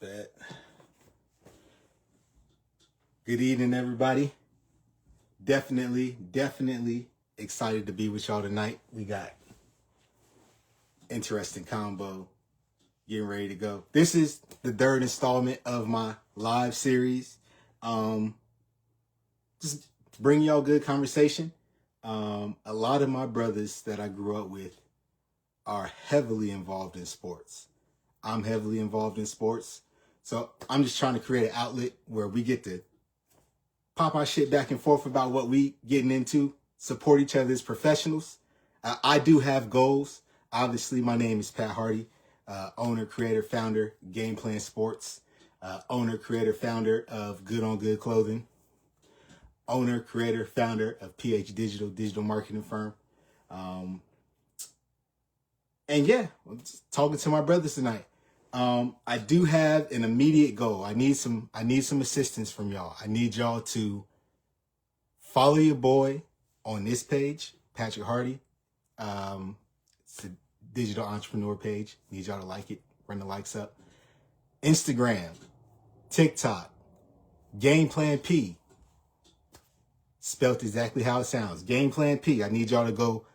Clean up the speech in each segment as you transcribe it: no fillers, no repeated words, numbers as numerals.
bad. Good evening, everybody. Definitely excited to be with y'all tonight. We got interesting combo getting ready to go. This is the third installment of my live series. Just bring y'all good conversation. A lot of my brothers that I grew up with are heavily involved in sports. I'm heavily involved in sports. So I'm just trying to create an outlet where we get to pop our shit back and forth about what we getting into, support each other as professionals. I do have goals. Obviously, my name is Pat Hardy, owner, creator, founder, GamePlan Sports, owner, creator, founder of Good on Good Clothing, owner, creator, founder of PH digital marketing firm. And yeah, I'm just talking to my brothers tonight. I do have an immediate goal. I need some assistance from y'all. I need y'all to follow your boy on this page, Patrick Hardy. It's a digital entrepreneur page. Need y'all to like it, run the likes up. Instagram, TikTok, GamePlan P. Spelt exactly how it sounds. GamePlan P. I need y'all to go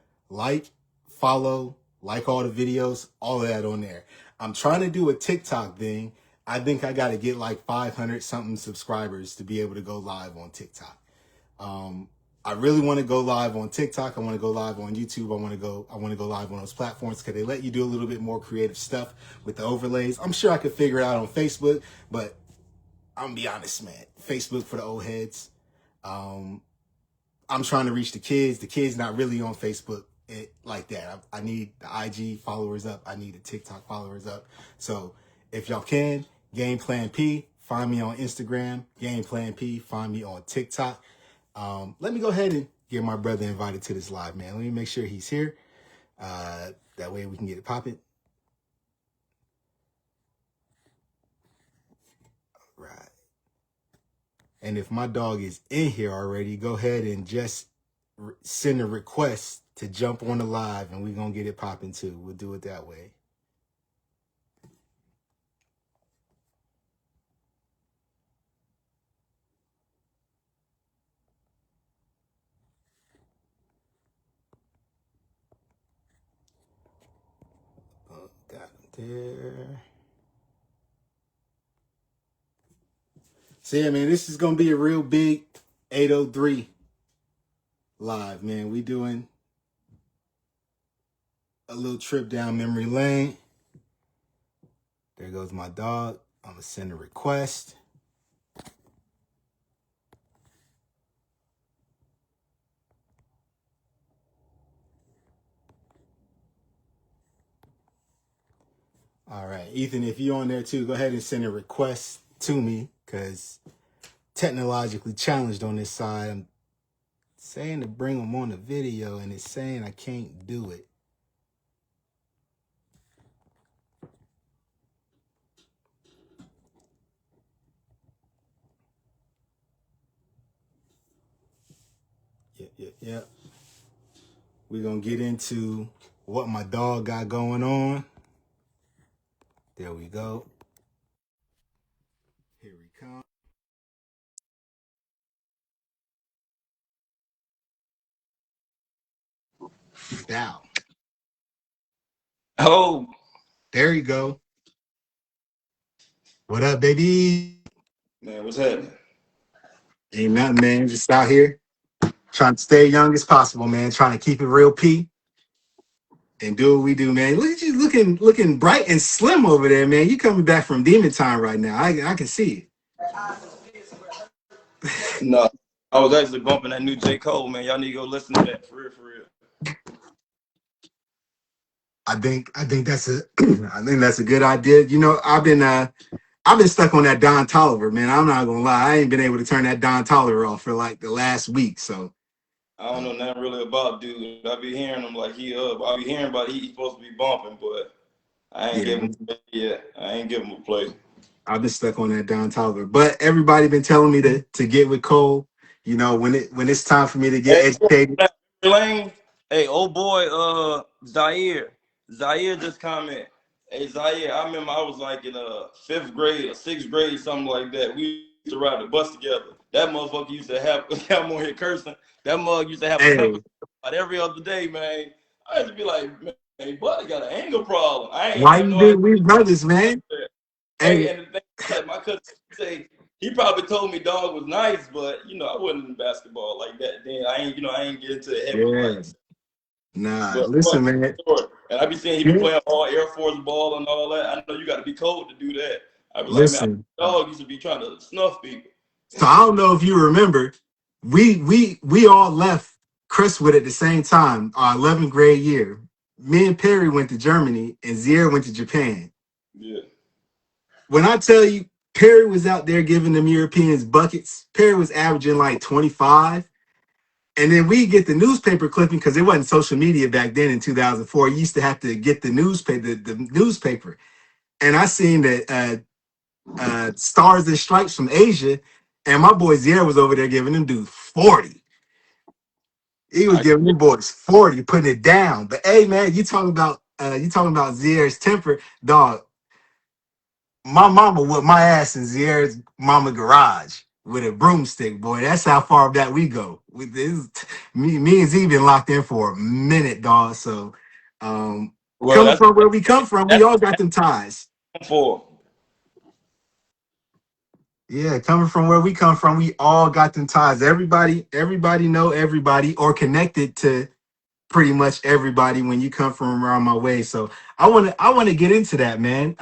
follow, like all the videos, all of that on there. I'm trying to do a TikTok thing. I think I got to get like 500 something subscribers to be able to go live on TikTok. I really want to go live on TikTok. I want to go live on YouTube. I want to go live on those platforms because they let you do a little bit more creative stuff with the overlays. I'm sure I could figure it out on Facebook, but I'm gonna be honest, man. Facebook for the old heads. I'm trying to reach the kids. The kids not really on Facebook like that. I need the IG followers up. I need the TikTok followers up. So if y'all can, GamePlan P, find me on Instagram. GamePlan P, find me on TikTok. Let me go ahead and get my brother invited to this live, man. Let me make sure he's here. That way we can get it popping. All right. And if my dog is in here already, go ahead and just send a request to jump on the live and we're going to get it popping too. We'll do it that way. Oh, got him there. So yeah, man, this is going to be a real big 803 live, man. We doing a little trip down memory lane. There goes my dog. I'm going to send a request. All right, Ethan, if you're on there too, go ahead and send a request to me because technologically challenged on this side. I'm saying to bring them on the video and it's saying I can't do it. Yeah. We're going to get into what my dog got going on. There we go. Here we come. Down. Oh, There you go. What up, baby? man, what's happening? Ain't nothing, man. Just out here trying to stay young as possible, man. Trying to keep it real P and do what we do, man. Look at you looking bright and slim over there, man. You coming back from demon time right now. I can see it. No, I was actually bumping that new J. Cole, man. Y'all need to go listen to that for real, for real. I think that's a good idea. You know, I've been stuck on that Don Toliver, man. I'm not gonna lie. I ain't been able to turn that Don Toliver off for like the last week. So I don't know nothing really about dude. I be hearing him like he up. I be hearing about he's supposed to be bumping, but I ain't yeah, give him a play yet. I ain't give him a play. I've been stuck on that Don Toliver. But everybody been telling me to get with Cole. You know, when it's time for me to get Hey, educated. Lane. Hey, old boy, Zaire just comment. Hey Zaire, I remember I was like in fifth grade or sixth grade, something like that. We used to ride the bus together. That motherfucker used to have I'm on here cursing. That mug used to have a temper Hey, about every other day, man. I used to be like, man, buddy got an anger problem. I ain't have why no you idea. do? We brothers, man. Hey, and Hey, the thing about it, my cousin say he probably told me dog was nice, but I wasn't in basketball like that. Then I ain't get into it heavily like yeah, that. nah. But Listen, man. short. And I be seeing he be playing all Air Force ball and all that. I know you got to be cold to do that. I be like, man, Listen. dog used to be trying to snuff people. So I don't know if you remember, we all left Crestwood at the same time, our 11th grade year. Me and Perry went to Germany, and Zier went to Japan. Yeah, When I tell you, Perry was out there giving them Europeans buckets. Perry was averaging like 25. And then we get the newspaper clipping because it wasn't social media back then in 2004. You used to have to get the newspaper. And I seen that Stars and Stripes from Asia, and my boy Zier was over there giving them dudes 40. He was I giving them boys 40, putting it down. But hey, man, you talking about Zier's temper, dog. My mama whipped my ass in Zier's mama garage with a broomstick, boy. That's how far back we go. With this, me and Z been locked in for a minute, dog. So, well coming from where we come from, we that's all got them ties. for. Yeah, coming from where we come from, we all got them ties. Everybody know everybody or connected to pretty much everybody when you come from around my way. So I want to get into that, man.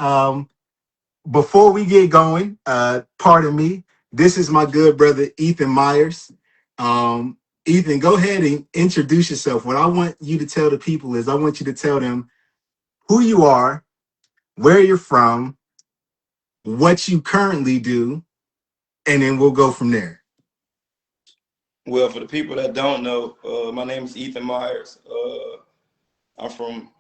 Before we get going, pardon me. This is my good brother Ethan Myers. Ethan, go ahead and introduce yourself. What I want you to tell the people is I want you to tell them who you are, where you're from, what you currently do, and then we'll go from there. Well, for the people that don't know, my name is Ethan Myers. I'm from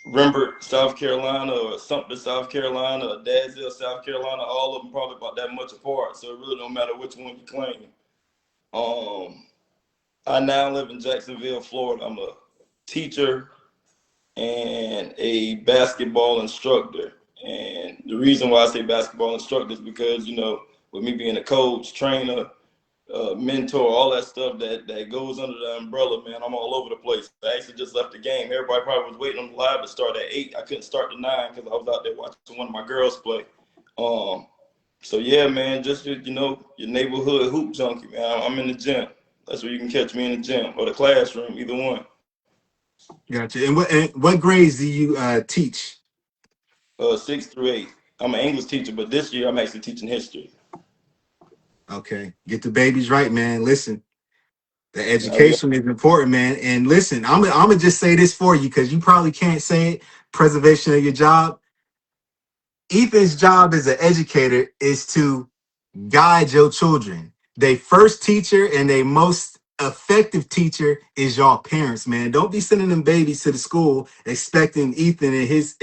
Rembert, South Carolina, or Sumter, South Carolina, or Dalzell, South Carolina. All of them probably about that much apart, so it really don't matter which one you claim. Um, I now live in Jacksonville, Florida. I'm a teacher and a basketball instructor. And the reason why I say basketball instructor is because, with me being a coach, trainer, mentor, all that stuff that goes under the umbrella, man, I'm all over the place. I actually just left the game. Everybody probably was waiting on the live to start at 8. I couldn't start to 9 because I was out there watching one of my girls play. Um, so yeah, man, just your neighborhood hoop junkie, man. I'm in the gym. That's where you can catch me in the gym or the classroom, either one. Gotcha. And what grades do you teach? 6 through 8. I'm an English teacher, but this year I'm actually teaching history. Okay, get the babies right, man. Listen, the Yeah, education is important, man. And listen, I'm gonna just say this for you because you probably can't say it. Preservation of your job. Ethan's job as an educator is to guide your children. They first teacher and they most effective teacher is y'all parents, man. Don't be sending them babies to the school expecting Ethan and his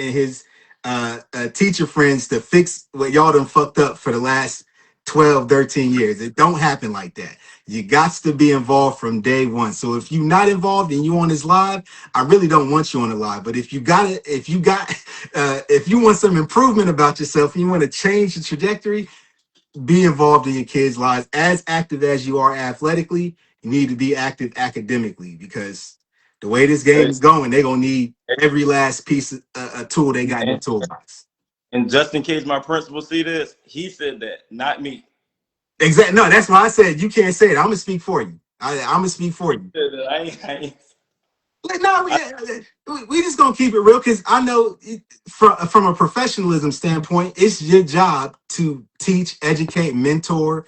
teacher friends to fix what y'all done fucked up for the last 12, 13 years. It don't happen like that. You got to be involved from day one. So if you're not involved and you on this live, I really don't want you on the live. But if you got it, if you want some improvement about yourself and you want to change the trajectory, be involved in your kids' lives. As active as you are athletically, you need to be active academically because the way this game hey, is going, they're gonna need every last piece of a tool they got in the and, toolbox. and just in case my principal see this, he said that, not me. Exactly. No, that's why I said you can't say it. I'm gonna speak for you. I'm gonna speak for He you. said that Like, no, I, we just gonna keep it real because I know from a professionalism standpoint, it's your job to teach, educate, mentor,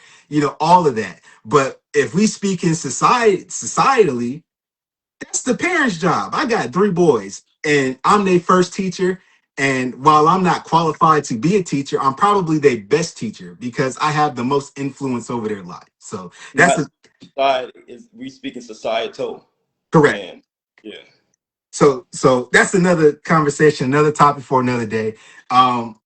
all of that. But if we speak in societally, that's the parents' job. I got 3 boys, and I'm their first teacher. And while I'm not qualified to be a teacher, I'm probably their best teacher because I have the most influence over their life. So that's not society, is we speaking societal. correct. And yeah. So that's another conversation, another topic for another day.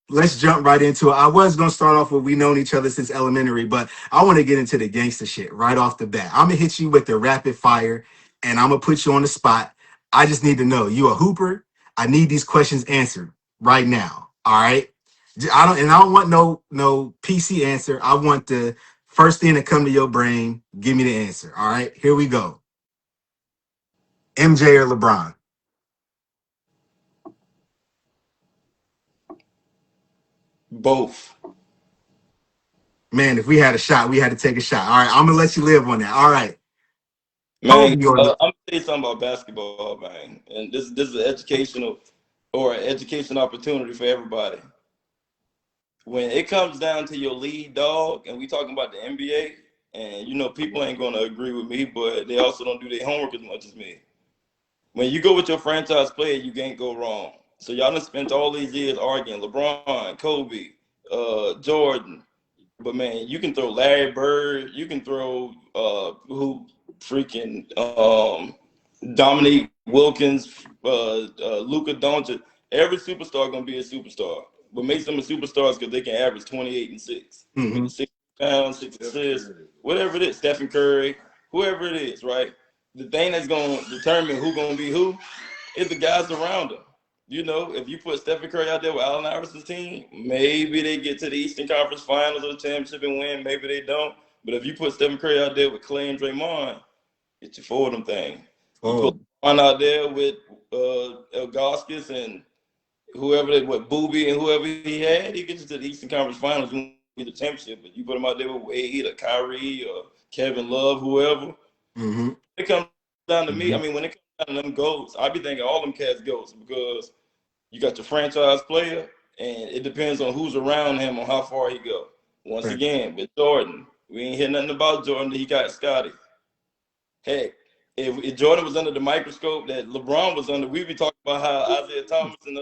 Let's jump right into it. I was gonna start off with we known each other since elementary, but I want to get into the gangster shit right off the bat. I'm gonna hit you with the rapid fire, and I'm gonna put you on the spot. I just need to know you a hooper. I need these questions answered. right now. All right. I don't want no PC answer. I want the first thing that come to your brain. Give me the answer. All right. Here we go. MJ or LeBron? Both. Man, if we had a shot, we had to take a shot. All right. I'm gonna let you live on that. All right. Man, Kobe or I'm gonna tell you something about basketball, man. And this is an educational or an education opportunity for everybody. When it comes down to your lead dog, and we talking about the NBA, and you know people ain't gonna agree with me, but they also don't do their homework as much as me. When you go with your franchise player, you can't go wrong. So y'all done spent all these years arguing LeBron, Kobe, Jordan. But man, you can throw Larry Bird, you can throw who freaking Dominique Wilkins, Luka Doncic. Every superstar gonna be a superstar. What makes them a superstar is because they can average 28 and 6 mm-hmm. with 6 pounds, 6 assists, whatever it is. Stephen Curry, whoever it is, right? The thing that's gonna determine who gonna be who is the guys around him. You know, if you put Stephen Curry out there with Allen Iverson's team, maybe they get to the Eastern Conference Finals or the championship and win. Maybe they don't. But if you put Stephen Curry out there with Clay and Draymond, get you four of them things. You put Oh. one out there with Elgaskis and whoever they, what Booby and whoever he had, he gets you to the Eastern Conference Finals and get the championship. But you put him out there with Wade or Kyrie or Kevin Love, whoever. Mm-hmm. It comes down to me. Mm-hmm. I mean, when it comes down to them goals, I be thinking all them cats goals because you got your franchise player, and it depends on who's around him on how far he go. Once Right. again, with Jordan, we ain't hear nothing about Jordan. He got Scotty. Heck, if Jordan was under the microscope that LeBron was under, we'd be talking about how Isaiah Thomas and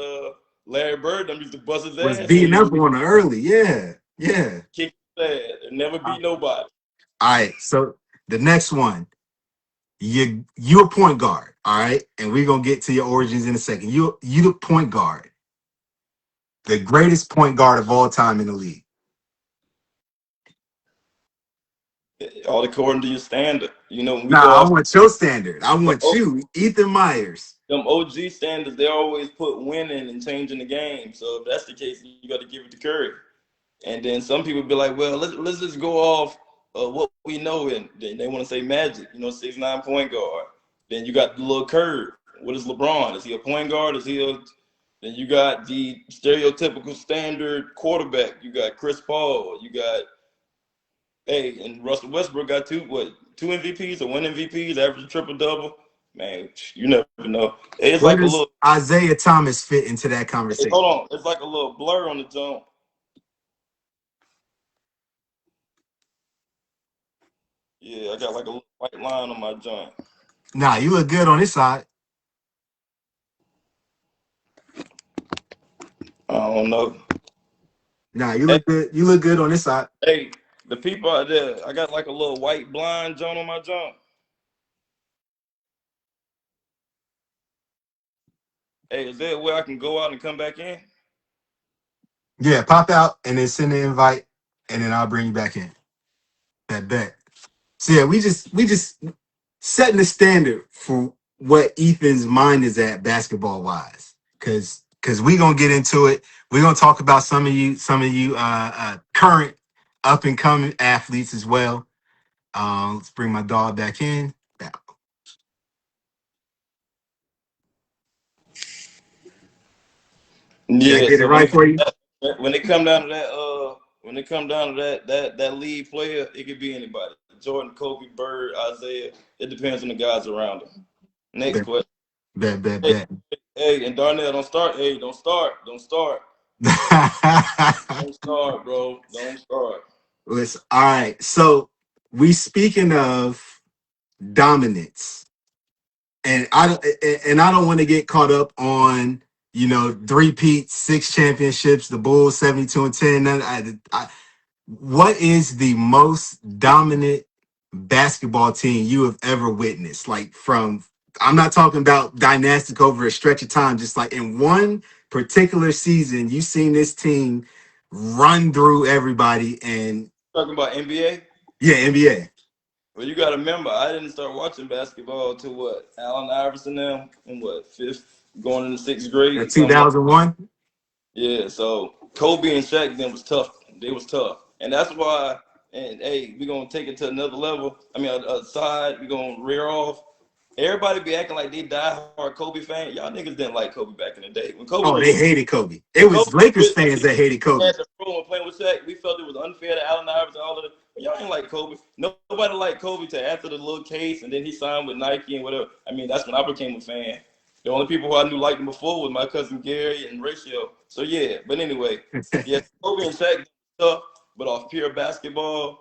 Larry Bird them used to bust his Was ass beating and up on her early. Yeah. Yeah. kick his ass and never beat nobody. All right. So the next one. You a point guard, all right, and we're gonna get to your origins in a second. You the point guard, the greatest point guard of all time in the league. All according to your standard. You know, when we go Nah, I off want your standard. I want them you, Ethan Myers. OG standards, they always put winning and changing the game. So if that's the case, you got to give it to Curry. And then some people be like, well, let's just go off what we know, and they want to say Magic, you know, 6'9" point guard. Then you got the little curve. What is LeBron? Is he a point guard? Is he a? Then you got the stereotypical standard quarterback. You got Chris Paul. You got and Russell Westbrook got two MVPs or one MVPs, average triple double. Man, you never know. It's Where like a does little. Isaiah Thomas fit into that Hey, conversation? hold on, it's like a little blur on the jump. Yeah, I got like a little white line on my joint. Nah, you look good on this side. I don't know. Nah, you Hey, look good. You look good on this side. hey, the people out there, I got like a little white blind joint on my jump. Hey, is there a way I can go out and come back in? Yeah, pop out and then send the invite, and then I'll bring you back in. That bet. So yeah, we just setting the standard for what Ethan's mind is at basketball wise. Cause we gonna get into it. We're gonna talk about some of you current up and coming athletes as well. Let's bring my dog back in. Did I Yeah. get it So right for you? when it come down to that, when it come down to that lead player, it could be anybody. Jordan, Kobe, Bird, Isaiah. It depends on the guys around him. Next Bet, question. bet, bet, Hey, bet. hey, and Darnell, don't start. Hey, don't start. Don't start. Don't start, bro. Don't start. Listen, all right. So we speaking of dominance. And I don't want to get caught up on three peat, six championships, the Bulls 72-10. What is the most dominant basketball team you have ever witnessed? Like I'm not talking about dynastic over a stretch of time, just like in one particular season, you seen this team run through everybody and Talking about NBA. yeah, NBA. Well, you got to remember, I didn't start watching basketball till what? Allen Iverson now in what, fifth, going into sixth grade, something like 2001. Yeah, so Kobe and Shaq then was tough. They was tough, and that's why. And hey, we gonna take it to another level. I mean, a side. We gonna rear off. Everybody be acting like they die hard Kobe fan. Y'all niggas didn't like Kobe back in the day when Kobe Oh, was they hated Kobe. It when Kobe was Lakers was fans that hated Kobe. at the room and playing with Shaq. We felt it was unfair to Allen Iverson and all of that. But y'all ain't like Kobe. Nobody liked Kobe till after the little case, and then he signed with Nike and whatever. I mean, that's when I became a fan. The only people who I knew liked him before was my cousin Gary and Ratio. So yeah, but anyway, yeah, Kobe and Shaq stuff, but off pure basketball,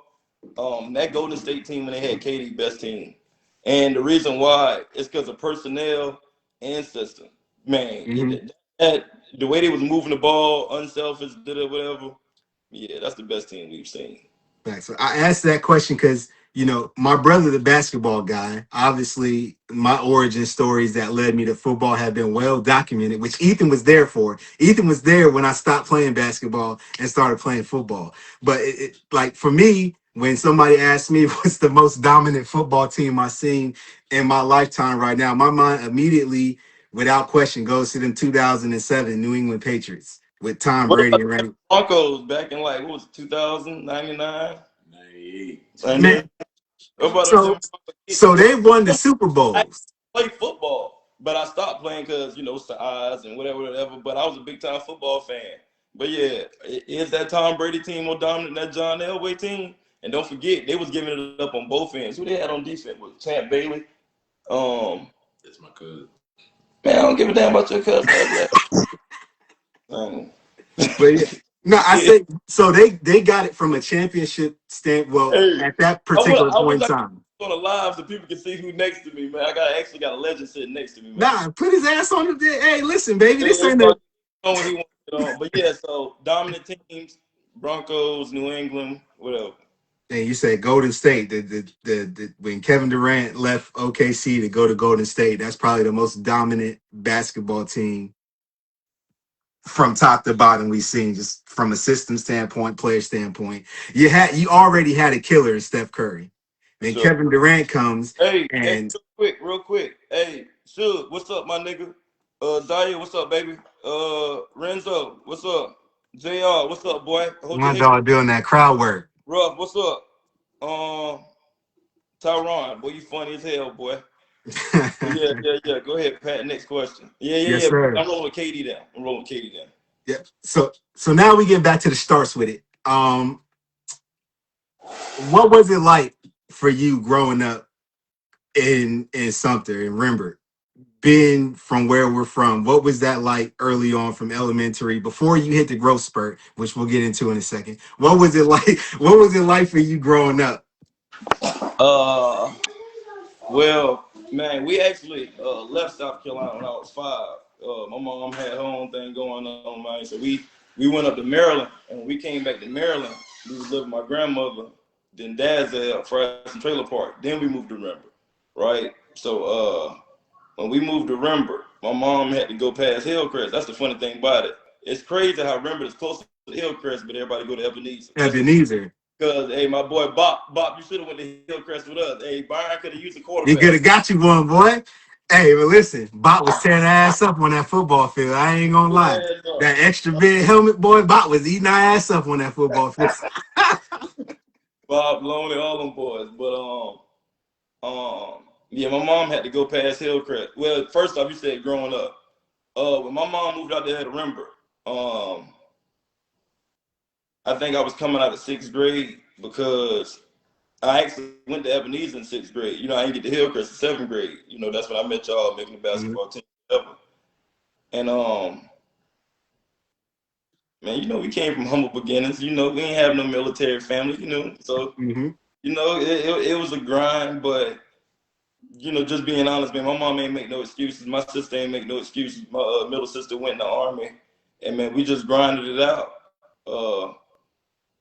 that Golden State team when they had KD best team, and the reason why is because of personnel and system. Man, Hmm. that the way they was moving the ball, unselfish, did it, whatever. Yeah, that's the best team we've seen. Right. So I asked that question because, my brother, the basketball guy, obviously my origin stories that led me to football have been well documented, which Ethan was there for. Ethan was there when I stopped playing basketball and started playing football. But like for me, when somebody asked me what's the most dominant football team I've seen in my lifetime right now, my mind immediately, without question, goes to them 2007 New England Patriots with Tom What Brady about and the Randy. Broncos back in like what was it, 2000, 99, 98. 98? Man, What about them so Denver Broncos? so Well, they won the I Super Bowls. play football, but I stopped playing because it's the odds and whatever, whatever. But I was a big time football fan. But yeah, is that Tom Brady team more dominant than that John Elway team? And don't forget, they was giving it up on both ends. Who they had on defense was Champ Bailey. Um, That's my cousin. man, I don't give a damn about your cousin ugly ass. Um, But yeah, no, I yeah. say so they got it from a championship stand. Well, Hey, at that I particular wish point I in could time. on a live so people can see who's next to me, man. I actually got a legend sitting next to me, man. Nah, put his ass on the. Hey, listen, baby, Hey, this ain't the. everybody on what he wants to get on. But yeah, so dominant teams, Broncos, New England, whatever. And you said Golden State. When Kevin Durant left OKC to go to Golden State, that's probably the most dominant basketball team from top to bottom we've seen, just from a system standpoint, player standpoint. You already had a killer in Steph Curry. For Then sure. Kevin Durant comes Hey, and real quick. Hey, Suge, what's up, my nigga? Zaya, what's up, baby? Renzo, what's up? JR, what's up, boy? Hold your my head. dog doing that crowd work. Ruff, what's up? Um, Tyron, boy, you funny as hell, boy. Yeah. Go ahead, Pat. Next question. Yes, Yeah. sir. I'm rolling with Katie down. I'm rolling with Katie down. Yeah. So now we get back to the starts with it. What was it like for you growing up in Sumter and Rembert? Being from where we're from, what was that like early on from elementary before you hit the growth spurt, which we'll get into in a second? What was it like? What was it like for you growing up? Uh, well, man, we actually left South Carolina when I was 5. My mom had her own thing going on, man. So we went up to Maryland, and when we came back to Maryland, we was living with my grandmother, then Dalzell, Fries and Trailer Park. Then we moved to Rember, right? So when we moved to Rember, my mom had to go past Hillcrest. That's the funny thing about it. It's crazy how Rember is close to Hillcrest, but everybody go to Ebenezer. That's the Ebenezer. because hey, my boy Bob, you should have went to Hillcrest with us. Hey, Byron could have used a He could quarterback. have got you one, boy. Hey, but listen, Bot was tearing our ass up on that football field. I ain't gonna lie. Yeah, no. That extra big helmet, boy, Bot was eating our ass up on that football field. Bob Lonely, all them boys. But yeah, my mom had to go past Hillcrest. Well, first off, you said growing up. When my mom moved out there to Remember, I think I was coming out of 6th grade because I actually went to Ebenezer in 6th grade. I didn't get to Hillcrest in 7th grade. That's when I met y'all making the Mhm, basketball team ever. And man, we came from humble beginnings. We ain't have no military family. So mhm, it was a grind, but just being honest, man, my mom ain't make no excuses. My sister ain't make no excuses. My middle sister went in the army, and man, we just grinded it out. Uh,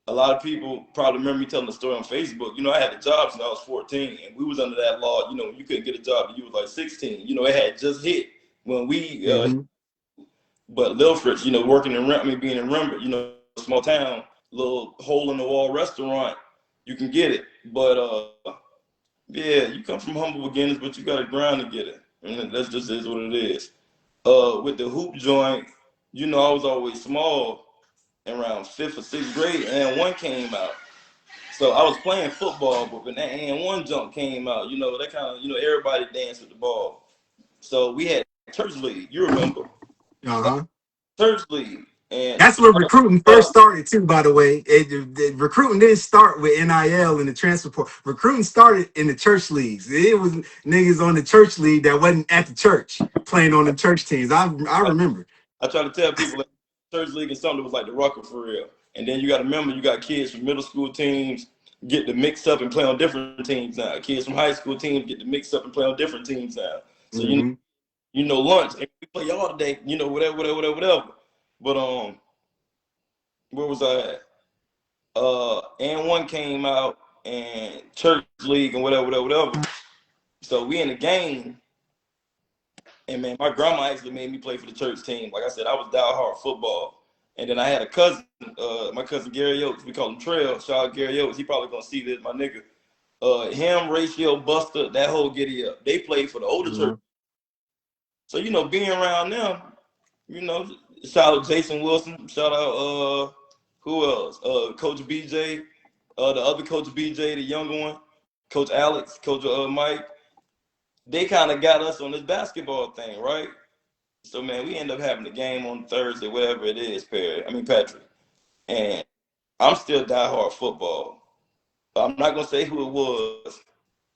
a lot of people probably remember me telling the story on Facebook. I had a job since I was 14, and we was under that law. You couldn't get a job till you was like 16. It had just hit when we. mhm. But Lil Fritz, working in being in Rembert, small town, little hole in the wall restaurant, you can get it. But yeah, you come from humble beginnings, but you got to grind to get it, and that's just is what it is. With the hoop joint, I was always small. Around 5th or 6th grade, and one came out. So I was playing football, but when that and one jump came out, that kind of, everybody danced with the ball. So we had church league. You remember? Uh-huh. Church league. And That's where recruiting first started too, by the way. Recruiting didn't start with NIL and the transfer portal. Recruiting started in the church leagues. It was niggas on the church league that wasn't at the church playing on the church teams. I remember. I try to tell people like church league is something that was like the Rucker for real. And then you got to remember, you got kids from middle school teams get to mix up and play on different teams now. Kids from high school teams get to mix up and play on different teams now. So lunch and we play all today. Whatever. But where was I at? And one came out and church league and whatever. So we in the game, and man, my grandma actually made me play for the church team. Like I said, I was diehard football. And then I had a cousin, my cousin Gary Oates. We call him Trail. Shout out Gary Oates. He probably gonna see this, my nigga. Him, Ratio, Buster, that whole giddy up. They played for the older church. So being around them, shout out Jason Wilson. Shout out who else? Coach BJ, the other Coach BJ, the younger one, Coach Alex, Coach Mike. They kind of got us on this basketball thing, right? So man, we end up having the game on Thursday, whatever it is, Patrick. And I'm still diehard football. But I'm not gonna say who it was.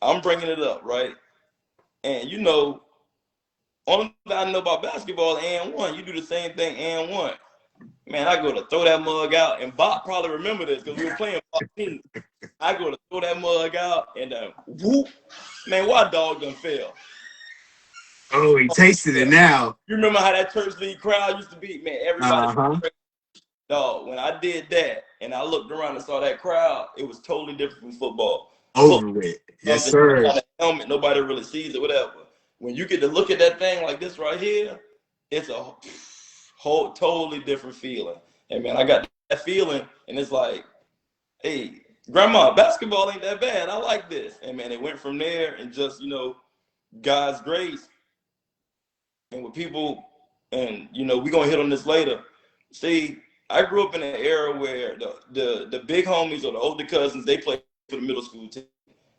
I'm bringing it up, right? And only thing I know about basketball, and one, you do the same thing, and one. Man, I go to throw that mug out, and Bob probably remember this because we were playing Bob team. I go to throw that mug out, and whoop, man, why dog done fell? Oh, he tasted it now. You remember how that church league crowd used to be? Man, everybody. Dog, when I did that, and I looked around and saw that crowd, it was totally different from football. Over with. Yes, sir. Kind of helmet, nobody really sees it, whatever. When you get to look at that thing like this right here, it's a whole totally different feeling. And man, I got that feeling, and it's like, hey, grandma, basketball ain't that bad. I like this. And man, it went from there, and just God's grace, and with people, and we're gonna hit on this later. See, I grew up in an era where the big homies or the older cousins, they play for the middle school team.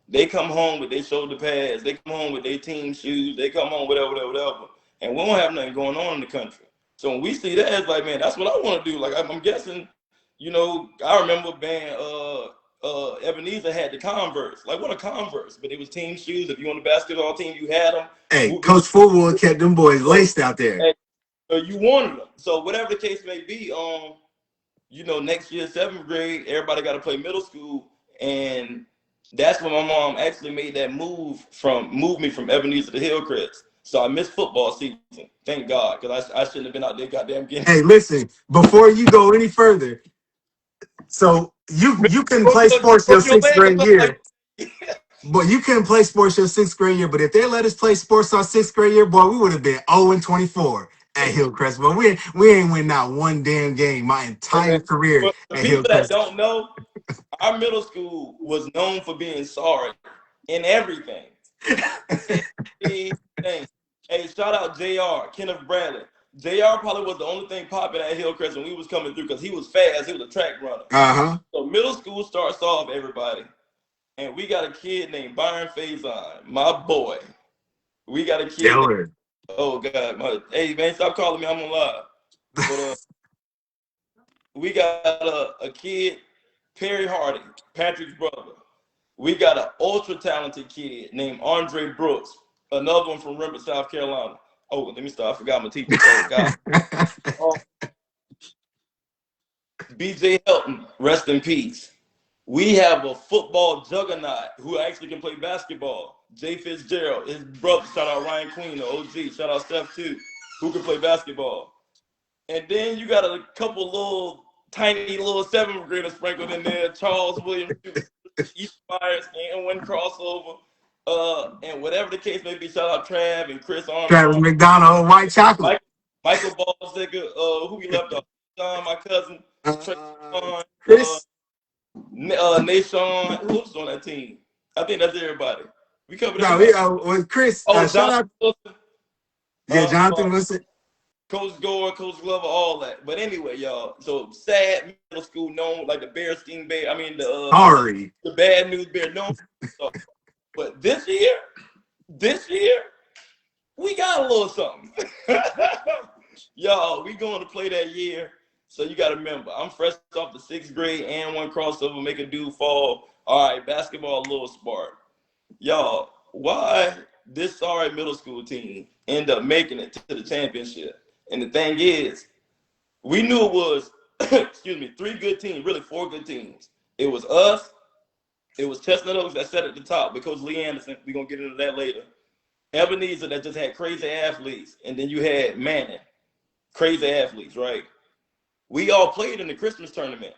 They come home with their shoulder pads. They come home with their team shoes. They come home whatever. And we don't have nothing going on in the country. So when we see that, it's like, man, that's what I want to do. Like, I'm guessing, I remember being Ebenezer had the Converse. Like, what a Converse? But it was team shoes. If you on the basketball team, you had them. Hey, Coach Fullwood kept them boys laced out there. Hey, so you wanted them. So whatever the case may be, next year, 7th grade, everybody got to play middle school. And that's when my mom actually made that move me from Ebenezer to Hillcrest. So I missed football season. Thank God, because I shouldn't have been out there goddamn getting. Hey, listen, before you go any further, so you couldn't play sports your 6th grade year. But you couldn't play sports your 6th grade year. But if they let us play sports our 6th grade year, boy, we would have been 0-24 at Hillcrest. But we ain't win not one damn game my entire career at Hillcrest. People that don't know, our middle school was known for being sorry in everything. Hey, shout out JR, Kenneth Bradley. JR probably was the only thing popping at Hillcrest when we was coming through because he was fast. He was a track runner. So middle school starts off, everybody. And we got a kid named Byron Faison, my boy. We got a kid. Oh, God. Hey, man, stop calling me. I'm on live. But we got a kid, Perry Hardy, Patrick's brother. We got an ultra-talented kid named Andre Brooks, another one from Rembert, South Carolina. Oh, let me start. I forgot my teacher. Oh, God. B.J. Helton, rest in peace. We have a football juggernaut who actually can play basketball. Jay Fitzgerald, his brother, shout out Ryan Queen, the OG, shout out Steph too, who can play basketball. And then you got a couple tiny little 7th graders sprinkled in there. Charles Williams, Ethan Myers, and one crossover. And whatever the case may be, shout out Trav and Chris Armstrong. Travis McDonald, white chocolate. Michael Ballsticker, who we left off. John, my cousin. Chris. Nashawn, who's on that team? I think that's everybody. We covered everybody. No, with Chris. Jonathan Wilson. Yeah, Jonathan Wilson. Coach Gore, Coach Glover, all that. But anyway, y'all. So sad middle school, known like the Bearstein Bear. I mean Sorry. the Bad News Bear. No, but this year, we got a little something. Y'all, we going to play that year. So you got to remember, I'm fresh off the 6th grade and one crossover, make a dude fall. All right, basketball, a little spark. Y'all, why this sorry middle school team end up making it to the championship? And the thing is, we knew it was, 3 good teams, really 4 good teams. It was us, it was Chestnut Oaks that sat at the top with Coach Lee Anderson. We're going to get into that later. Ebenezer that just had crazy athletes. And then you had Manning, crazy athletes, right? We all played in the Christmas tournament.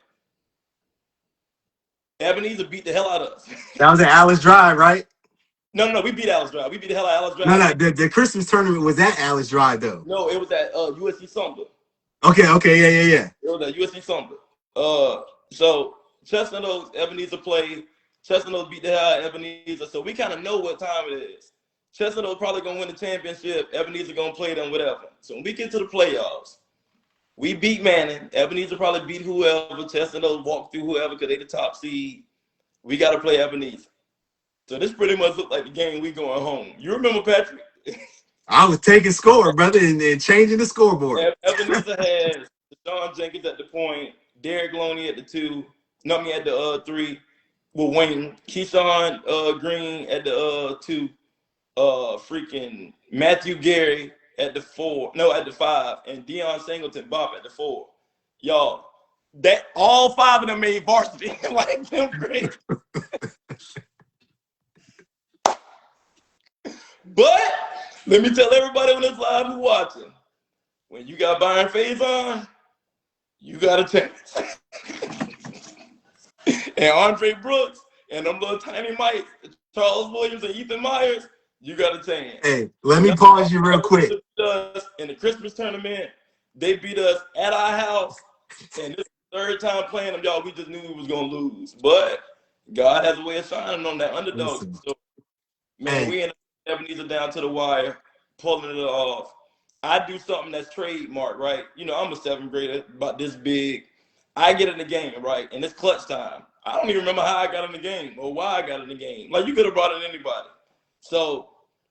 Ebenezer beat the hell out of us. That was at Alice Drive, right? No, we beat Alice Drive. We beat the hell out of Alice Drive. No, the Christmas tournament was at Alice Drive, though. No, it was at USC Sumter. Okay, yeah. It was at USC Sumter. So Chestnut Oaks, Ebenezer played. Chestnut Oaks beat the hell out of Ebenezer. So we kind of know what time it is. Chestnut Oaks probably going to win the championship. Ebenezer going to play them, whatever. So when we get to the playoffs, we beat Manning. Ebenezer probably beat whoever. Chestnut Oaks walk through whoever because they the top seed. We got to play Ebenezer. So this pretty much looked like the game we going home. You remember, Patrick? I was taking score, brother, and changing the scoreboard. Ebenezer has Sean Jenkins at the point, Derek Loney at the 2, Nummy at the 3, with Wayne, Keyshawn Green at the 2, freaking Matthew Gary at the 5, and Deion Singleton Bob at the 4. Y'all, that all 5 of them made varsity like them great. But let me tell everybody on this live who's watching, when you got Byron Faison, you got a chance. And Andre Brooks and them little tiny Mike, Charles Williams and Ethan Myers, you got a chance. Hey, let me pause you real quick. In the Christmas tournament, they beat us at our house, and this is the 3rd time playing them, y'all. We just knew we was gonna lose, but God has a way of shining on that underdog. So, man, we in Ebenezer down to the wire, pulling it off. I do something that's trademark, right? You know, I'm a 7th grader, about this big. I get in the game, right? And it's clutch time. I don't even remember how I got in the game or why I got in the game. Like, you could have brought in anybody. So,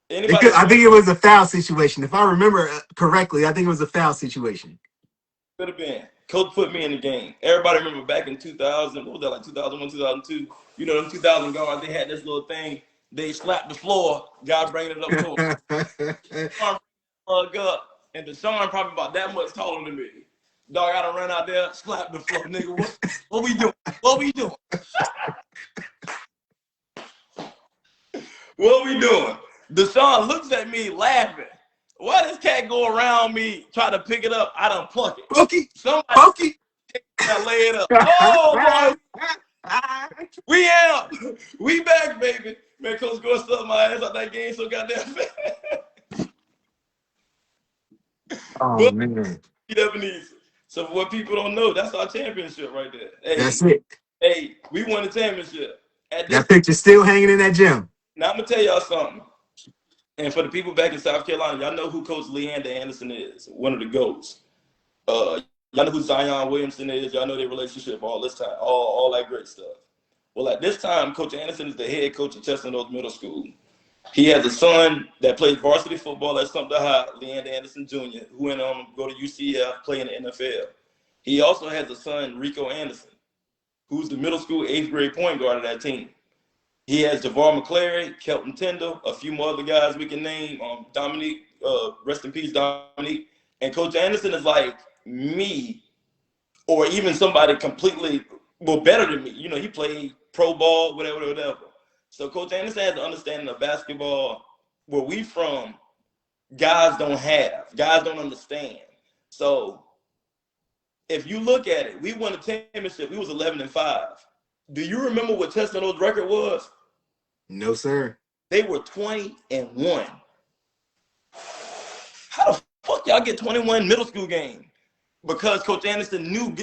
anybody. I think it was a foul situation. If I remember correctly, I think it was a foul situation. Could have been. Coach put me in the game. Everybody remember back in 2000, what was that, like 2001, 2002? You know, them 2000 guards, they had this little thing. They slapped the floor. God bringing it up to him. Plug up. And Deshaun probably about that much taller than me. Dog, I done run out there, slap the floor. Nigga, what we doing? What we doing? What we doing? Deshaun looks at me laughing. Why this cat go around me, try to pick it up? I done pluck it. Pokey. Somebody lay it up. Oh, boy. We out. We back, baby. Man, Coach Gore stuck my ass out that game so goddamn fast. Oh, man. So for what people don't know, that's our championship right there. Hey, that's it. Hey, we won the championship. That picture's still hanging in that gym. Now, I'm going to tell y'all something. And for the people back in South Carolina, y'all know who Coach Leander Anderson is, one of the GOATs. Y'all know who Zion Williamson is. Y'all know their relationship all this time, all that great stuff. Well, at this time, Coach Anderson is the head coach at Chestnut Oaks Middle School. He has a son that plays varsity football at Sumter High, Leander Anderson Jr., who went on to go to UCF, play in the NFL. He also has a son, Rico Anderson, who's the middle school 8th grade point guard of that team. He has JaVar McClary, Kelton Tyndall, a few more other guys we can name, Dominique, rest in peace, Dominique. And Coach Anderson is like me, or even somebody completely, better than me. You know, he played pro ball, whatever. So Coach Anderson has an understanding of basketball where we from, guys don't have, guys don't understand. So if you look at it, we won the championship. We was 11-5. Do you remember what Chestnut Oaks' record was? No, sir. They were 20-1. How the fuck y'all get 21 middle school game? Because Coach Anderson knew,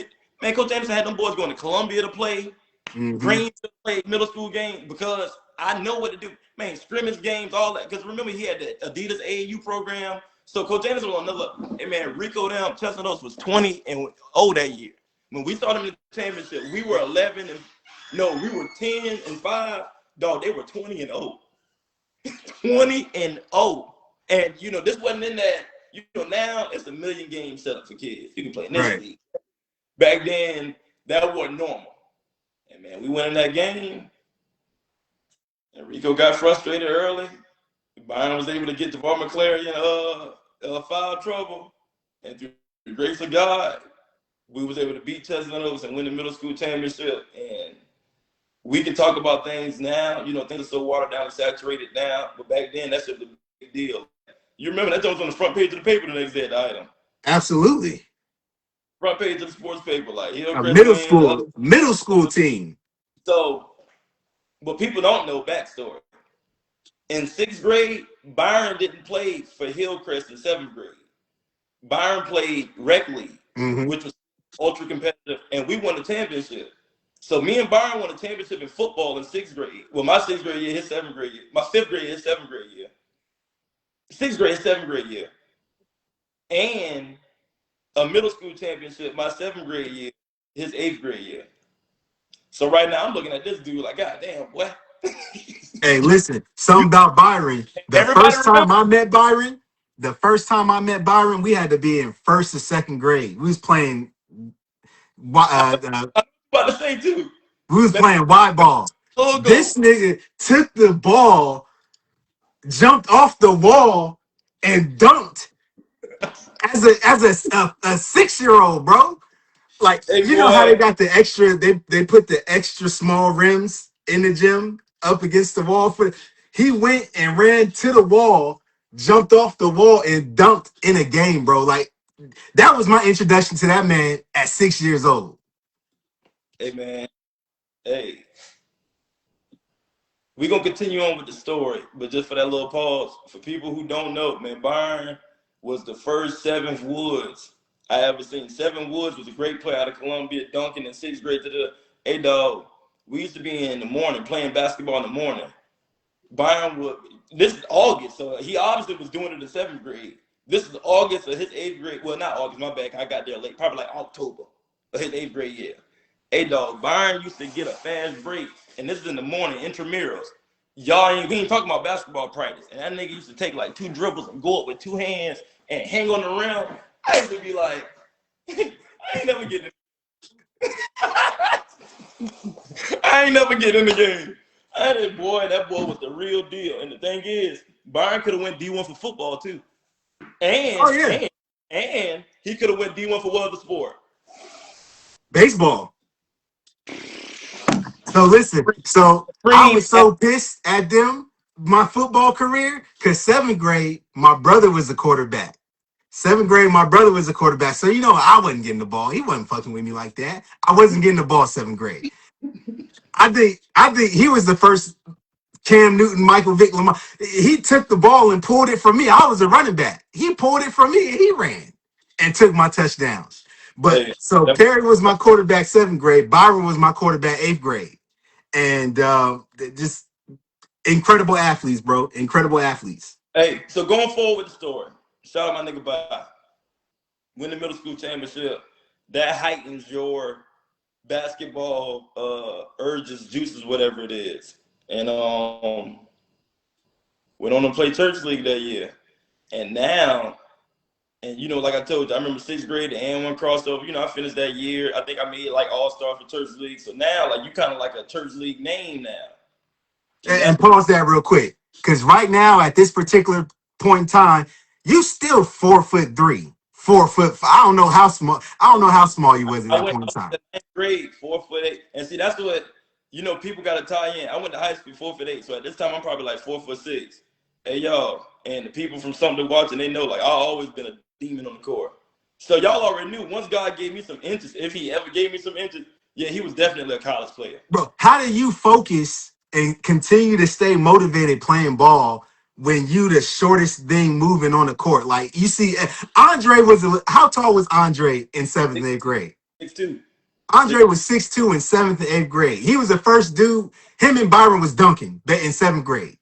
man, Coach Anderson had them boys going to Columbia to play, Green to play middle school game, because I know what to do. Man, scrimmage games, all that. Because remember, he had the Adidas AAU program. So Coach Anderson was on another. Hey man, Rico down Chestnut Oaks was 20-0 that year. When we saw them in the championship, we were 10-5. Dog, they were 20-0. 20-0. And this wasn't in that. Now it's a million game setup for kids. You can play in this league. Back then, that wasn't normal. And man, we went in that game. And Rico got frustrated early. Byron was able to get DeVar McClary in foul trouble. And through the grace of God, we was able to beat Chestnut Oaks and win the middle school championship. And we can talk about things now. Things are so watered down and saturated now. But back then, that's just a big deal. You remember that was on the front page of the paper the next day, the item. Absolutely. Front page of the sports paper, like a middle school team. So, but people don't know backstory. In 6th grade, Byron didn't play for Hillcrest in 7th grade. Byron played rec league, which was ultra competitive, and we won the championship. So me and Byron won a championship in football in 6th grade. Well, my 6th grade year, his 7th grade year. My 5th grade year, his 7th grade year. 6th grade, 7th grade year. And a middle school championship my 7th grade year, his 8th grade year. So right now I'm looking at this dude like, God damn, what? Hey, listen, something about Byron. The first time I met Byron, we had to be in 1st or 2nd grade. We was playing about to say too. We was playing wide ball. This nigga took the ball, jumped off the wall, and dunked as a 6-year-old, bro. Like, hey, you know how they got the extra, they put the extra small rims in the gym up against the wall. He went and ran to the wall, jumped off the wall, and dunked in a game, bro. Like, that was my introduction to that man at 6 years old. Hey, man. Hey. We're going to continue on with the story, but just for that little pause, for people who don't know, man, Byron was the first 7th Woods I ever seen. 7 Woods was a great player out of Columbia, dunking in 6th grade to the A-Dog. We used to be in the morning, playing basketball in the morning. Byron this is August, so he obviously was doing it in 7th grade. This is August of his 8th grade. Well, not August, my bad. I got there late, probably like October of his 8th grade year. A-Dog, Byron used to get a fast break, and this is in the morning, intramurals. We ain't talking about basketball practice. And that nigga used to take like 2 dribbles and go up with 2 hands and hang on the rim. I used to be like, I ain't never getting in the game. That boy was the real deal. And the thing is, Byron could have went D1 for football too. And he could have went D1 for what other sport? Baseball. So listen, I was so pissed at them, my football career, because 7th grade, my brother was the quarterback. 7th grade, my brother was a quarterback. So, I wasn't getting the ball. He wasn't fucking with me like that. I wasn't getting the ball 7th grade. I think he was the first Cam Newton, Michael Vick, Lamar. He took the ball and pulled it from me. I was a running back. He pulled it from me and he ran and took my touchdowns. But so Perry was my quarterback 7th grade. Byron was my quarterback 8th grade. And just incredible athletes, bro. Incredible athletes. Hey, so going forward with the story, shout out my nigga Bob. Win the middle school championship. That heightens your basketball urges, juices, whatever it is. And went on to play church league that year. And now, like I told you, I remember 6th grade, the N1 crossover. I finished that year. I think I made like all-star for church league. So now, like, you kind of like a church league name now. And pause that real quick. Because right now, at this particular point in time, you still 4'3", 4'5". I don't know how small you was at that point in time. 9th grade, 4'8". And see, that's what people got to tie in. I went to high school 4'8", so at this time I'm probably like 4'6". Hey y'all, and the people from Something to Watch, and they know like I've always been a demon on the court. So y'all already knew once God gave me some interest, if He ever gave me some interest, yeah, He was definitely a college player. Bro, how do you focus and continue to stay motivated playing ball when you the shortest thing moving on the court? Like, you see, Andre how tall was Andre in 7th and 8th grade? 6'2". Andre was 6'2" in 7th and 8th grade. He was the first dude. Him and Byron was dunking in 7th grade.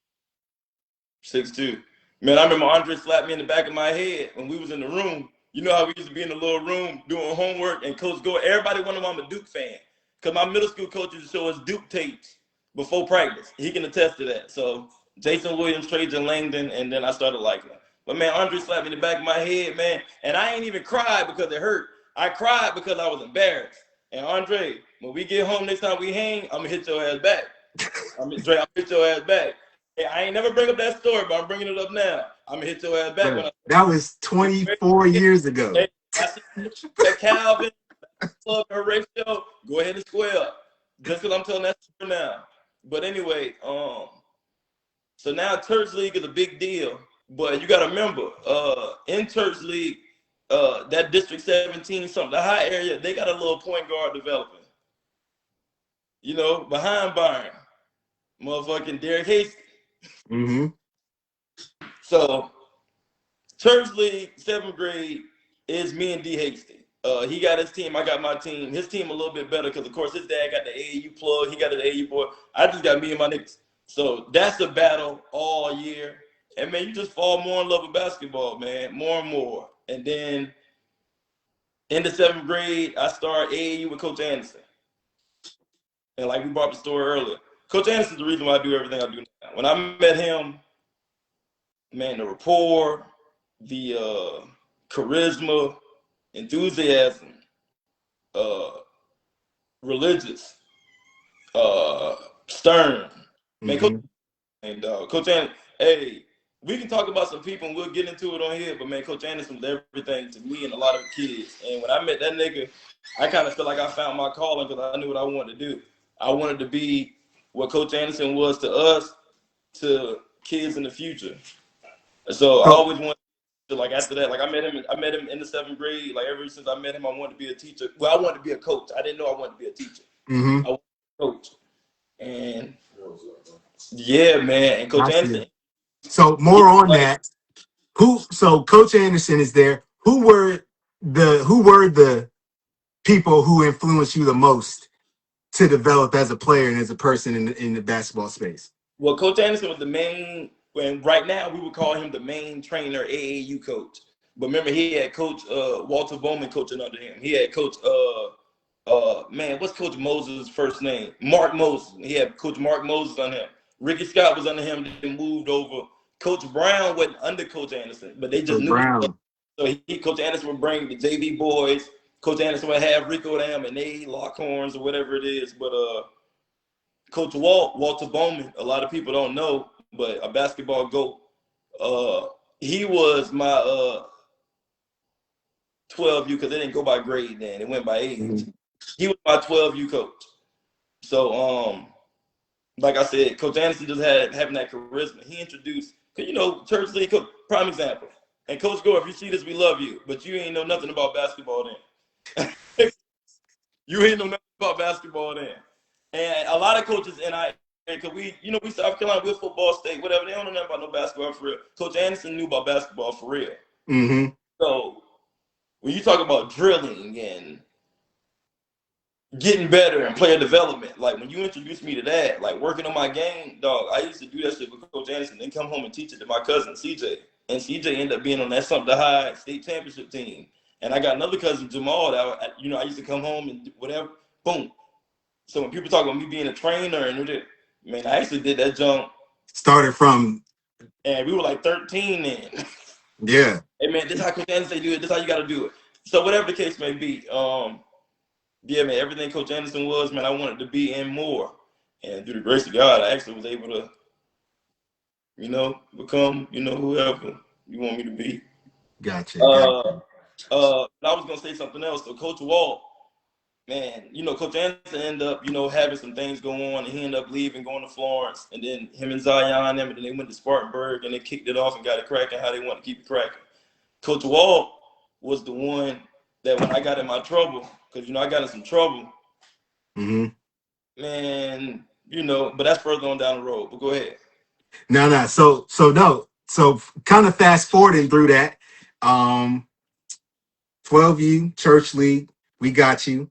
6'2". Man, I remember Andre slapped me in the back of my head when we was in the room. You know how we used to be in the little room doing homework, and Coach Gore, everybody wanted I'm a Duke fan. Because my middle school coach used to show us Duke tapes before practice. He can attest to that. So Jason Williams, Trajan Langdon, and then I started liking him. But man, Andre slapped me in the back of my head, man. And I ain't even cried because it hurt. I cried because I was embarrassed. And Andre, when we get home next time we hang, I'm going to hit your ass back. I'm going to hit your ass back. Hey, I ain't never bring up that story, but I'm bringing it up now. I'm gonna hit your ass back when I. That was 24 years ago. Hey, I see that Calvin, Club, Horatio, go ahead and square up. Just because I'm telling that story now. But anyway, so now Church League is a big deal. But you got to remember, in Church League, that District 17, something, the high area, they got a little point guard developing. You know, behind Byron, motherfucking Derek Hasty. Mm-hmm. So, Church League, 7th grade, is me and D. Hasty. He got his team, I got my team. His team a little bit better because, of course, his dad got the AAU plug. He got the AAU boy. I just got me and my niggas. So that's a battle all year. And, man, you just fall more in love with basketball, man, more and more. And then in the 7th grade, I started AAU with Coach Anderson. And like we brought up the story earlier, Coach Anderson is the reason why I do everything I do now. When I met him, man, the rapport, the charisma, enthusiasm, religious, stern. Man, Mm-hmm. Coach Anderson, hey, we can talk about some people and we'll get into it on here, but man, Coach Anderson was everything to me and a lot of kids. And when I met that nigga, I kind of felt like I found my calling because I knew what I wanted to do. I wanted to be what Coach Anderson was to us, to kids in the future. So I So, always wanted to, like, after that, like I met him in the 7th grade. Like ever since I met him, I wanted to be a teacher. Well, I wanted to be a coach. I didn't know I wanted to be a teacher. mm-hmm. I wanted to be a coach. And yeah, man. And Coach I see. Anderson. So more on Like, that. So Coach Anderson is there. Who were the people who influenced you the most to develop as a player and as a person in the basketball space? well, Coach Anderson was the main, and right now we would call him the main trainer, AAU coach. But remember, he had Coach Walter Bowman coaching under him. He had Coach, man, what's Coach Moses' first name? Mark Moses. He had Coach Mark Moses on him. Ricky Scott was under him, then moved over. Coach Brown wasn't under Coach Anderson, but they just So knew each other. Brown. So Coach Anderson would bring the JV boys. Coach Anderson would have Rico them and they Lockhorns or whatever it is. But Coach Walter Bowman, a lot of people don't know, but a basketball GOAT. He was my 12U because they didn't go by grade then; it went by age. Mm-hmm. He was my 12U coach. So, like I said, Coach Anderson just having that charisma. He introduced, cause you know, Church League coach, prime example. And Coach Gore, if you see this, we love you, but you ain't know nothing about basketball then. You ain't know nothing about basketball then. And a lot of coaches and I, because we South Carolina, we're football state, whatever. They don't know nothing about no basketball for real. Coach Anderson knew about basketball for real. Mm-hmm. So when you talk about drilling and getting better and player development, like when you introduced me to that, like working on my game, dog, I used to do that shit with Coach Anderson, then come home and teach it to my cousin CJ. And CJ ended up being on that Something High state championship team. And I got another cousin, Jamal, that I used to come home and whatever, boom. So when people talk about me being a trainer and man, I actually did that jump. Started from. And we were like 13 then. Yeah. Hey man, this is how Coach Anderson do it. This is how you got to do it. So whatever the case may be, yeah, man, everything Coach Anderson was, man, I wanted to be and more. And through the grace of God, I actually was able to, become, whoever you want me to be. Gotcha. I was gonna say something else. So Coach Walt, man, Coach Anderson ended up, having some things going on, and he ended up leaving, going to Florence, and then him and Zion, and then they went to Spartanburg, and they kicked it off and got it cracking how they want to keep it cracking. Coach Walt was the one that when I got in my trouble, because I got in some trouble, Mm-hmm. man, but that's further on down the road. But go ahead. No. So kind of fast forwarding through that. 12U Church League, we got you.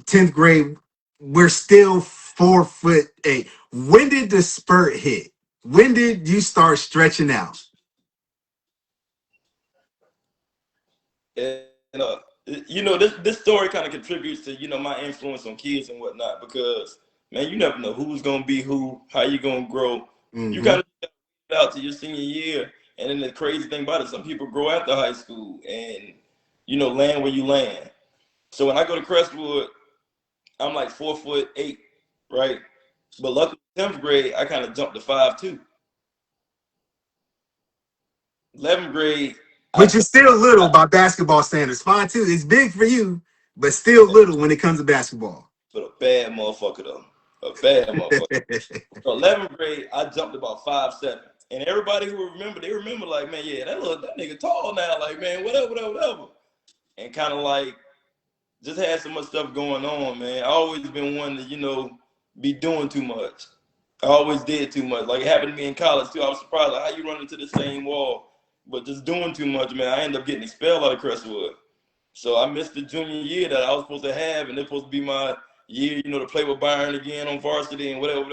10th grade, we're still 4'8". When did the spurt hit? when did you start stretching out? And this story kind of contributes to my influence on kids and whatnot, because man, you never know who's gonna be who, how you gonna grow. You Mm-hmm. kind of out to your senior year, and then the crazy thing about it, some people grow after high school and land where you land. So when I go to Crestwood, I'm like 4'8", right? But luckily, 10th grade, I kind of jumped to 5'2". 11th grade, I Which is jumped still little by basketball standards. 5'2" is big for you, but still little when it comes to basketball. but a bad motherfucker though, a bad motherfucker. So 11th grade, I jumped about 5'7", and everybody who remember, they remember like, man, yeah, that nigga tall now, like, man, whatever, and kind of like just had so much stuff going on, man. I always been one to be doing too much. I always did too much. Like it happened to me in college too. I was surprised like how you run into the same wall, but just doing too much, man. I ended up getting expelled out of Crestwood. So I missed the junior year that I was supposed to have, and it's supposed to be my year, to play with Byron again on varsity and whatever.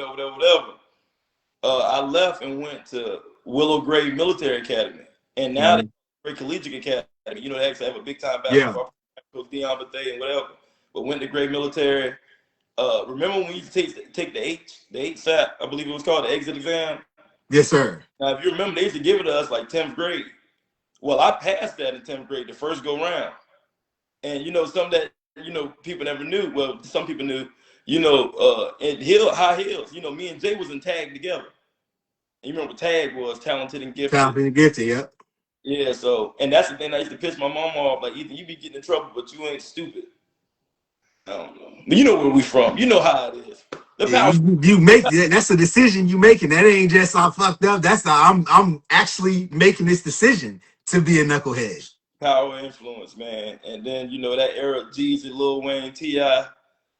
I left and went to Willow Grave Military Academy, and now they Great Collegiate Academy. They actually have a big time Yeah. basketball coach, Dion Bethea and whatever. But went to Great Military. Remember when we used to take the HSAT, I believe it was called, the exit exam? Yes, sir. Now, if you remember, they used to give it to us like 10th grade. Well, I passed that in 10th grade, the first go round. And some that people never knew. Well, some people knew. In high heels. Me and Jay was in tag together. And you remember tag was talented and gifted. Talented and gifted, yep. Yeah. So, and that's the thing that used to piss my mom off. Like, Ethan, you be getting in trouble, but you ain't stupid. I don't know. But you know where we from. You know how it is. The Yeah, power. you make that's a decision you making. That ain't just I fucked up. That's I'm actually making this decision to be a knucklehead. Power influence, man. And then that era, Jeezy, Lil Wayne, T.I.,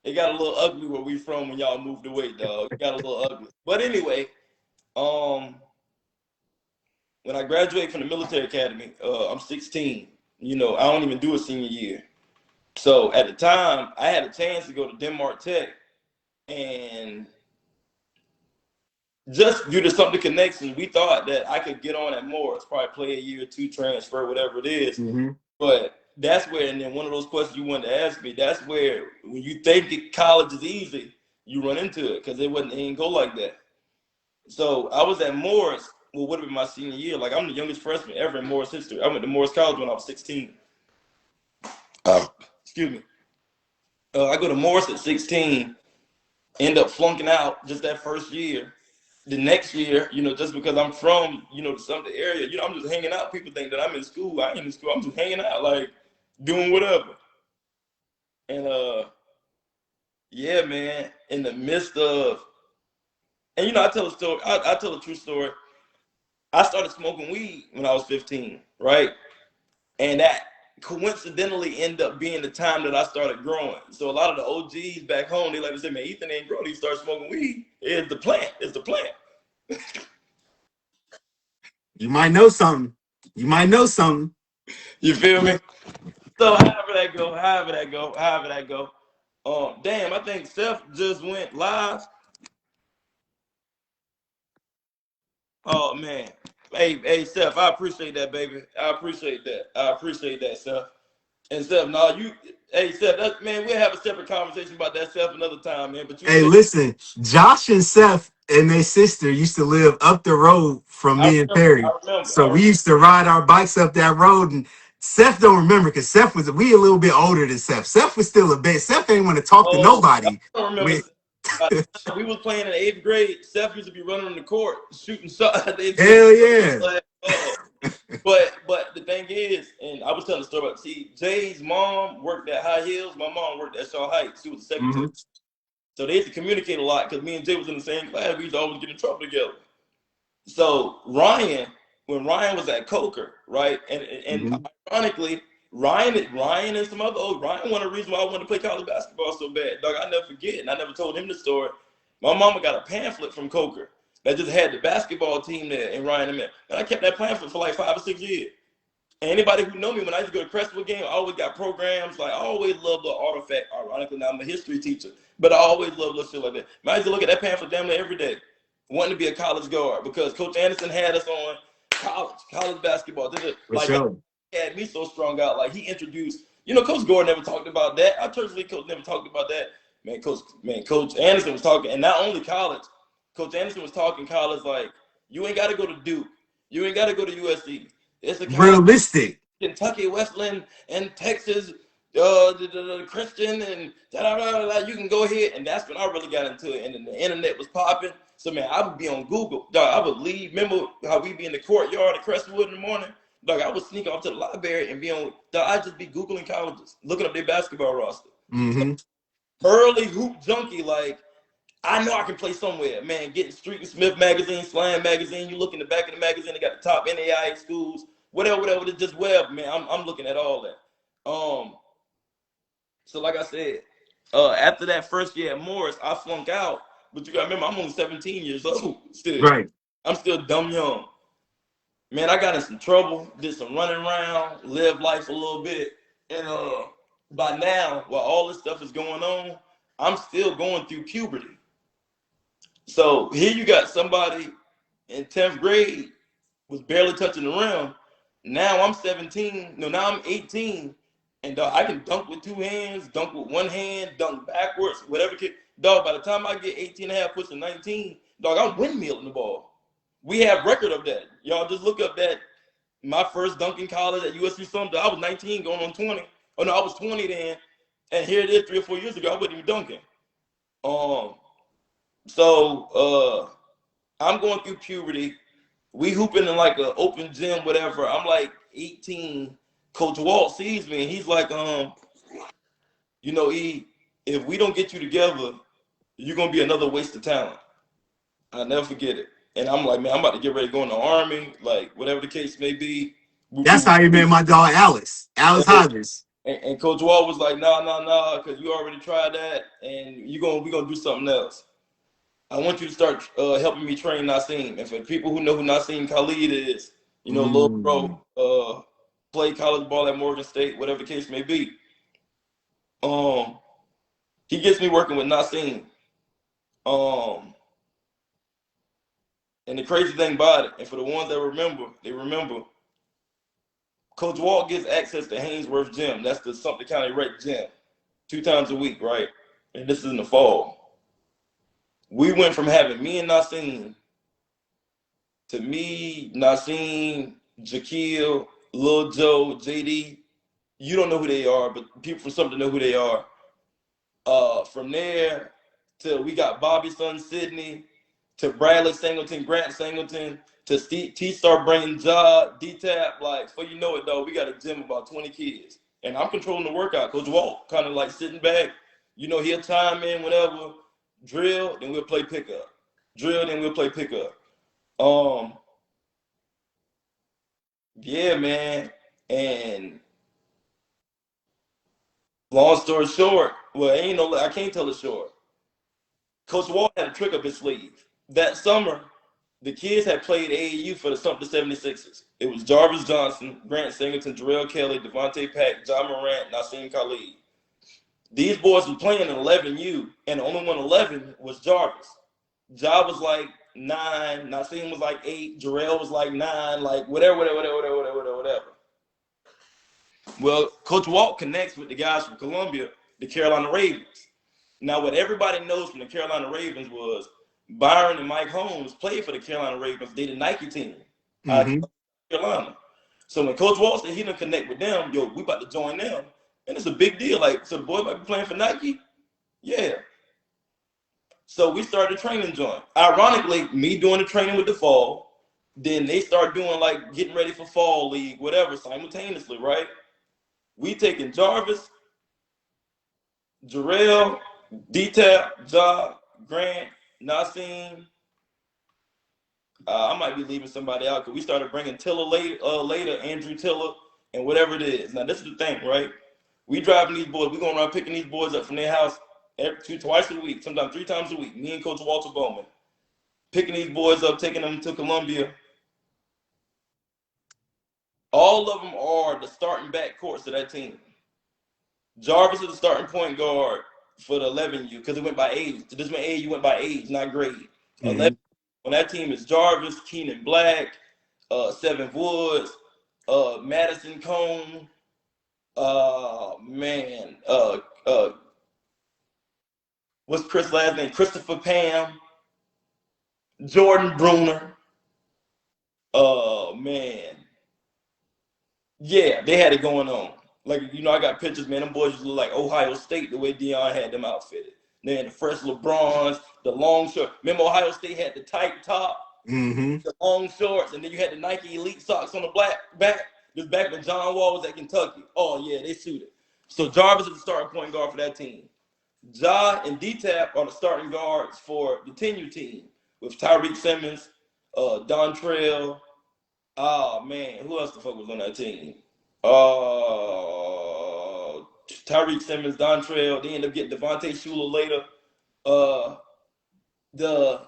it got a little ugly where we from when y'all moved away, dog. It got a little ugly. But anyway, when I graduated from the military academy, I'm 16. I don't even do a senior year. So at the time, I had a chance to go to Denmark Tech, and just due to some of the connections, we thought that I could get on at Morris, probably play a year or two, transfer, whatever it is. Mm-hmm. But that's where, and then one of those questions you wanted to ask me, that's where when you think college is easy, you run into it, because it didn't go like that. So I was at Morris, what would have been my senior year. Like, I'm the youngest freshman ever in Morris history. I went to Morris College when I was 16. Excuse me. I go to Morris at 16, end up flunking out just that first year. The next year, just because I'm from, the area, I'm just hanging out. People think that I'm in school. I ain't in school. I'm just hanging out, like doing whatever. And yeah, man, in the midst of, and I tell a story. I tell a true story. I started smoking weed when I was 15, right? And that coincidentally ended up being the time that I started growing. So a lot of the OGs back home, they like to say, man, Ethan ain't grown. He started smoking weed. It's the plant. It's the plant. You might know something. You might know something. You feel me? So however that go. Damn, I think Seth just went live. Oh man. Hey, Seth, I appreciate that, baby. I appreciate that, Seth. And Seth, Seth, man, we'll have a separate conversation about that, Seth, another time, man. But you Hey, stay. listen, Josh and Seth and their sister used to live up the road from me and Perry. I So remember. we used to ride our bikes up that road, and Seth don't remember because we a little bit older than Seth. Seth was still a bit. Seth ain't want to talk to Oh, I nobody. don't remember. We was playing in 8th grade. Seth used to be running on the court, shooting shots. Hell yeah. But the thing is, and I was telling the story about, Jay's mom worked at High Hills. My mom worked at Shaw Heights. She was a secretary. Mm-hmm. So they used to communicate a lot because me and Jay was in the same class. We used to always get in trouble together. So when Ryan was at Coker, right? And Mm-hmm. ironically, Ryan and some other Ryan, one of the reasons why I wanted to play college basketball so bad. Dog, I never forget, and I never told him the story. My mama got a pamphlet from Coker that just had the basketball team there and Ryan and me. And I kept that pamphlet for like 5 or 6 years. And anybody who know me, when I used to go to Crestwood game, I always got programs. Like, I always loved the artifact. Ironically, now I'm a history teacher, but I always loved little shit like that. Man, I used to look at that pamphlet damn near every day. wanting to be a college guard because Coach Anderson had us on college basketball. For Like sure. that had me so strung out. Like he introduced, Coach Gordon never talked about that. Our church league coach never talked about that. Coach Anderson was talking, and not only college, Coach Anderson was talking college like you ain't got to go to Duke, you ain't got to go to USC. It's a college, Realistic. Kentucky, Westland, and Texas, the Christian, and you can go ahead, and that's when I really got into it, and the internet was popping. So man, I would be on Google, dog. I would leave. Remember how we be in the courtyard at Crestwood in the morning? Dog, I would sneak off to the library and be on. Dog, I'd just be Googling colleges, looking up their basketball roster. Mm-hmm. Early hoop junkie, like I know I can play somewhere, man. Getting Street and Smith magazine, Slam magazine. You look in the back of the magazine, they got the top NAIA schools, whatever. Just web, man. I'm looking at all that. So like I said, after that first year at Morris, I flunked out. But you gotta remember, I'm only 17 years old still. Right. I'm still dumb young. Man, I got in some trouble, did some running around, lived life a little bit. And by now, while all this stuff is going on, I'm still going through puberty. So here you got somebody in 10th grade was barely touching the rim. Now I'm 17. No, now I'm 18. And I can dunk with two hands, dunk with one hand, dunk backwards, whatever. Dog, by the time I get 18 and a half, pushing 19, dog, I'm windmilling the ball. We have record of that. Y'all just look up that. My first dunk in college at USC Sumter, I was 19 going on 20. Oh, no, I was 20 then. And here it is 3 or 4 years ago, I wasn't even dunking. So I'm going through puberty. We hooping in like an open gym, whatever. I'm like 18. Coach Walt sees me and he's like, E, if we don't get you together, you're gonna be another waste of talent. I'll never forget it. And I'm like, man, I'm about to get ready to go in the Army, like whatever the case may be. That's how you met my dog Alice Hodges. And Coach Walt was like, nah, because you already tried that, and we're gonna do something else. I want you to start helping me train Nassim. And for people who know who Nassim Khalid is, little bro, played college ball at Morgan State, whatever the case may be. He gets me working with Nassim. And the crazy thing about it, and for the ones that remember, they remember, Coach Walt gets access to Haynesworth Gym. That's the Sumter County Rec Gym, 2 times a week, right? And this is in the fall. We went from having me and Nassim to me, Nassim, Jaquil, Lil Joe, JD. You don't know who they are, but people from Sumter know who they are. From there to we got Bobby's son, Sydney, to Bradley Singleton, Grant Singleton, to T-Star bringing Ja, D-Tap. Like, before you know it, though, we got a gym of about 20 kids. And I'm controlling the workout. Coach Walt kind of like sitting back. He'll chime in whenever. Drill, then we'll play pickup. Drill, then we'll play pickup. Yeah, man. And long story short, I can't tell it short. Coach Walt had a trick up his sleeve. That summer, the kids had played AAU for the Sumter 76ers. It was Jarvis Johnson, Grant Singleton, Jarrell Kelly, Devontae Pack, Ja Morant, Nassim Khalid. These boys were playing in 11U, and the only one 11 was Jarvis. Ja was like 9, Nassim was like 8, Jarrell was like 9, like whatever. Well, Coach Walt connects with the guys from Columbia, the Carolina Ravens. Now, what everybody knows from the Carolina Ravens was Byron and Mike Holmes played for the Carolina Ravens. They the Nike team out of Carolina. So when Coach Walt said he didn't connect with them, we about to join them. And it's a big deal. Like, so the boy might be playing for Nike? Yeah. So we started a training joint. Ironically, me doing the training with the fall, then they start doing like getting ready for fall league, whatever, simultaneously, right? We taking Jarvis, Jarrell, D-Tap, Ja, Grant, Nassim. I might be leaving somebody out because we started bringing Tiller later, Andrew Tiller, and whatever it is. Now, this is the thing, right? We driving these boys. We going around picking these boys up from their house twice a week, sometimes 3 times a week. Me and Coach Walter Bowman. Picking these boys up, taking them to Columbia. All of them are the starting backcourts of that team. Jarvis is the starting point guard for the 11U because it went by age. So this when AAU went by age, not grade. 11 On that team is Jarvis, Keenan Black, Seven Woods, Madison Cone, man, what's Chris' last name? Christopher Pam, Jordan Bruner. Man. Yeah, they had it going on. Like, I got pictures, man. Them boys just look like Ohio State the way Deion had them outfitted. They had the fresh LeBrons, the long shorts. Remember Ohio State had the tight top, the long shorts, and then you had the Nike Elite socks on the black back. This back when John Wall was at Kentucky. Oh, yeah, they suited. So Jarvis is the starting point guard for that team. Ja and D-Tap are the starting guards for the Tenue team with Tyreek Simmons, Dontrell. Oh, man, who else the fuck was on that team? Tyreek Simmons, Dontrell. They end up getting Devontae Schuler later. The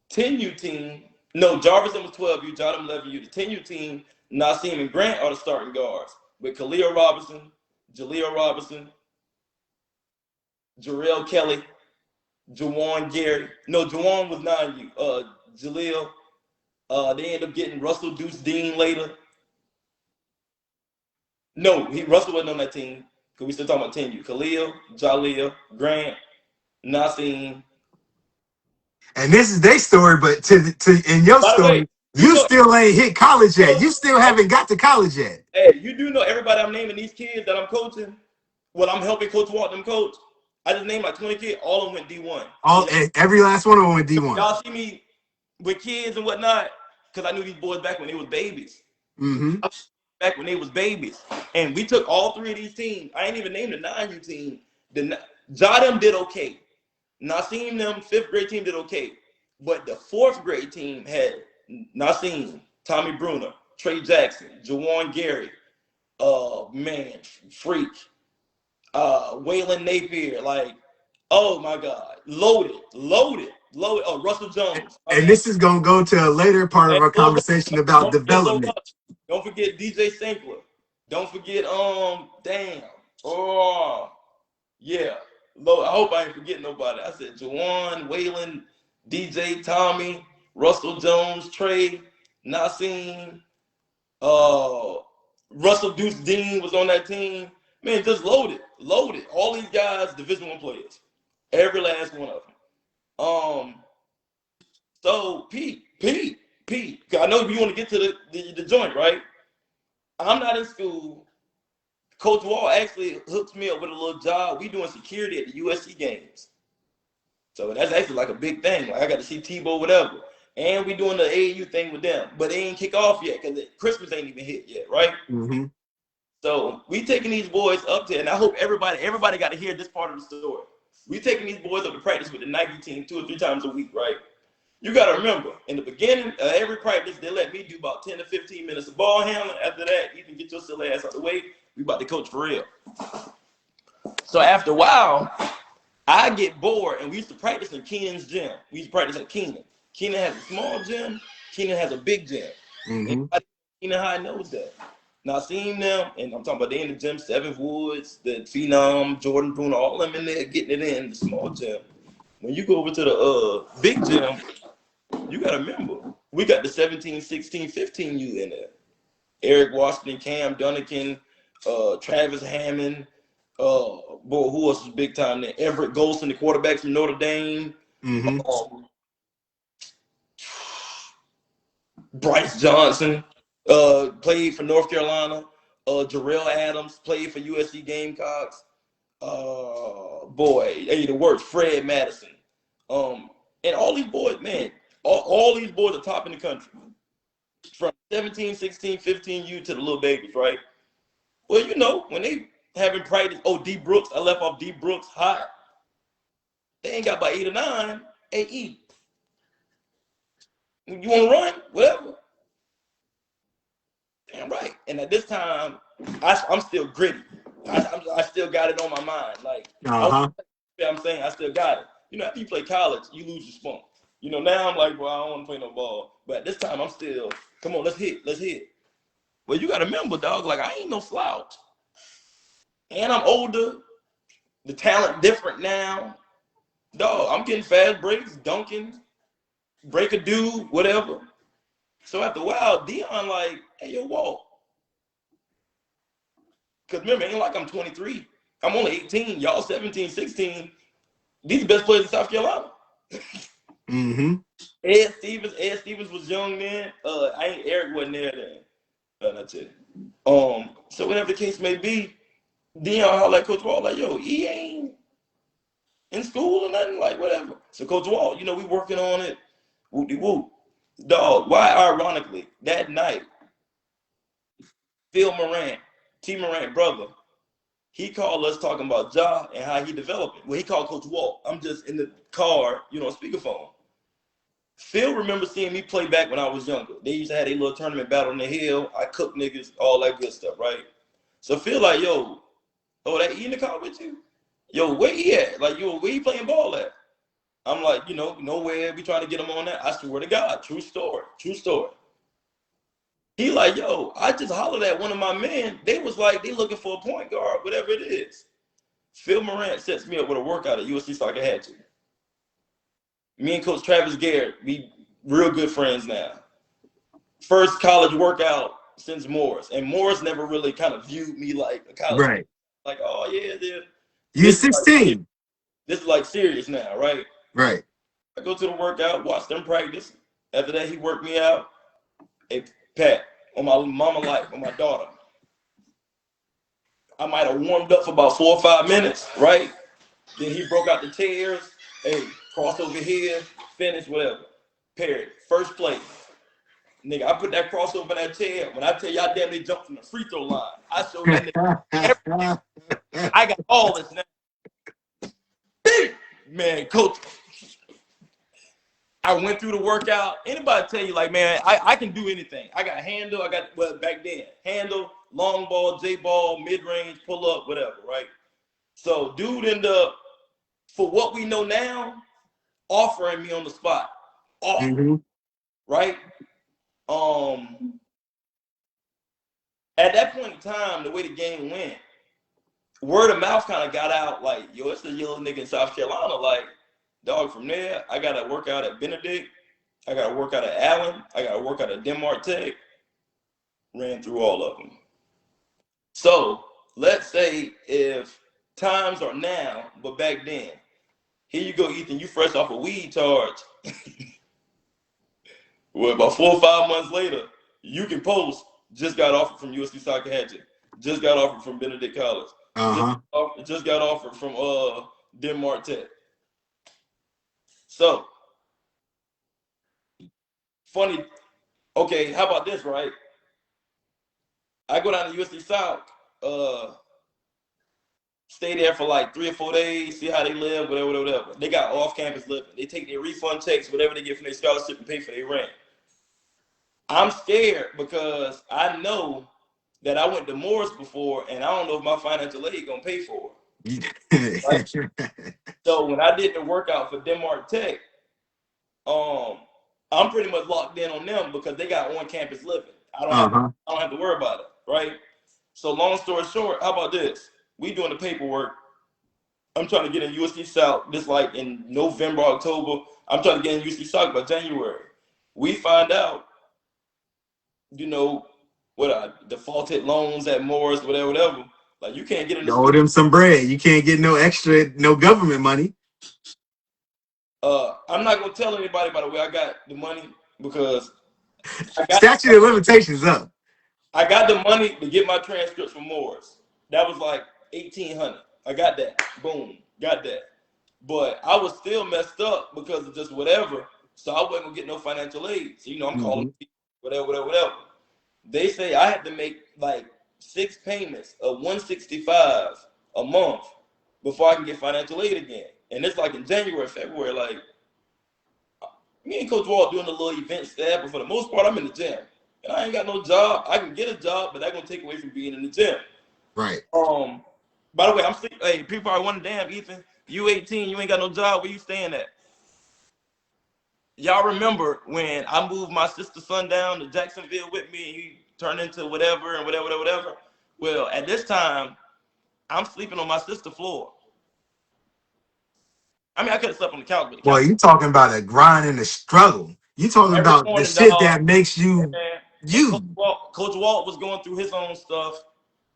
Tenue team, no, Jarvis was 12U, John 11U. The Tenue team, Nassim and Grant are the starting guards with Khalil Robinson, Jaleel Robinson, Jarrell Kelly, Jawan Gary. No, Jawan was 9U. Jaleel. They end up getting Russell Deuce Dean later. No, Russell wasn't on that team because we still talking about Tenue. Khalil, Jaleel, Grant, Nassim. And this is their story, but to in your By the way, story, you still ain't hit college yet. You still hey, haven't got to college yet. hey, you do know everybody I'm naming these kids that I'm coaching? Well, I'm helping Coach Walton coach. I just named like 20 kids. All of them went D1. Every last one of them went D1. Y'all see me with kids and whatnot because I knew these boys back when they was babies. Back when they was babies. And we took all three of these teams. I ain't even named the 9U team. Ja them did okay. Nassim them, 5th grade team did okay. But the 4th grade team had Nassim, Tommy Bruner, Trey Jackson, Jawan Gary, Freak, Waylon Napier, like, oh my God, loaded. Oh, Russell Jones. And this is gonna go to a later part of our conversation about development. Don't forget DJ Sinkler. Don't forget, yeah. I hope I ain't forgetting nobody. I said Jawan, Waylon, DJ, Tommy, Russell Jones, Trey, Nassim, Russell Deuce Dean was on that team. Man, just loaded. All these guys, Division I players. Every last one of them. So Pete, I know you want to get to the joint, right? I'm not in school. Coach Wall actually hooks me up with a little job. We doing security at the USC games. So that's actually like a big thing. Like I got to see Tebow, whatever. And we doing the AAU thing with them. But they ain't kick off yet because Christmas ain't even hit yet, right? So we taking these boys up there, and I hope everybody got to hear this part of the story. We taking these boys up to practice with the Nike team 2 or 3 times a week, right? You got to remember, in the beginning of every practice, they let me do about 10 to 15 minutes of ball handling. After that, you can get your silly ass out the way. We about to coach for real. So after a while, I get bored, and we used to practice in Keenan's gym. We used to practice at Keenan. Keenan has a small gym. Keenan has a big gym. Keenan High knows that. Now, seeing them, and I'm talking about they in the gym, Seven Woods, the Phenom, Jordan Bruner, all of them in there getting it in the small gym. When you go over to the big gym, you got to remember, we got the 17, 16, 15U in there. Eric Washington, Cam Dunnigan, Travis Hammond, who else was big time there? Everett Golson, the quarterback from Notre Dame. Bryce Johnson played for North Carolina. Jarrell Adams played for USC Gamecocks. The works, Fred Madison. And all these boys, man, all these boys are top in the country. From 17, 16, 15U to the little babies, right? Well, when they having practice, D Brooks, I left off D Brooks hot. They ain't got about 8 or 9. Hey, E, you want to run? Whatever. Damn right. And at this time, I'm still gritty. I still got it on my mind. Like, I'm saying I still got it. After you play college, you lose your spunk. Now I'm like, well, I don't want to play no ball. But at this time, I'm still, come on, let's hit. Well, you got to remember, dog, like I ain't no slouch. And I'm older. The talent different now. Dog, I'm getting fast breaks, dunking, break a dude, whatever. So after a while, Dion like, hey, yo, Walt. Because remember, it ain't like I'm 23. I'm only 18. Y'all 17, 16. These are the best players in South Carolina. Mm-hmm. Ed Stevens was young then. Eric wasn't there then. That's it. So whatever the case may be, Dion holler at Coach Wall like, yo, he ain't in school or nothing, like whatever. So Coach Wall, we working on it. Whoop-de-whoop. Dog, why ironically, that night, Phil Morant, T. Morant brother, he called us talking about Ja and how he developed it. Well, he called Coach Walt. I'm just in the car, speakerphone. Phil remembers seeing me play back when I was younger. They used to have a little tournament battle on the hill. I cooked niggas, all that good stuff, right? So Phil like, yo, that E in the car with you? Yo, where he at? Like, where he playing ball at? I'm like, nowhere. We trying to get him on that. I swear to God, true story. He like, yo, I just hollered at one of my men. They was like, they looking for a point guard, whatever it is. Phil Morant sets me up with a workout at USC Soccer. Me and Coach Travis Garrett, we real good friends now. First college workout since Morris. And Morris never really kind of viewed me like a college Right. like, oh yeah, dude. You 16. This is like serious now, right? Right. I go to the workout, watch them practice. After that, he worked me out. Hey, Pat, on my mama life, on my daughter. I might have warmed up for about 4 or 5 minutes, right? Then he broke out the tears. Hey, cross over here, finish, whatever. Period. First play. Nigga, I put that crossover in that chair. When I tell you I damn near jumped from the free throw line, I showed that nigga everything. I got all this now. Man, coach, I went through the workout. Anybody tell you, like, man, I can do anything. I got handle. Back then, handle, long ball, J ball, mid-range, pull up, whatever, right? So dude ended up, for what we know now, offering me on the spot. Mm-hmm. Right? At that point in time, the way the game went, word of mouth kind of got out like, yo, it's a yellow nigga in South Carolina. Like, dog, from there, I got to work out at Benedict. I got to work out at Allen. I got to work out at Denmark Tech. Ran through all of them. So let's say if times are now, but back then, here you go, Ethan, you fresh off a weed charge. Well, about 4 or 5 months later, you can post, just got offered from USC Soccer just got offered from Benedict College, just got offered from Denmark Tech. So, funny, okay, how about this, right? I go down to USC South, stay there for like 3 or 4 days, see how they live, whatever. They got off-campus living. They take their refund checks, whatever they get from their scholarship, and pay for their rent. I'm scared because I know that I went to Morris before, and I don't know if my financial aid gonna pay for it. Right? So when I did the workout for Denmark Tech, I'm pretty much locked in on them because they got on-campus living. I don't have to worry about it, right? So long story short, how about this? We doing the paperwork. I'm trying to get in USC South this like in November, October. I'm trying to get in USC South by January. We find out, defaulted loans at Morris, whatever. Like, you can't get in the owe them some bread. You can't get no extra, no government money. I'm not gonna tell anybody, by the way, I got the money because statute of limitations up. I got the money to get my transcripts from Morris. That was like $1,800. I got that. Boom, got that. But I was still messed up because of just whatever. So I wasn't gonna get no financial aid. So I'm calling whatever. They say I had to make like 6 payments of $165 a month before I can get financial aid again. And it's like in January, February, like me and Coach Wall doing a little event staff, but for the most part, I'm in the gym. And I ain't got no job. I can get a job, but that's gonna take away from being in the gym. Right. By the way, I'm sleeping. Hey, people are wondering, damn, Ethan, you 18, you ain't got no job. Where you staying at? Y'all remember when I moved my sister's son down to Jacksonville with me and he turned into whatever. Well, at this time, I'm sleeping on my sister's floor. I mean, I could have slept on the couch, but the Boy, couch you talking about a grind and a struggle. You talking every about the morning, shit dog. that makes you Man. And you. Coach Walt was going through his own stuff,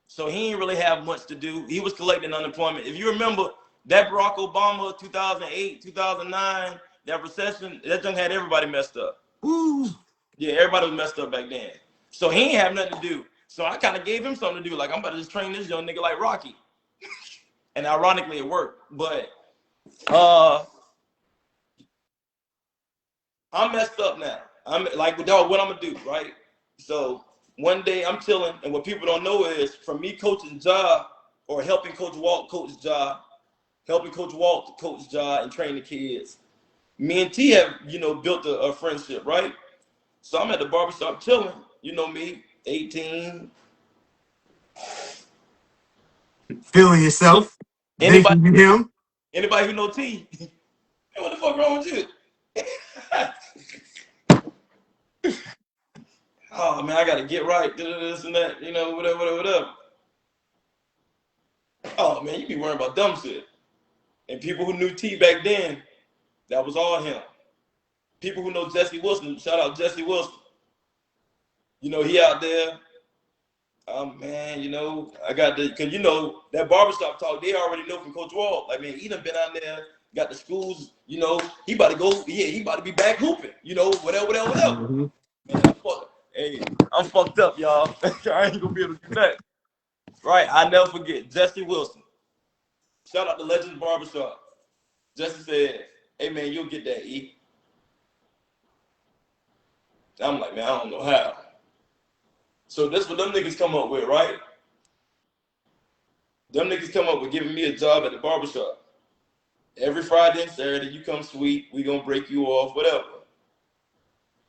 so he didn't really have much to do. He was collecting unemployment. If you remember that Barack Obama 2008, 2009, that recession, that junk had everybody messed up. Ooh. Yeah, everybody was messed up back then. So he ain't have nothing to do. So I kind of gave him something to do. Like, I'm about to just train this young nigga like Rocky. And ironically, it worked. But I'm messed up now. I'm like, dog, what I'm gonna do, right? So one day I'm chilling, and what people don't know is from me coaching Ja or helping Coach Walt coach Ja, helping Coach Walt coach Ja and train the kids. Me and T have, built a friendship, right? So I'm at the barbershop chilling, you know me, 18. Feeling yourself, Anybody, thinking you him. anybody who know T, hey, what the fuck wrong with you? Oh man, I gotta get right, this and that, whatever. Oh man, you be worrying about dumb shit. And people who knew T back then, that was all him. People who know Jesse Wilson, shout out Jesse Wilson. He out there. Man, I got because that barbershop talk, they already know from Coach Wall. Like, man, he done been out there, got the schools, he about to go, yeah, he about to be back hooping, whatever. Mm-hmm. Man, I'm fucked up, y'all. I ain't gonna be able to do that. Right, I never forget Jesse Wilson. Shout out to Legends Barbershop. Jesse said, hey man, you'll get that E. I'm like, man, I don't know how. So this what them niggas come up with, right? Them niggas come up with giving me a job at the barbershop. Every Friday and Saturday, you come sweet, we gonna break you off, whatever.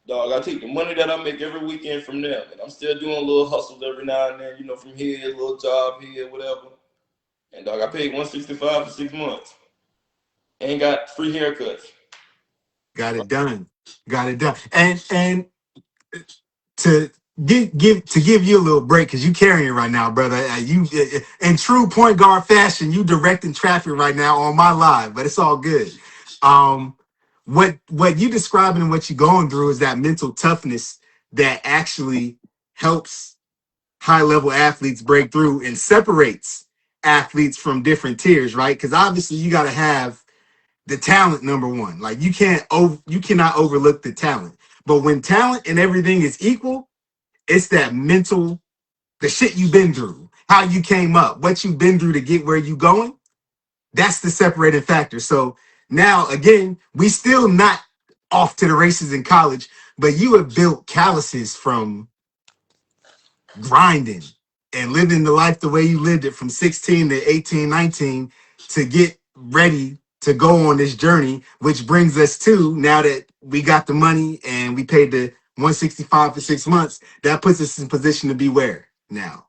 Dog, I take the money that I make every weekend from them, and I'm still doing little hustles every now and then, from here, a little job here, whatever. And dog, I paid $165 for 6 months. Ain't got free haircuts. Got it done. Got it done. And to give you a little break because you carrying it right now, brother. You in true point guard fashion, you directing traffic right now on my live, but it's all good. What you describing and what you're going through is that mental toughness that actually helps high level athletes break through and separates athletes from different tiers, right? Because obviously you got to have the talent number one. Like you cannot overlook the talent. But when talent and everything is equal, it's that mental, the shit you've been through, how you came up, what you've been through to get where you going. That's the separating factor. So now again, we still not off to the races in college, but you have built calluses from grinding and living the life the way you lived it from 16 to 18, 19 to get ready to go on this journey, which brings us to now that we got the money and we paid the 165 for 6 months, that puts us in position to be where now?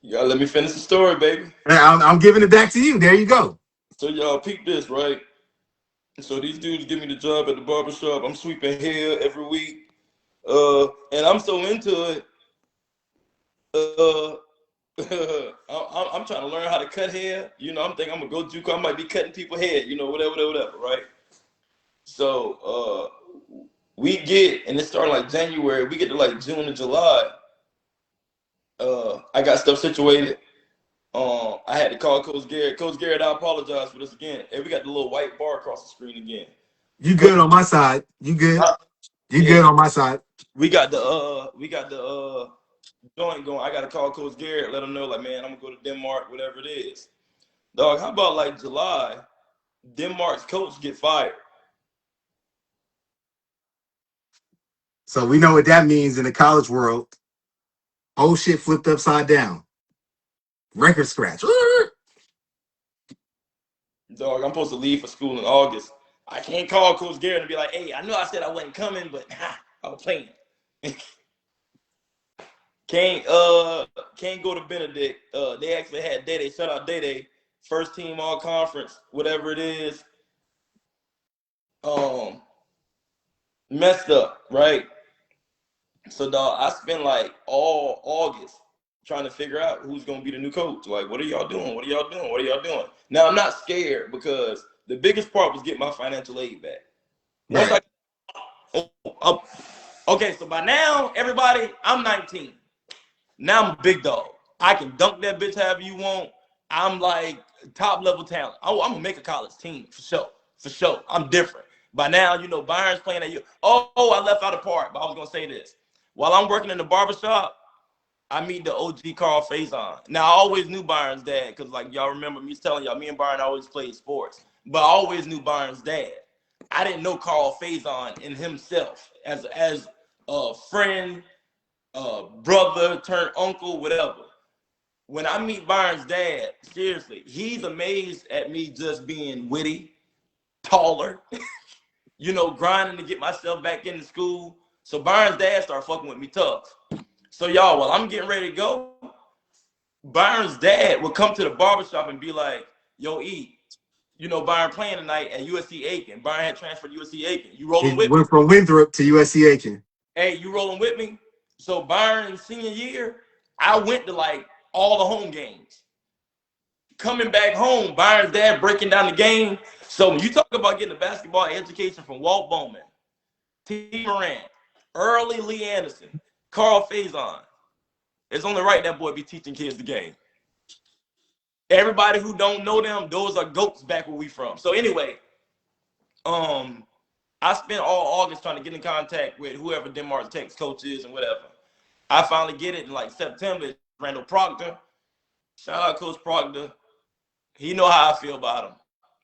You gotta let me finish the story, baby. I'm giving it back to you. There you go. So y'all peep this, right? So these dudes give me the job at the barbershop. I'm sweeping hair every week. And I'm so into it. I'm trying to learn how to cut hair. I'm thinking I'm gonna go JUCO. I might be cutting people hair. Whatever, right? So we get, and it started like January. We get to like June and July. I got stuff situated. I had to call Coach Garrett. Coach Garrett, I apologize for this again. Hey, we got the little white bar across the screen again. You good on my side. You good. You Yeah, good on my side. we got the joint going. I gotta call Coach Garrett, let him know, like, man, I'm gonna go to Denmark, whatever it is. Dog, how about like July? Denmark's coach get fired. So we know what that means in the college world. Whole shit flipped upside down. Record scratch. Dog, I'm supposed to leave for school in August. I can't call Coach Garrett and be like, hey, I know I said I wasn't coming, but I was playing. Can't go to Benedict. They actually had Day. Shout out Day. First team all conference, whatever it is. Messed up, right? So dog, I spent like all August trying to figure out who's going to be the new coach. Like, what are y'all doing? What are y'all doing? What are y'all doing? Now, I'm not scared because the biggest part was getting my financial aid back. Once okay, so by now, everybody, I'm 19. Now I'm a big dog. I can dunk that bitch however you want. I'm like top level talent. I'm gonna make a college team for sure. For sure. I'm different. By now, you know, Byron's playing at you. Oh, I left out a part, but I was gonna say this. While I'm working in the barbershop, I meet the OG Carl Faison. Now I always knew Byron's dad, because like y'all remember me telling y'all, me and Byron always played sports. But I always knew Byron's dad. I didn't know Carl Faison in himself as a friend, brother turned uncle, whatever. When I meet Byron's dad, seriously, he's amazed at me just being witty, taller, you know, grinding to get myself back into school. So Byron's dad started fucking with me tough. So y'all, while I'm getting ready to go, Byron's dad would come to the barbershop and be like, yo, E, you know, Byron playing tonight at USC Aiken. Byron had transferred to USC Aiken. You rolling He with me? went from Winthrop to USC Aiken. Hey, you rolling with me? So Byron's senior year, I went to like all the home games. Coming back home, Byron's dad breaking down the game. So when you talk about getting a basketball education from Walt Bowman, Ja Morant, early Lee Anderson, Carl Faison, it's only right that boy be teaching kids the game. Everybody who don't know them, those are goats back where we from. So anyway, I spent all August trying to get in contact with whoever Denmark Tech's coach is and whatever. I finally get it in like September. Randall Proctor. Shout out Coach Proctor. He know how I feel about him.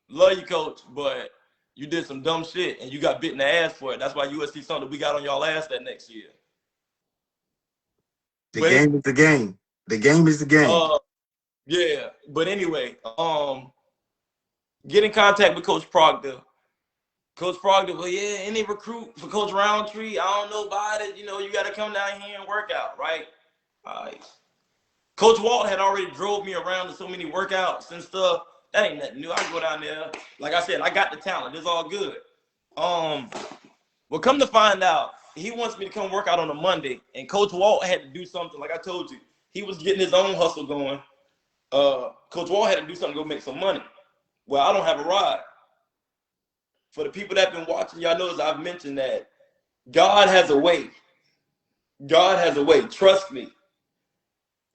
Love you, Coach, but you did some dumb shit and you got bit in the ass for it. That's why USC something we got on y'all ass that next year. The game is the game. The game is the game. Yeah, but anyway, get in contact with Coach Proctor. Coach Proctor, well, yeah, any recruit for Coach Roundtree, I don't know about it. You know, you got to come down here and work out, right? All right. Coach Walt had already drove me around to so many workouts and stuff. That ain't nothing new. I can go down there. Like I said, I got the talent. It's all good. Well, come to find out, he wants me to come work out on a Monday, and Coach Walt had to do something. Like I told you, he was getting his own hustle going. Coach Walt had to do something to go make some money. Well, I don't have a ride. For the people that have been watching, y'all know as I've mentioned that God has a way. God has a way. Trust me.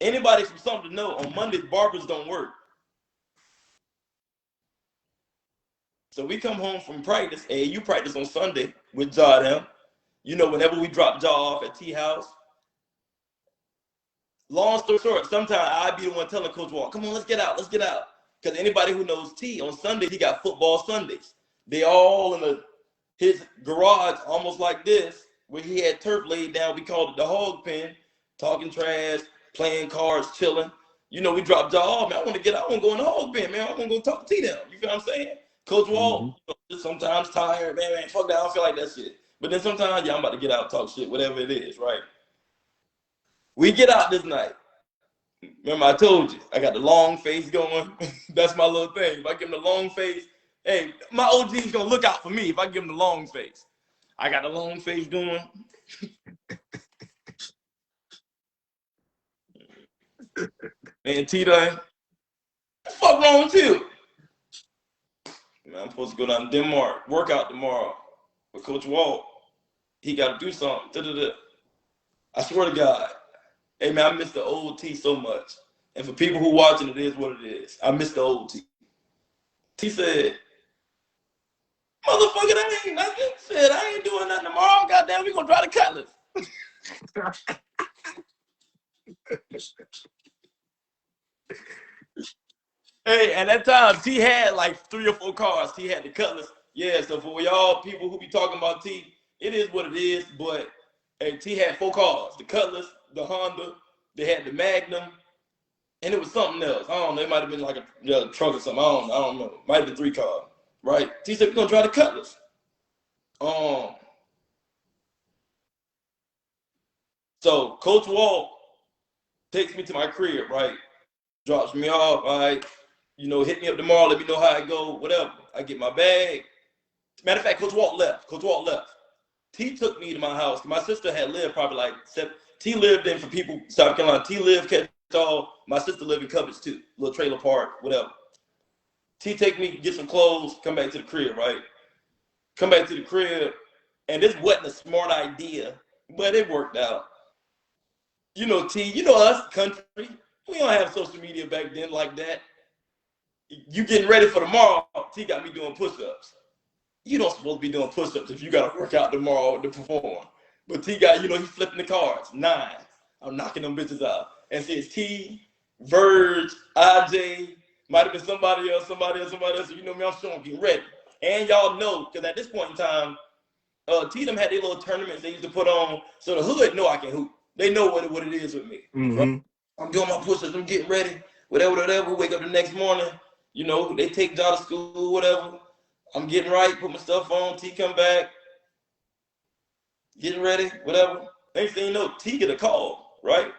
Anybody from something to know, on Mondays, barbers don't work. So we come home from practice, and you practice on Sunday with Ja them. You know, whenever we drop Ja off at T House. Long story short, sometimes I'd be the one telling Coach Walt, come on, let's get out, let's get out. Because anybody who knows T, on Sundays, he got football Sundays. They all in his garage, almost like this, where he had turf laid down. We called it the hog pen, talking trash, playing cards, chilling. You know, we dropped Ja off, man. I want to get out. I want to go in the hog pen, man. I want to go talk to T them. You feel what I'm saying? Coach Walt, you know, sometimes tired, man, fuck that. I don't feel like that shit. But then sometimes, yeah, I'm about to get out, talk shit, whatever it is, right? We get out this night. Remember, I told you, I got the long face going. That's my little thing. If I give him the long face, hey, my OG's going to look out for me if I give him the long face. I got the long face going. Man, T-Day, what the fuck wrong with you? Man, I'm supposed to go down to Denmark, work out tomorrow with Coach Walt. He got to do something. Da-da-da. I swear to God. Hey, man, I miss the old T so much. And for people who watching, it is what it is. I miss the old T. T said, motherfucker, that ain't nothing. Said, I ain't doing nothing tomorrow. Goddamn, we gonna try the Cutlass. Hey, and that time, T had like 3 or 4 cars. T had the Cutlass. Yeah, so for y'all people who be talking about T, it is what it is. But hey, T had 4 cars. The Cutlass, the Honda, they had the Magnum, and it was something else. I don't know. It might have been like a truck or something. I don't know. Might have been 3 cars. Right? T said, we're gonna try the Cutlass. So Coach Walt takes me to my crib, right? Drops me off, all right? You know, hit me up tomorrow, let me know how I go, whatever. I get my bag. Matter of fact, Coach Walt left. T took me to my house. My sister had lived probably like 7. T lived in, for people, South Carolina, T lived Wichita. My sister live in Covers too, little trailer park, whatever. T take me, get some clothes, come back to the crib, right? Come back to the crib, and this wasn't a smart idea, but it worked out. You know, T, you know us, country. We don't have social media back then like that. You getting ready for tomorrow, T got me doing push-ups. You don't supposed to be doing push-ups if you got to work out tomorrow to perform. But T got, he's flipping the cards. 9. I'm knocking them bitches out. And see, it's T, Verge, IJ, might have been somebody else. You know me, I'm sure I'm getting ready. And y'all know, because at this point in time, T them had their little tournaments they used to put on, so the hood know I can hoop. They know what it is with me. Mm-hmm. I'm doing my push-ups, I'm getting ready, whatever. Wake up the next morning, they take Ja to school, whatever. I'm getting right, put my stuff on, T come back, getting ready, whatever. Next thing you know, T get a call, right?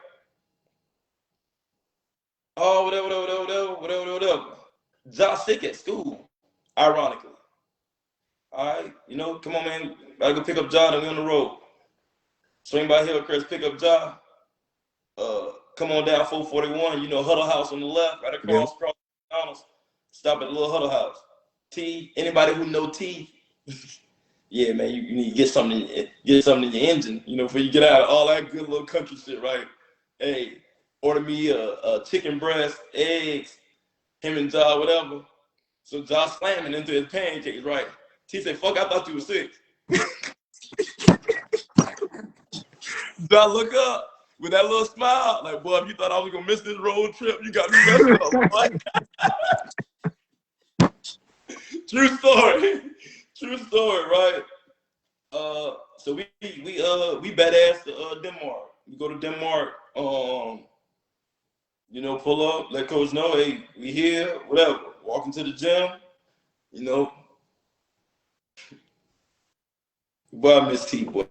Oh, whatever. Ja sick at school, ironically. All right, come on, man. Gotta go pick up Ja, then we on the road. Swing by Hillcrest, pick up Ja. Come on down 441, Huddle House on the left, right across McDonald's. Stop at the little Huddle House. T, anybody who know T, yeah, man, you need to get something in your engine, before you get out of all that good little country shit, right? Hey, order me a chicken breast, eggs, him and Ja, whatever. So Ja slamming into his pancakes, right? T said, fuck, I thought you were sick. Ja look up with that little smile, like, boy, if you thought I was gonna miss this road trip, you got me messed up, boy. True story, right? So we badass to Denmark. We go to Denmark, pull up, let coach know, hey, we here, whatever. Walk into the gym, Boy, I miss T, boy.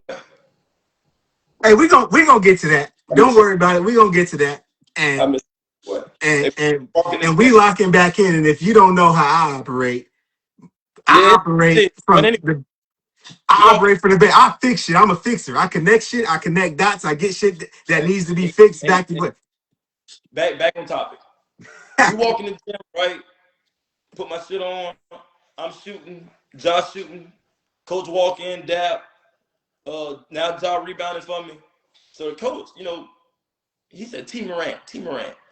Hey, we gonna get to that. Don't worry about it. We gonna get to that. I And miss boy. and we locking back in. And if you don't know how I operate, I Yeah, operate shit. from But the I operate from the back. I fix shit. I'm a fixer. I connect shit. I connect dots. I get shit that needs to be fixed back to what. Back on topic. We walk in the gym, right? Put my shit on. I'm shooting. Josh shooting. Coach walk in, dap. Now Ja rebounding for me. So the coach, he said T Morant.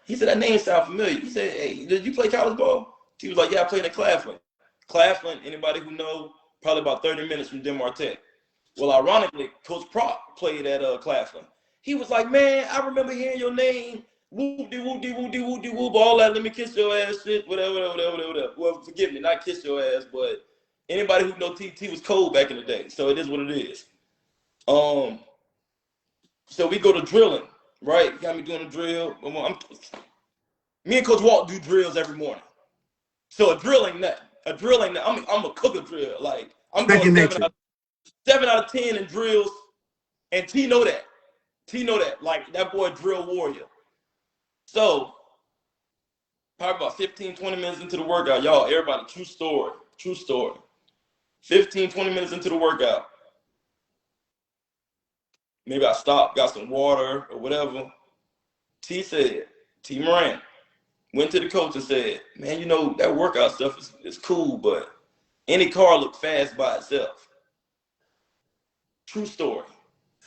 He said that name sound familiar. He said, hey, did you play college ball? He was like, yeah, I played at Claflin. Claflin, anybody who know, probably about 30 minutes from Denmark Tech. Well, ironically, Coach Proc played at Claflin. He was like, man, I remember hearing your name. Whoop-de-whoop, all that. Let me kiss your ass, shit, whatever. Well, forgive me, not kiss your ass, but anybody who know T was cold back in the day. So it is what it is. So we go to drilling, right? Got me doing a drill. Me and Coach Walt do drills every morning. So a drilling that. I'm a cook a drill. Like I'm going 7 out of 10 in drills, and T know that. Like that boy drill warrior. So probably about 15, 20 minutes into the workout, y'all, everybody, true story. 15, 20 minutes into the workout. Maybe I stopped, got some water or whatever. T Morant went to the coach and said, man, that workout stuff is cool, but any car look fast by itself. True story.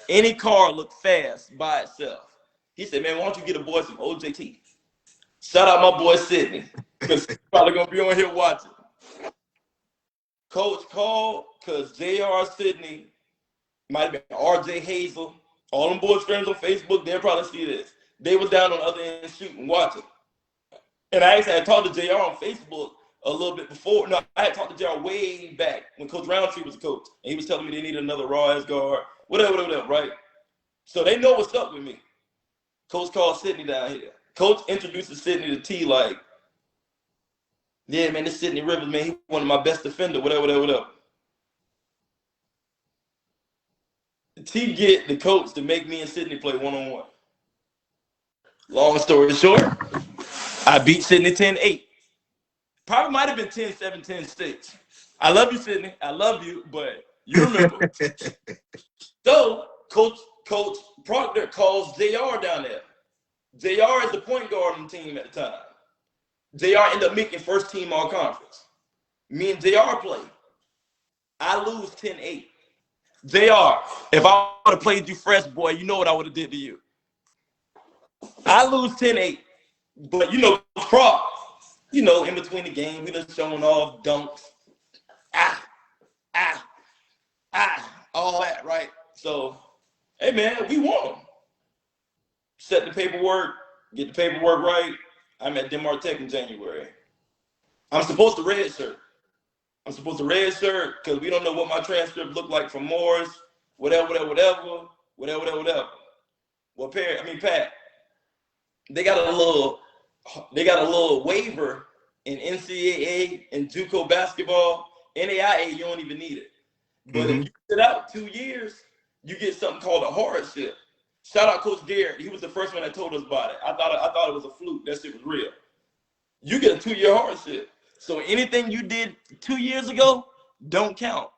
Any car look fast by itself. He said, man, why don't you get a boy some OJT? Shout out my boy Sydney, because he's probably going to be on here watching. Coach called because J.R. Sydney, might have been R.J. Hazel, all them boys' friends on Facebook, they'll probably see this. They was down on the other end shooting, watching. And I actually had talked to JR on Facebook a little bit before. No, I had talked to JR way back when Coach Roundtree was a coach. And he was telling me they needed another raw ass guard, whatever, right? So they know what's up with me. Coach called Sydney down here. Coach introduces Sydney to T like, yeah, man, this Sydney Rivers, man, he one of my best defender, whatever. T get the coach to make me and Sydney play one-on-one. Long story short, I beat Sydney 10-8. Probably might have been 10-7, 10-6. I love you, Sydney. I love you, but you remember. So Coach Proctor calls JR down there. JR is the point guard on the team at the time. JR ended up making first team all conference. Me and JR play. I lose 10-8. JR, if I would have played you fresh, boy, you know what I would have did to you. I lose 10-8. But, Croc, in between the game, we just showing off dunks. All that, right? So, hey, man, we won. Set the paperwork, get the paperwork right. I'm at Denmark Tech in January. I'm supposed to redshirt. Because we don't know what my transcript looked like from Morris, whatever. Well, Pat, they got a little waiver in NCAA and JUCO basketball. NAIA, you don't even need it. But if you sit out 2 years, you get something called a hardship. Shout out Coach Garrett. He was the first one that told us about it. I thought it was a fluke. That shit was real. You get a 2-year hardship. So anything you did 2 years ago don't count.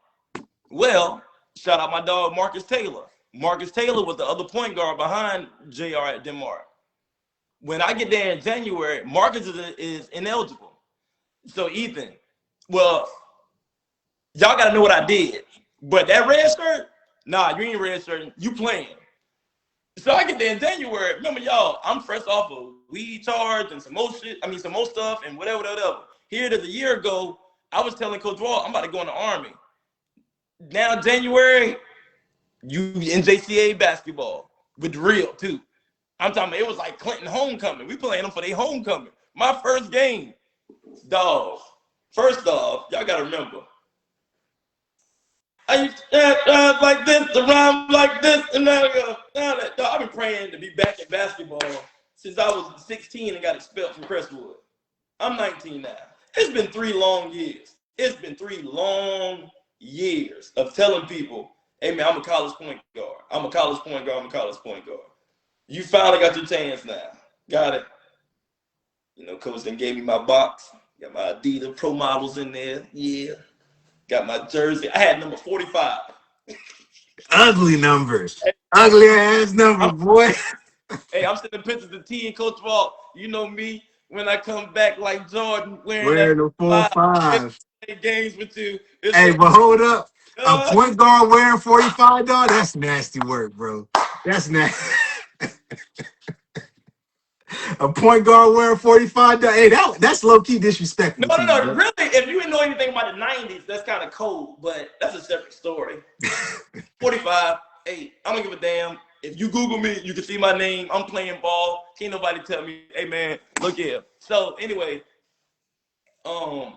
Well, shout out my dog Marcus Taylor. Marcus Taylor was the other point guard behind JR at Denmark. When I get there in January, Marcus is ineligible. So Ethan, well, y'all got to know what I did. But that red shirt, nah, you ain't red shirt. You playing. So I get there in January. Remember, y'all, I'm fresh off of weed charge and some more shit. Some more stuff and whatever. Here it is a year ago. I was telling Coach Wall, I'm about to go in the Army. Now, January, you in JCA basketball with the real, too. I'm talking about it was like Clinton homecoming. We playing them for their homecoming. My first game, dog. First off, y'all got to remember. I used to like this, to rhyme like this, and that. I've been praying to be back in basketball since I was 16 and got expelled from Crestwood. I'm 19 now. It's been 3 long years. It's been 3 long years of telling people, hey, man, I'm a college point guard. I'm a college point guard. You finally got your chance now. Got it. Coach then gave me my box. Got my Adidas Pro Models in there. Yeah. Got my jersey. I had number 45. Ugly numbers. Ugly ass number, boy. Hey, I'm sending pictures to T and Coach Walt. You know me when I come back like Jordan Wearing the 4-5. Games with you. Hey, but hold up. A point guard wearing 45, dog, that's nasty work, bro. That's nasty. A point guard wearing 45, dog. Hey, that's low-key disrespectful. No. Really, if you didn't know anything about the 90s, that's kind of cold, but that's a separate story. 45. Hey, I don't give a damn. If you Google me, you can see my name. I'm playing ball. Can't nobody tell me, hey, man, look here. So, anyway, and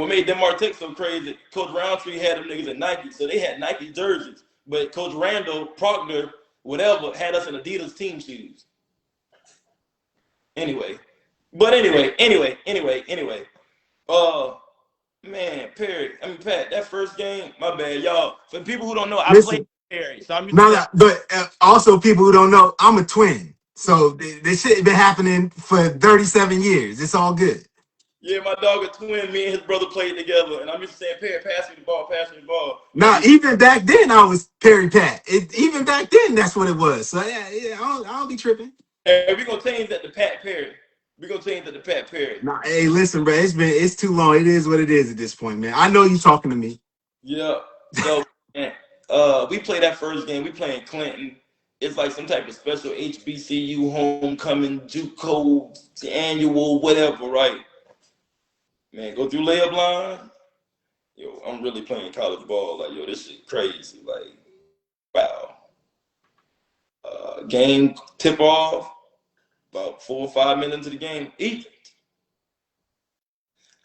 what made Denmark Tech so crazy, Coach Roundtree had them niggas at Nike, so they had Nike jerseys. But Coach Randall, Proctor, whatever, had us in Adidas team shoes. Anyway. Man, Pat, that first game, my bad, y'all. For people who don't know, I played Perry. So I'm but also people who don't know, I'm a twin. So this shit been happening for 37 years. It's all good. Yeah, my dog a twin. Me and his brother played together. And I'm just saying, Perry, pass me the ball. Now, even back then, I was Perry Pat. Even back then, that's what it was. So, yeah, I don't be tripping. Hey, we're going to change that to Pat Perry. Nah, hey, listen, bro. It's too long. It is what it is at this point, man. I know you talking to me. Yeah. So, man, we played that first game. We playing Clinton. It's like some type of special HBCU homecoming, JUCO, annual, whatever, right? Man, go through layup line. Yo, I'm really playing college ball. Like, yo, this shit crazy. Like, wow. Game tip off. About 4 or 5 minutes into the game. Ethan.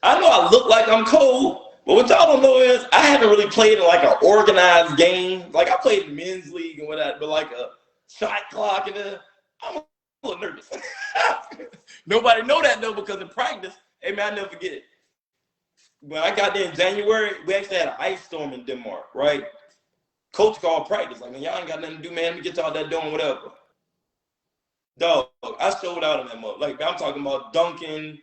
I know I look like I'm cold, but what y'all don't know is I haven't really played in like an organized game. Like I played in men's league and whatnot, but like a shot clock and I'm a little nervous. Nobody know that though because in practice, hey man, I never forget it. When I got there in January, we actually had an ice storm in Denmark, right? Coach called practice. Like, man, y'all ain't got nothing to do, man. Let me get y'all that doing whatever. Dog, I showed out on that mother. Like, I'm talking about dunking.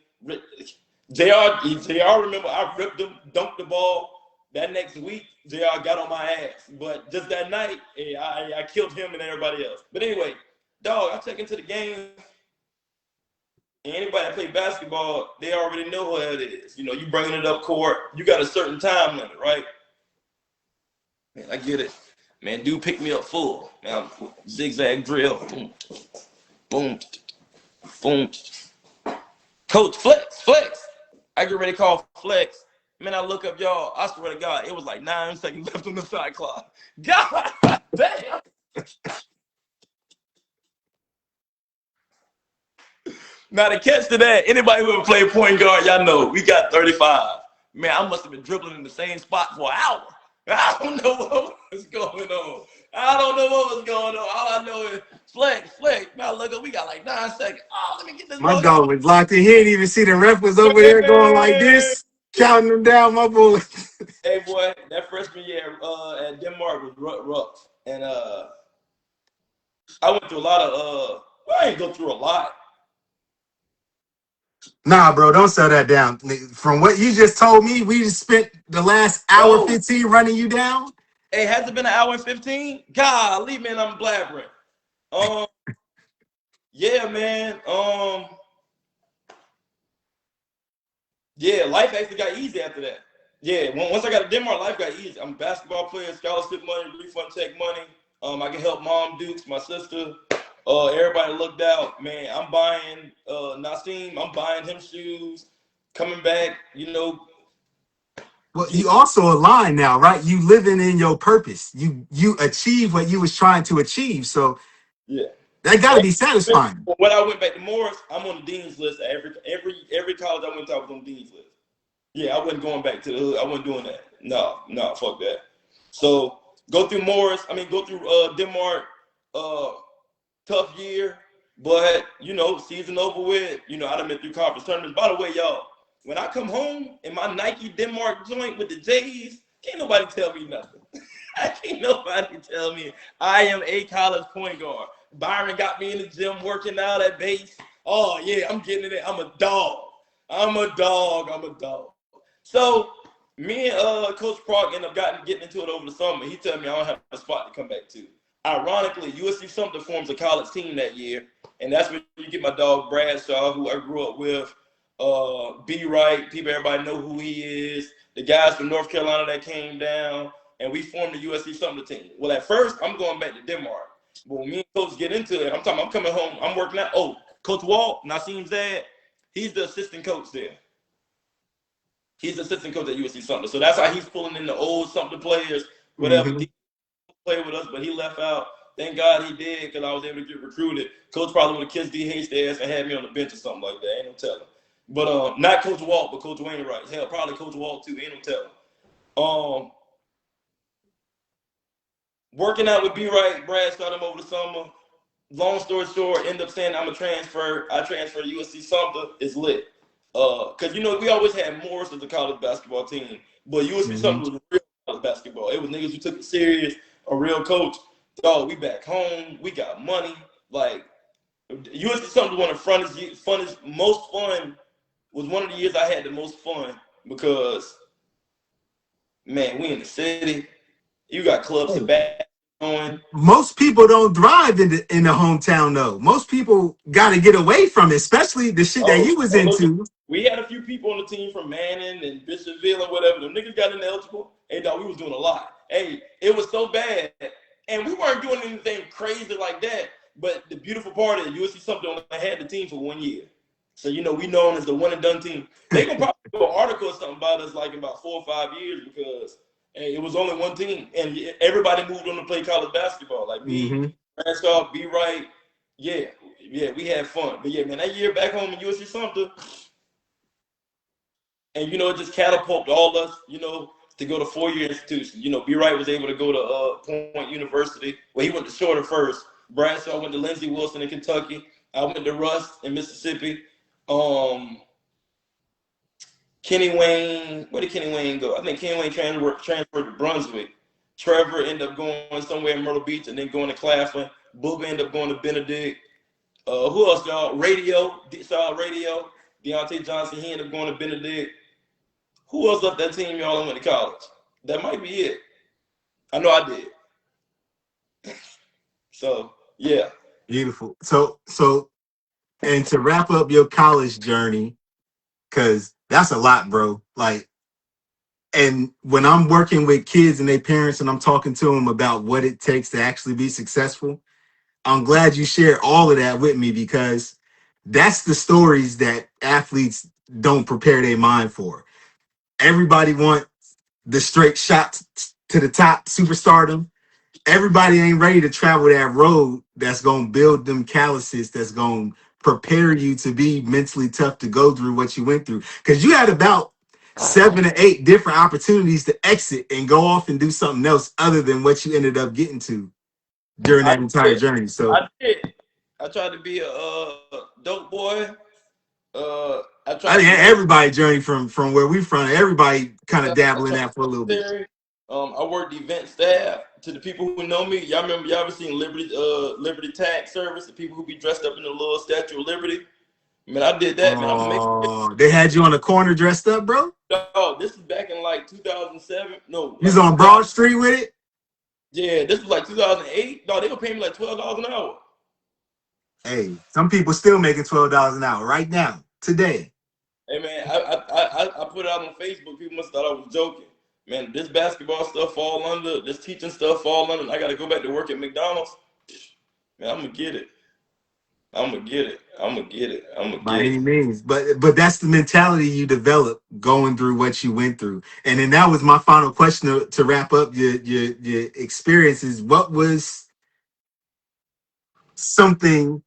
JR, remember, I ripped him, dunked the ball. That next week, JR got on my ass. But just that night, I killed him and everybody else. But anyway, dog, I check into the game. And anybody that play basketball, they already know what it is. You know, you bringing it up court, you got a certain time limit, right? Man, I get it. Man, dude, pick me up full. Man, zigzag drill. Boom, boom, boom. Coach, flex. I get ready to call flex. Man, I look up, y'all. I swear to God, it was like 9 seconds left on the shot clock. God damn. Now, the catch to that, anybody who ever played point guard, y'all know, we got 35. Man, I must have been dribbling in the same spot for an hour. I don't know what was going on. All I know is flex. Man, I look up, we got like 9 seconds. Oh, let me get this My ball. dog was locked in. He didn't even see the ref was over there going like this, counting them down. My boy. Hey, boy, that freshman year at Denmark was rough. And I went through a lot of, I ain't go through a lot. Nah, bro, don't sell that down. From what you just told me, we just spent the last hour 15 running you down. Hey, has it been an hour and 15? Golly, man, I'm blabbering. Yeah, man. Yeah, life actually got easy after that. Yeah, once I got to Denmark, life got easy. I'm a basketball player, scholarship money, refund check money. I can help mom, Dukes, my sister. Everybody looked out. Man, I'm buying Nassim. I'm buying him shoes. Coming back, you know. Well, you also align now, right? You living in your purpose. You achieve what you was trying to achieve. So yeah, that got to be satisfying. When I went back to Morris, I'm on the dean's list. Every college I went to, I was on the dean's list. Yeah, I wasn't going back to the hood. I wasn't doing that. No, fuck that. So go through Denmark. Tough year, but you know, season over with. You know, I done been through conference tournaments. By the way, y'all, when I come home in my Nike Denmark joint with the J's, can't nobody tell me nothing. Can't nobody tell me I am a college point guard. Byron got me in the gym working out at base. Oh yeah, I'm getting it. I'm a dog. So me and Coach Proc ended up getting into it over the summer. He told me I don't have a spot to come back to. Ironically, USC Sumter forms a college team that year, and that's where you get my dog Bradshaw, who I grew up with. B. Wright, everybody know who he is. The guys from North Carolina that came down, and we formed the USC Sumter team. Well, at first, I'm going back to Denmark. But when me and Coach get into it, I'm coming home. I'm working out. Oh, Coach Walt, Nassim's dad, he's the assistant coach there. He's the assistant coach at USC Sumter. So that's how he's pulling in the old Sumter players, whatever. Mm-hmm. Play with us, but he left out. Thank God he did, because I was able to get recruited. Coach probably would have kissed DH their ass and had me on the bench or something like that. Ain't no telling. But not Coach Walt, but Coach Wainwright. Hell, probably Coach Walt too. Ain't no telling. Working out with B. Wright, Brad started him over the summer. Long story short, end up saying I'm a transfer. I transfer to USC Sumter. It's lit. Because you know we always had Morris as a college basketball team, but USC Sumter was real college basketball. It was niggas who took it serious. A real coach. Dog, we back home. We got money. Like, USC Sumter one of the funnest, most fun, was one of the years I had the most fun because, man, we in the city. You got clubs to back going. Most people don't thrive in the hometown, though. Most people got to get away from it, especially the shit that you was into. We had a few people on the team from Manning and Bishopville or whatever. The niggas got ineligible. Hey, dog, we was doing a lot. Hey, it was so bad. And we weren't doing anything crazy like that. But the beautiful part is USC Sumter only had the team for 1 year. So, you know, we known as the one and done team. They can probably do an article or something about us like in about 4 or 5 years because hey, it was only one team. And everybody moved on to play college basketball. Like me, Bradshaw, B. Wright. Yeah, we had fun. But yeah, man, that year back home in USC Sumter, and, you know, it just catapulted all us, you know, to go to four-year institutions. You know, B. Wright was able to go to Point University. Well, he went to Shorter first. Bradshaw went to Lindsey Wilson in Kentucky. I went to Russ in Mississippi. Kenny Wayne, where did Kenny Wayne go? I think Kenny Wayne transferred to Brunswick. Trevor ended up going somewhere in Myrtle Beach and then going to Claflin. Booba ended up going to Benedict. Who else, y'all? Radio. Deontay Johnson, he ended up going to Benedict. Who else left that team, y'all, and went to college? That might be it. I know I did. So, yeah. Beautiful. So, and to wrap up your college journey, because that's a lot, bro. Like, and when I'm working with kids and their parents and I'm talking to them about what it takes to actually be successful, I'm glad you shared all of that with me because that's the stories that athletes don't prepare their mind for. Everybody want the straight shot to the top, superstardom. Everybody ain't ready to travel that road that's going to build them calluses, that's going to prepare you to be mentally tough to go through what you went through. Because you had about 7 to 8 different opportunities to exit and go off and do something else other than what you ended up getting to during I that entire did. journey. So I did. I tried to be a dope boy. I I tried to think manage everybody journey from where we from, everybody kind of I dabble in tried that for a little bit. military. I worked event staff. To the people who know me, y'all remember y'all ever seen Liberty Tag Service? The people who be dressed up in the little Statue of Liberty. Man, I did that. Man, I'm making. Oh, they had you on the corner dressed up, bro? Oh, this is back in like 2007. No, You was like on 2000. Broad Street with it? Yeah, this was like 2008. No, they gonna pay me like $12 an hour. Hey, some people still making $12 an hour right now, today. Hey man, I put it out on Facebook. People must have thought I was joking. Man, this basketball stuff fall under, this teaching stuff fall under. I got to go back to work at McDonald's. Man, I'm gonna get it. I'm gonna get it. I'm gonna get it. I'm gonna By get any it. means. But that's the mentality you develop going through what you went through. And then that was my final question to wrap up your experiences. What was something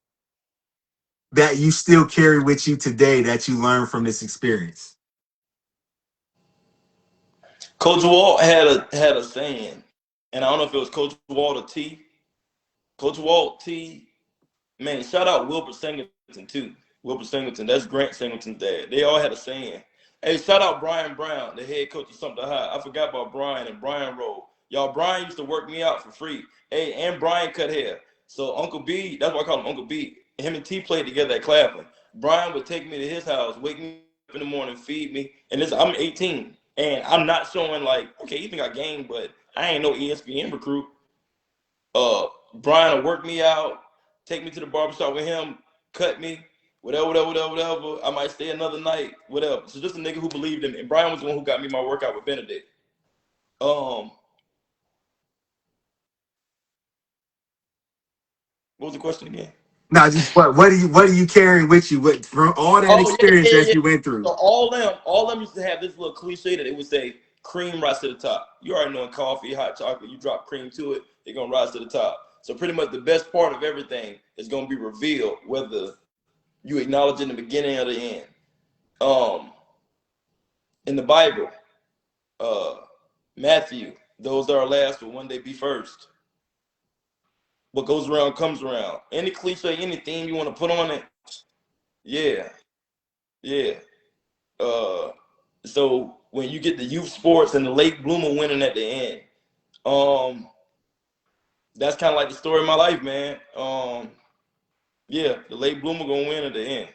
that you still carry with you today that you learned from this experience? Coach Walt had a saying, and I don't know if it was Coach Walt or T. Coach Walt T. Man, shout out Wilbur Singleton too. Wilbur Singleton, that's Grant Singleton's dad. They all had a saying. Hey, shout out Brian Brown, the head coach of Sumter High. I forgot about Brian and Brian Roll. Y'all, Brian used to work me out for free. Hey, and Brian cut hair. So Uncle B, that's why I call him Uncle B. Him and T played together at Claflin. Brian would take me to his house, wake me up in the morning, feed me. And I'm 18. And I'm not showing like, okay, you think I gained, but I ain't no ESPN recruit. Brian will work me out, take me to the barbershop with him, cut me, whatever. I might stay another night, whatever. So just a nigga who believed in me. And Brian was the one who got me my workout with Benedict. What was the question again? Now, just what are you carrying with you from all that Oh experience that yeah. you went through? So all them used to have this little cliche that it would say cream rise to the top. You already know in coffee, hot chocolate, you drop cream to it, they're gonna rise to the top. So pretty much the best part of everything is gonna be revealed, whether you acknowledge in the beginning or the end. Um, in the Bible, uh, Matthew, those that are last will one day be first. What goes around comes around. Any cliche, any theme you want to put on it, yeah, yeah. Uh, so when you get the youth sports and the late bloomer winning at the end, um, that's kind of like the story of my life, man. Yeah, the late bloomer gonna win at the end.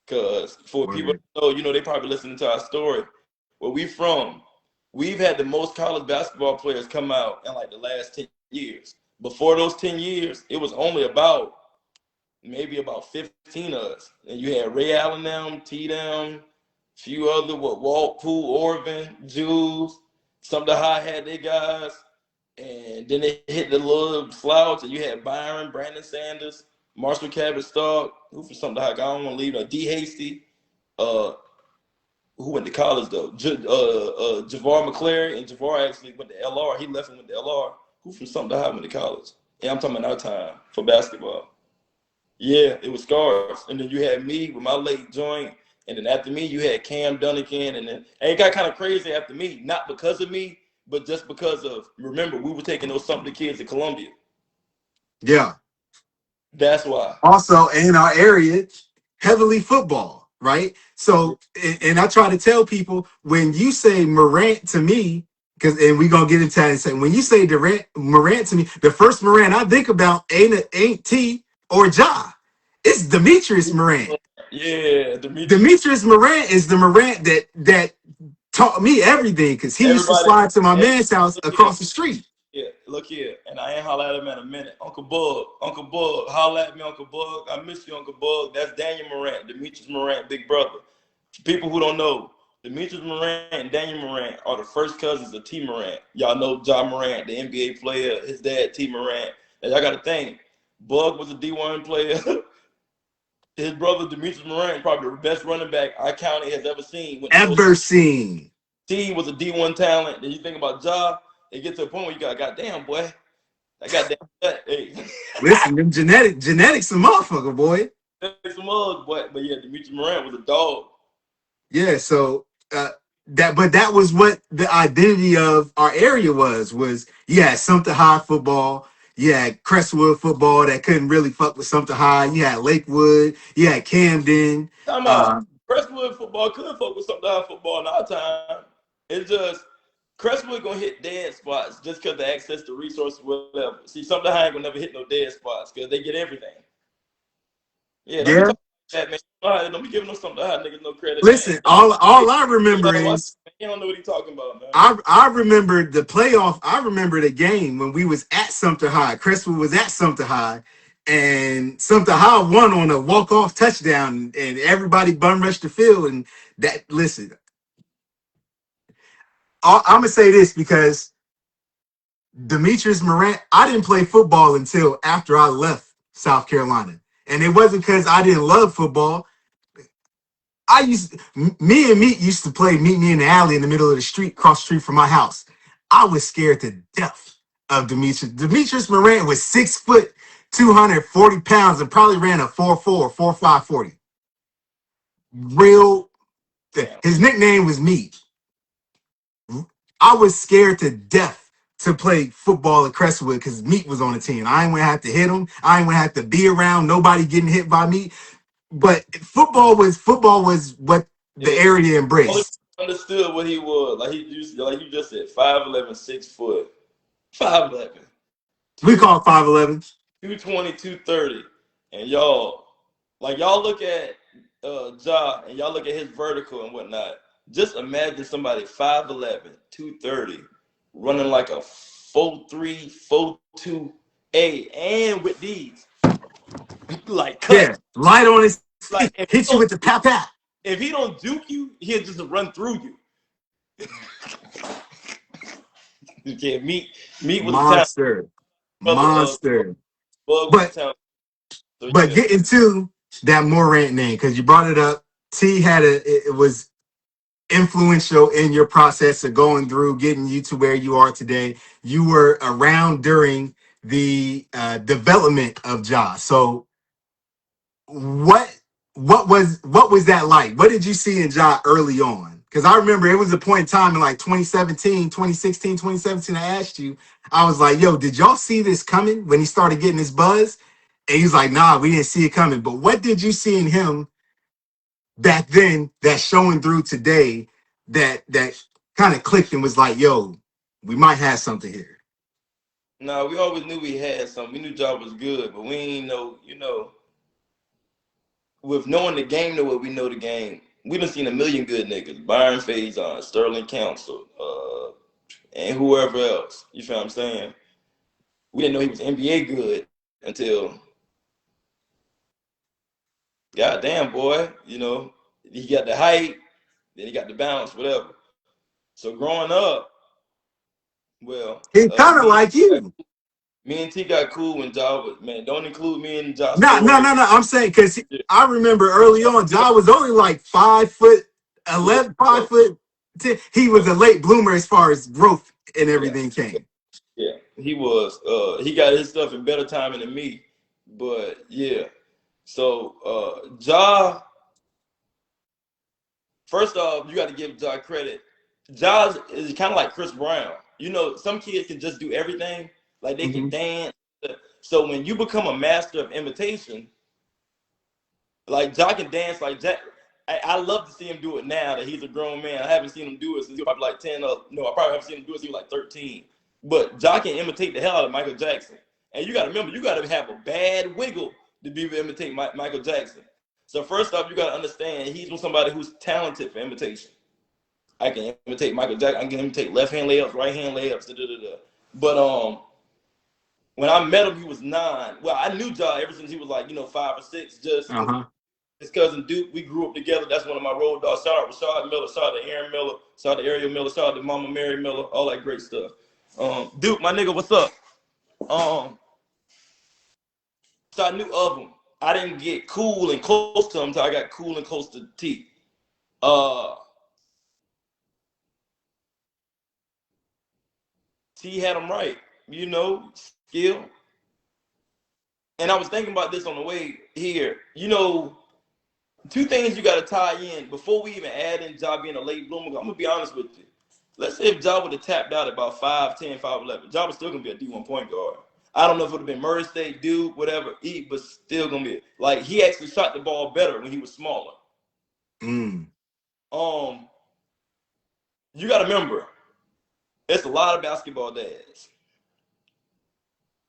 Cause for people Word. to know, they probably listening to our story. Where we from, we've had the most college basketball players come out in like the last 10 years. Before those 10 years, it was only maybe about 15 of us. And you had Ray Allen them, T them, few other Walt, Poole, Orvin, Jules, some of the high had their guys. And then they hit the little slouch, and you had Byron, Brandon Sanders, Marshall Cabot Stark, who for something like I don't want to leave, D Hasty, uh, who went to college though, Javar McClary, and Javar actually went to LR. He left and went to LR. Who from something high went to college? Yeah, I'm talking about our time for basketball. Yeah, it was Scars, and then you had me with my late joint, and then after me you had Cam Dunnigan, and it got kind of crazy after me, not because of me, but just because of, remember, we were taking those Sumter kids to Columbia. Yeah. That's why. Also in our area, heavily football, right? So, and I try to tell people when you say Morant to me, and we're gonna get into that in a second. When you say Morant to me, the first Morant I think about ain't T or Ja. It's Demetrius Morant. Yeah, Demetrius. Demetrius Morant is the Morant that taught me everything because he used to Everybody, slide to my man's house look here. across the street. Yeah, look here, and I ain't holler at him in a minute. Uncle Bug, holler at me, Uncle Bug. I miss you, Uncle Bug. That's Daniel Morant, Demetrius Morant, big brother. For people who don't know, Demetrius Morant and Daniel Morant are the first cousins of T. Morant. Y'all know Ja Morant, the NBA player, his dad, T. Morant. And y'all got to think, Bug was a D1 player. His brother, Demetrius Morant, probably the best running back our county has ever seen. Ever seen. T was a D1 talent. Then you think about Ja, it gets to a point where you got, goddamn, boy. I got that. Hey. Listen, them genetics a motherfucker, boy. Some mugs, but yeah, Demetrius Morant was a dog. Yeah, so that was what the identity of our area was you had Sumter High football, you had Crestwood football that couldn't really fuck with Sumter High, you had Lakewood, you had Camden. Talking about Crestwood football could fuck with Sumter High football in our time. It's just Crestwood gonna hit dead spots just because of access to resources, whatever. See, Sumter High ain't gonna never hit no dead spots because they get everything. Yeah, don't be talking about that, man. Don't be giving them Sumter High niggas no credit. Listen, man. all I remember is you don't know what he's talking about, man. I remember the playoff. I remember the game when we was at Sumter High. Crestwood was at Sumter High, and Sumter High won on a walk-off touchdown, and everybody bum rushed the field. And that, listen, I'm gonna say this because Demetrius Morant, I didn't play football until after I left South Carolina, and it wasn't because I didn't love football. Me and Meat used to play meet me in the alley in the middle of the street, across the street from my house. I was scared to death of Demetrius. Demetrius Morant was 6 foot, 240 pounds, and probably ran a 4.4, 4.5 40. Real, his nickname was Meat. I was scared to death to play football at Crestwood because Meat was on the team. I ain't gonna have to hit him. I ain't gonna have to be around nobody getting hit by me. But football was what the area embraced. Understood what he was. Like you just said, 5'11", 6 foot. 5'11". We call it 5'11". 220, 230. And y'all look at Ja and y'all look at his vertical and whatnot. Just imagine somebody 5'11", 230, running like a 4'3", 4'2", and with these. Like cut. Yeah, light on his like hit you with the pap. If he don't juke you, he'll just run through you. You can't meet with monster. But getting to that Morant name, because you brought it up, T had it was influential in your process of going through getting you to where you are today. You were around during the development of Ja. So what was that like? What did you see in Ja early on? Because I remember it was a point in time in like 2017, 2016, 2017. I asked you, I was like, yo, did y'all see this coming when he started getting his buzz? And he's like, nah, we didn't see it coming. But what did you see in him back then that's showing through today that kind of clicked and was like, yo, we might have something here? No, we always knew we had something. We knew Ja was good, but we ain't know, with knowing the game the way we know the game, we done seen a million good niggas. Byron Faison, Sterling Council, and whoever else. You feel what I'm saying? We didn't know he was NBA good until, goddamn boy, he got the height, then he got the balance, whatever. So growing up, well, he kind of like you. Me and T got cool when Ja was, man, don't include me in Ja. No. I'm saying because I remember early on, Ja was only like 5'11", 5'10". He was a late bloomer as far as growth and everything came. Yeah, he was. He got his stuff in better timing than me. But yeah. So Ja, first off, you got to give Ja credit. Ja is kind of like Chris Brown. Some kids can just do everything. Like they can dance. So when you become a master of imitation, like Ja can dance like Jack. I love to see him do it now that he's a grown man. I haven't seen him do it since he was probably like 10. No, I probably haven't seen him do it since he was like 13. But Ja can imitate the hell out of Michael Jackson. And you got to remember, you got to have a bad wiggle to be able to imitate Michael Jackson. So first off, you got to understand he's somebody who's talented for imitation. I can imitate Michael Jackson. I can imitate left hand layups, right hand layups. But When I met him, he was 9. Well, I knew Ja ever since he was like, 5 or 6, just because Uh-huh. his cousin Duke, we grew up together. That's one of my road dogs. Shout out Rashad Miller, shout out to Aaron Miller, shout out to Ariel Miller, shout out to Mama Mary Miller, all that great stuff. Duke, my nigga, what's up? So I knew of him. I didn't get cool and close to him until I got cool and close to T. T had him right, skill. And I was thinking about this on the way here. Two things you got to tie in before we even add in Ja being a late bloomer. I'm going to be honest with you. Let's say if Ja would have tapped out at about 5'10", 5'11", Ja was still going to be a D1 point guard. I don't know if it would have been Murray State, Duke, whatever, but still going to be. Like, he actually shot the ball better when he was smaller. Mm. You got to remember, it's a lot of basketball dads.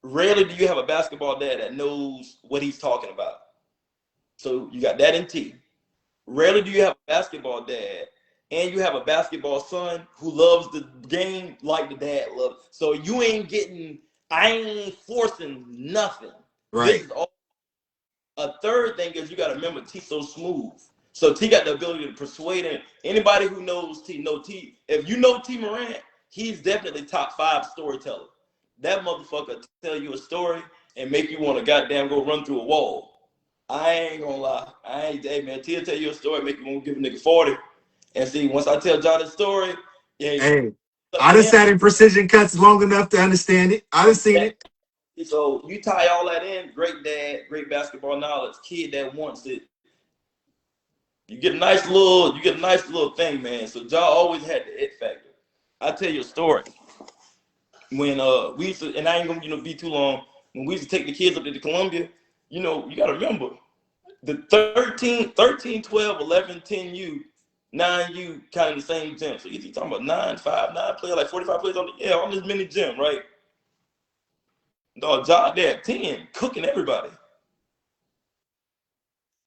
Rarely do you have a basketball dad that knows what he's talking about. So you got that in T. Rarely do you have a basketball dad and you have a basketball son who loves the game like the dad loves it. So I ain't forcing nothing. Right. This is all. A third thing is you got to remember T's so smooth. So T got the ability to persuade him. Anybody who knows T, know T. If you know T Morant, he's definitely top 5 storyteller. That motherfucker tell you a story and make you want to goddamn go run through a wall. I ain't gonna lie. Hey man, T'll tell you a story, make you want to give a nigga 40. And see, once I tell John the story, yeah. Hey, I done sat in precision cuts long enough to understand it. I done seen it. So you tie all that in, great dad, great basketball knowledge, kid that wants it. You get a nice little thing, man. So Ja always had the it factor. I'll tell you a story. When we used to, and I ain't gonna be too long, when we used to take the kids up to the Columbia, you gotta remember the 13, 12, 11, 10U, 9U kind of the same gym. So you're talking about 9, 5, 9 players, like 45 players on this mini gym, right? Dog, Ja there at 10, cooking everybody.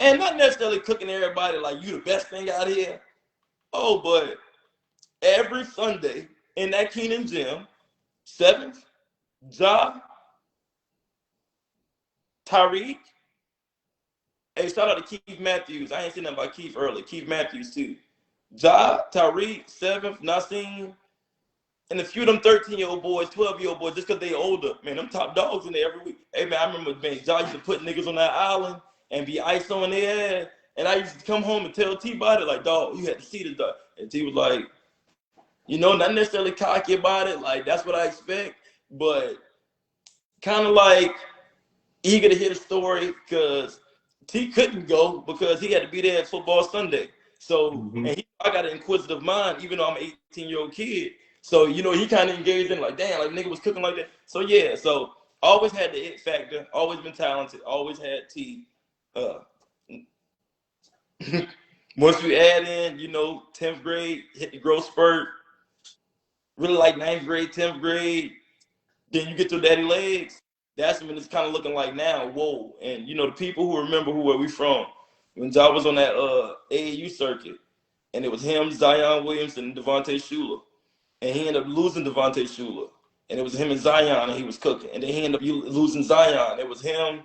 And not necessarily cooking everybody like you the best thing out here. Oh, but every Sunday in that Keenan gym, 7th, Ja, Tyreek. Hey, shout out to Keith Matthews. I ain't seen nothing about Keith early. Keith Matthews, too. Ja, Tyreek, 7th, Nassim, and a few of them 13-year-old boys, 12-year-old boys, just because they older. Man, them top dogs in there every week. Hey, man, I remember, man, Ja used to put niggas on that island and be ice on their ass. And I used to come home and tell T about it, like, dog, you had to see this, dog. And T was like, not necessarily cocky about it. Like, that's what I expect. But kind of like eager to hear the story because T couldn't go because he had to be there at football Sunday. So, and I got an inquisitive mind, even though I'm an 18-year-old kid. So, he kind of engaged in like, damn, like nigga was cooking like that. So, yeah, so always had the it factor, always been talented, always had T. Once you add in, 10th grade, hit the growth spurt, really like 9th grade, 10th grade, then you get to daddy legs. That's when it's kind of looking like now, whoa. And, the people who remember where we from, when Ja was on that AAU circuit, and it was him, Zion Williamson, and Devontae Shuler. And he ended up losing Devontae Shuler. And it was him and Zion, and he was cooking. And then he ended up losing Zion. It was him,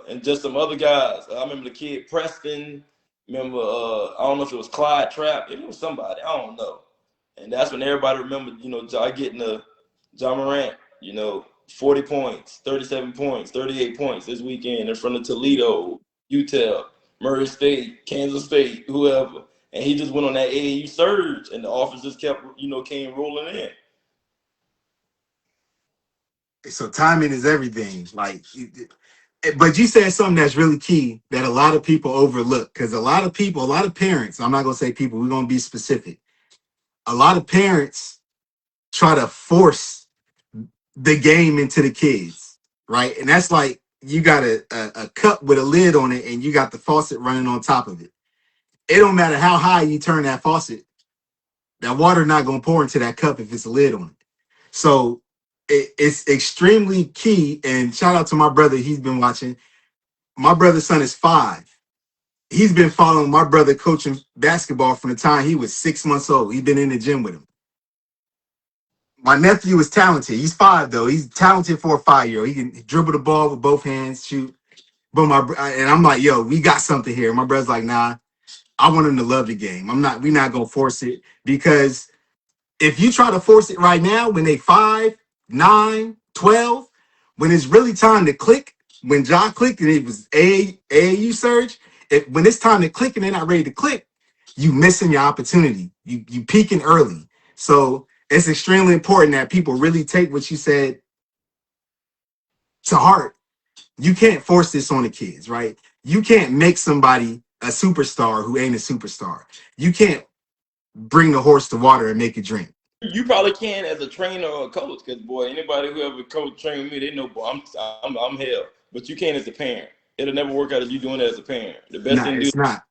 and just some other guys. I remember the kid Preston. Remember, I don't know if it was Clyde Trapp. It was somebody. I don't know. And that's when everybody remembered, Ja getting the Ja Morant, 40 points, 37 points, 38 points this weekend in front of Toledo, UTEP, Murray State, Kansas State, whoever. And he just went on that AAU surge, and the offers just kept, came rolling in. So timing is everything. Like, but you said something that's really key that a lot of people overlook, because a lot of parents, I'm not going to say people, we're going to be specific. A lot of parents try to force the game into the kids, right? And that's like you got a cup with a lid on it and you got the faucet running on top of it. It don't matter how high you turn that faucet, that water not going to pour into that cup if it's a lid on it. So it's extremely key. And shout out to my brother. He's been watching. My brother's son is 5. He's been following my brother coaching basketball from the time he was 6 months old. He's been in the gym with him. My nephew is talented. He's 5 though. He's talented for a 5-year-old. He can dribble the ball with both hands, shoot. But and I'm like, yo, we got something here. My brother's like, nah, I want him to love the game. We're not gonna force it because if you try to force it right now when they 5, 9, 12, when it's really time to click, when Ja clicked and it was AAU surge, when it's time to click and they're not ready to click, you missing your opportunity. You peaking early. So it's extremely important that people really take what you said to heart. You can't force this on the kids, right? You can't make somebody a superstar who ain't a superstar. You can't bring the horse to water and make it drink. You probably can as a trainer or a coach, because boy, anybody who ever coach trained me, they know, boy, I'm hell. But you can't as a parent. It'll never work out as you doing it as a parent. The best thing to do, It's not.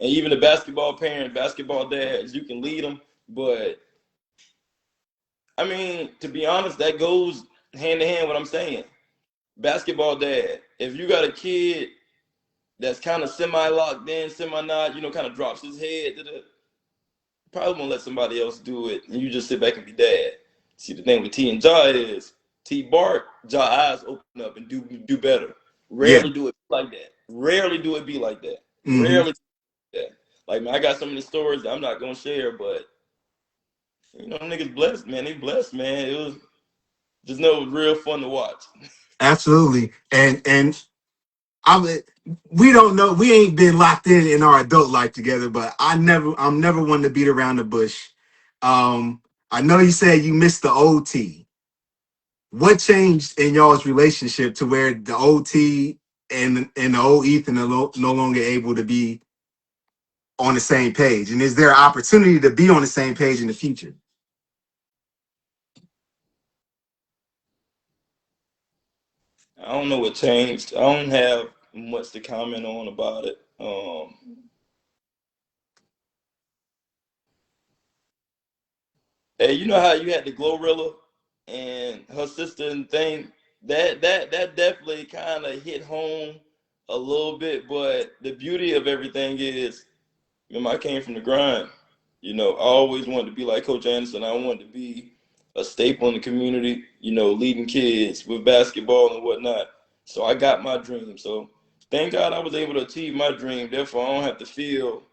and even the basketball parent, basketball dads, you can lead them. But I mean, to be honest, that goes hand in hand with what I'm saying. Basketball dad, if you got a kid that's kind of semi locked in, semi not, kind of drops his head, probably won't let somebody else do it, and you just sit back and be dad. See, the thing with T and Ja is T bark, Ja eyes open up and do better. Yeah. Rarely do it like that. Rarely do it be like that. Mm-hmm. Rarely do that. Like, man, I got some of the stories that I'm not gonna share, but niggas blessed, man. They blessed, man. It was just it was real fun to watch. Absolutely. And we don't know. We ain't been locked in our adult life together, but I'm never one to beat around the bush. I know you said you missed the OT. What changed in y'all's relationship to where the OT and the old Ethan are no longer able to be on the same page? And is there an opportunity to be on the same page in the future? I don't know what changed. I don't have much to comment on about it. Hey, you know how you had the Glorilla and her sister and thing? That definitely kind of hit home a little bit. But the beauty of everything is, I came from the grind. I always wanted to be like Coach Anderson. I wanted to be a staple in the community, leading kids with basketball and whatnot. So I got my dream. So thank God I was able to achieve my dream. Therefore, I don't have to feel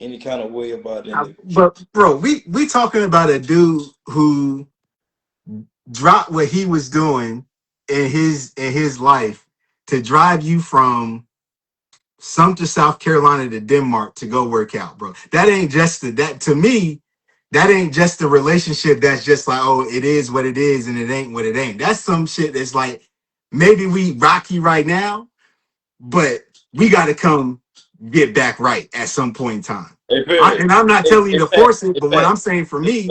any kind of way about it. But bro, we talking about a dude who dropped what he was doing in his life to drive you from Sumter, South Carolina to Denmark to go work out, bro. That ain't just that to me. That ain't just a relationship that's just like, oh, it is what it is and it ain't what it ain't. That's some shit that's like, maybe we rocky right now, but we got to come get back right at some point in time. And I'm not telling you to force it, but what I'm saying for me,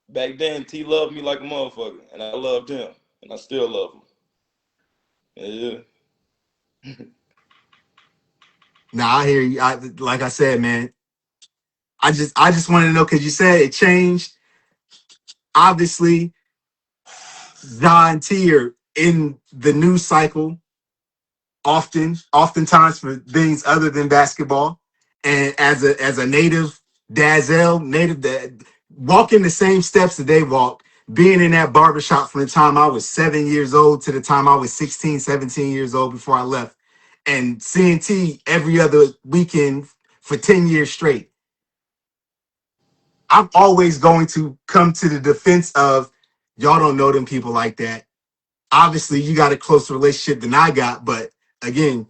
back then, T loved me like a motherfucker, and I loved him, and I still love him. Yeah. nah, I hear you. Like I said, man, I just wanted to know because you said it changed. Obviously, Ja and T are in the news cycle oftentimes for things other than basketball. And as a native Dalzell, native that walking the same steps that they walked, being in that barbershop from the time I was 7 years old to the time I was 16, 17 years old before I left, and seeing T every other weekend for 10 years straight. I'm always going to come to the defense of y'all don't know them people like that. Obviously, you got a closer relationship than I got, but again,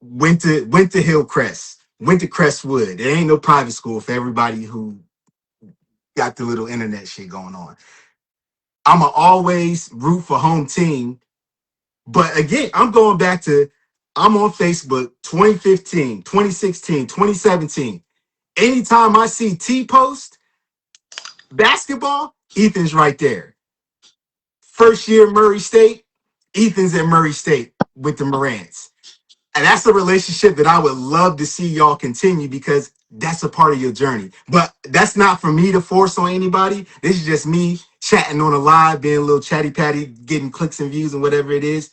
went to Hillcrest, went to Crestwood. There ain't no private school for everybody who got the little internet shit going on. I'ma always root for home team, but again, I'm on Facebook 2015, 2016, 2017. Anytime I see T post basketball, Ethan's right there. First year Murray State, Ethan's at Murray State with the Morants. And that's a relationship that I would love to see y'all continue because that's a part of your journey. But that's not for me to force on anybody. This is just me chatting on a live, being a little chatty patty, getting clicks and views and whatever it is.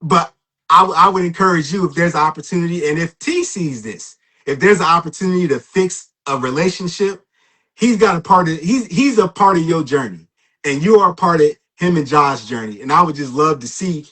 But I would encourage you, if there's an opportunity, and if T sees this, if there's an opportunity to fix a relationship, he's got a part of he's a part of your journey, and you are a part of him and Josh's journey. And I would just love to see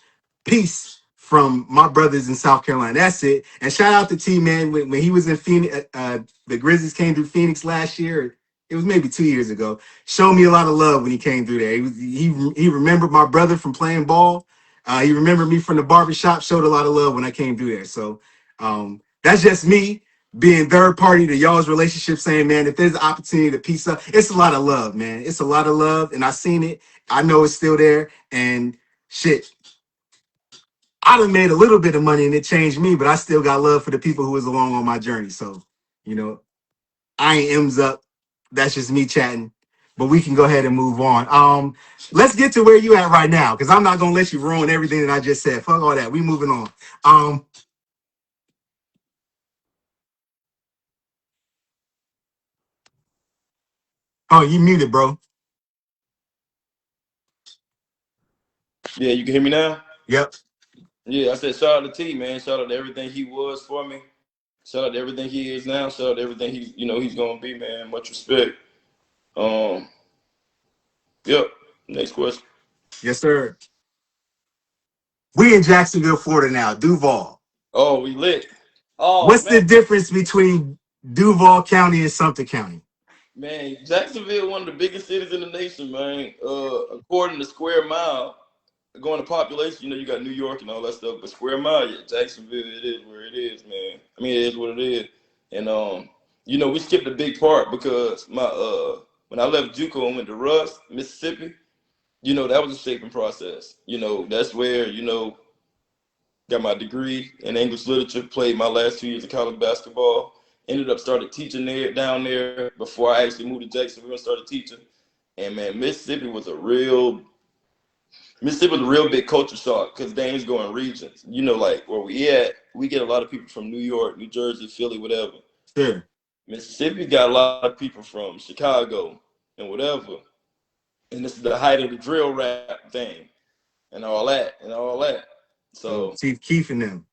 peace from my brothers in South Carolina. That's it. And shout out to T Man when he was in Phoenix. The Grizzlies came through Phoenix last year. It was maybe 2 years ago. Showed me a lot of love when he came through there. He remembered my brother from playing ball. He remembered me from the barbershop. Showed a lot of love when I came through there. So that's just me being third party to y'all's relationship, saying, man, if there's an opportunity to piece up, it's a lot of love, man. It's a lot of love, and I seen it. I know it's still there, and shit. I done made a little bit of money and it changed me, but I still got love for the people who was along on my journey. So, you know, I ain't M's up. That's just me chatting. But we can go ahead and move on. Let's get to where you at right now, because I'm not gonna let you ruin everything that I just said. Fuck all that. We moving on. Oh, you muted, bro. Yeah, you can hear me now? Yep. Yeah, I said shout out to T, man. Shout out to everything he was for me. Shout out to everything he is now. Shout out to everything he's gonna be, man. Much respect. Um, yep. Next question. Yes, sir. We in Jacksonville, Florida now. Duval. Oh, we lit. Oh What's man, the difference between Duval County and Sumter County? man, Jacksonville, one of the biggest cities in the nation, man. According to Square Mile, going to population, you got New York and all that stuff, but square mile, yeah, Jacksonville, it is where it is, man. I mean, it is what it is. And we skipped a big part because my when I left JUCO and went to Russ, Mississippi, that was a shaping process. That's where, got my degree in English literature, played my last 2 years of college basketball, ended up started teaching down there before I actually moved to Jacksonville and started teaching. And man, Mississippi was a real big culture shock because Dame's going regions. Like where we at, we get a lot of people from New York, New Jersey, Philly, whatever. Sure. Mississippi got a lot of people from Chicago and whatever. And this is the height of the drill rap thing and all that. So Chief Keef and them.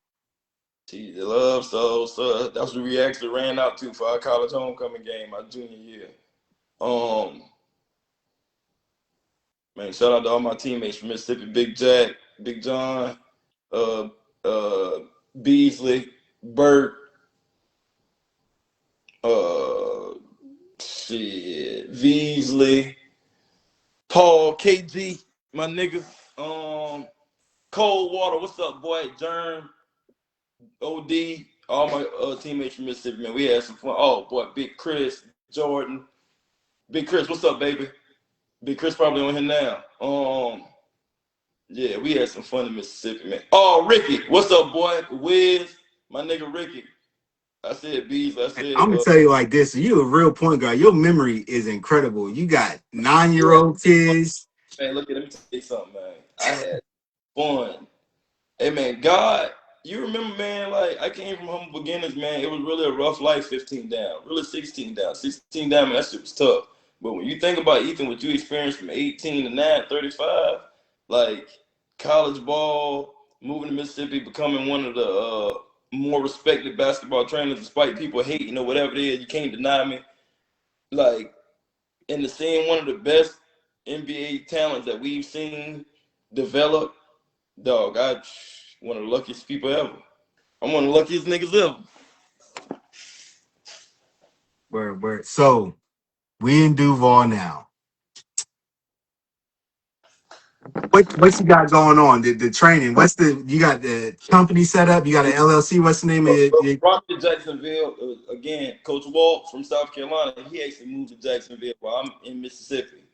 T the love, so that's what we actually ran out to for our college homecoming game my junior year. Man, shout out to all my teammates from Mississippi, Big Jack, Big John, uh, uh, Beasley, Burt, uh, Beasley, Paul, KG, my nigga, Cold Water, what's up, boy? Germ, OD, all my teammates from Mississippi, man. We had some fun. Oh boy, Big Chris, Jordan, Big Chris, what's up, baby? Big Chris probably on here now. Yeah, we had some fun in Mississippi, man. Oh, Ricky, what's up, boy? Wiz, my nigga Ricky. I said Bees. I said. I'm gonna tell you like this: you a real point guard. Your memory is incredible. You got 9-year-old kids. Man, look at me tell you something, man. I had fun. Hey, man, God, you remember, man? Like I came from humble beginnings, man. It was really a rough life. 15 down, really 16 down, 16 down. Man, that shit was tough. But when you think about Ethan, what you experienced from 18 to 9, 35, like college ball, moving to Mississippi, becoming one of the more respected basketball trainers, despite people hating or whatever it is, you can't deny me. Like, and to seeing one of the best NBA talents that we've seen develop, dog, I one of the luckiest people ever. I'm one of the luckiest niggas ever. Word. So we in Duval now. What you got going on? The training. You got the company set up? You got an LLC? What's the name of it? Brought me to Jacksonville again. Coach Walt from South Carolina. He actually moved to Jacksonville while I'm in Mississippi.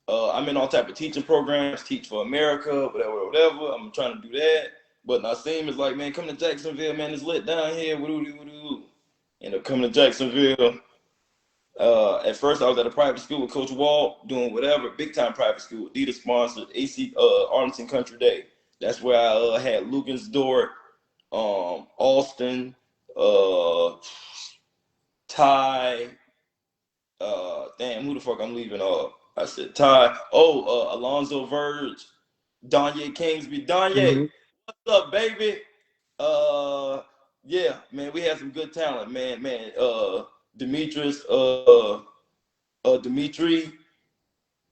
I'm in all type of teaching programs, Teach for America, whatever. I'm trying to do that. But Naseem is like, man, come to Jacksonville, man. It's lit down here. Woo-doo-doo-doo. End up coming to Jacksonville. At first, I was at a private school with Coach Walt, doing whatever, big time private school, Adidas sponsored, Arlington Country Day. That's where I had Lucas Dort, Austin, Ty, damn, who the fuck I'm leaving off? I said Ty. Oh, Alonzo Verge, Danye Kingsby. Danye, Mhm. what's up, baby? Yeah, man, we had some good talent, man. Demetrius, Dimitri,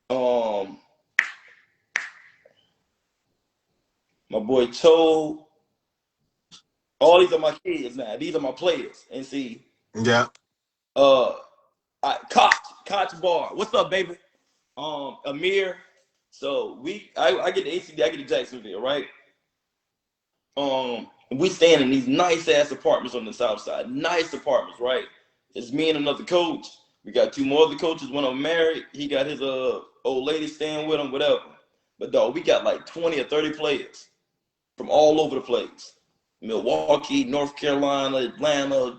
my boy Cho. All these are my kids now. These are my players. And see, Yeah. uh, Koch Bar. What's up, baby? Amir. So I get to ACD, I get to Jacksonville, right? We staying in these nice ass apartments on the south side. Nice apartments, right? It's me and another coach. We got two more other coaches. One of them married. He got his old lady staying with him, whatever. But dog, we got like 20 or 30 players from all over the place. Milwaukee, North Carolina, Atlanta,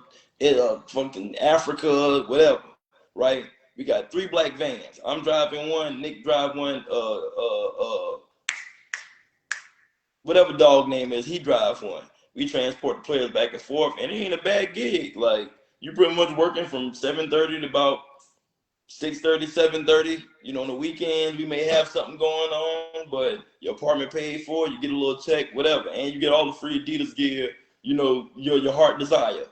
fucking Africa, whatever. Right? We got 3 black vans. I'm driving one, Nick drive one, whatever dog name is, he drive one. We transport the players back and forth, and it ain't a bad gig. Like, you pretty much working from 7:30 to about 6:30, 7:30. You know, on the weekends we may have something going on, but your apartment paid for, you get a little check, whatever, and you get all the free Adidas gear. You know, your heart desire,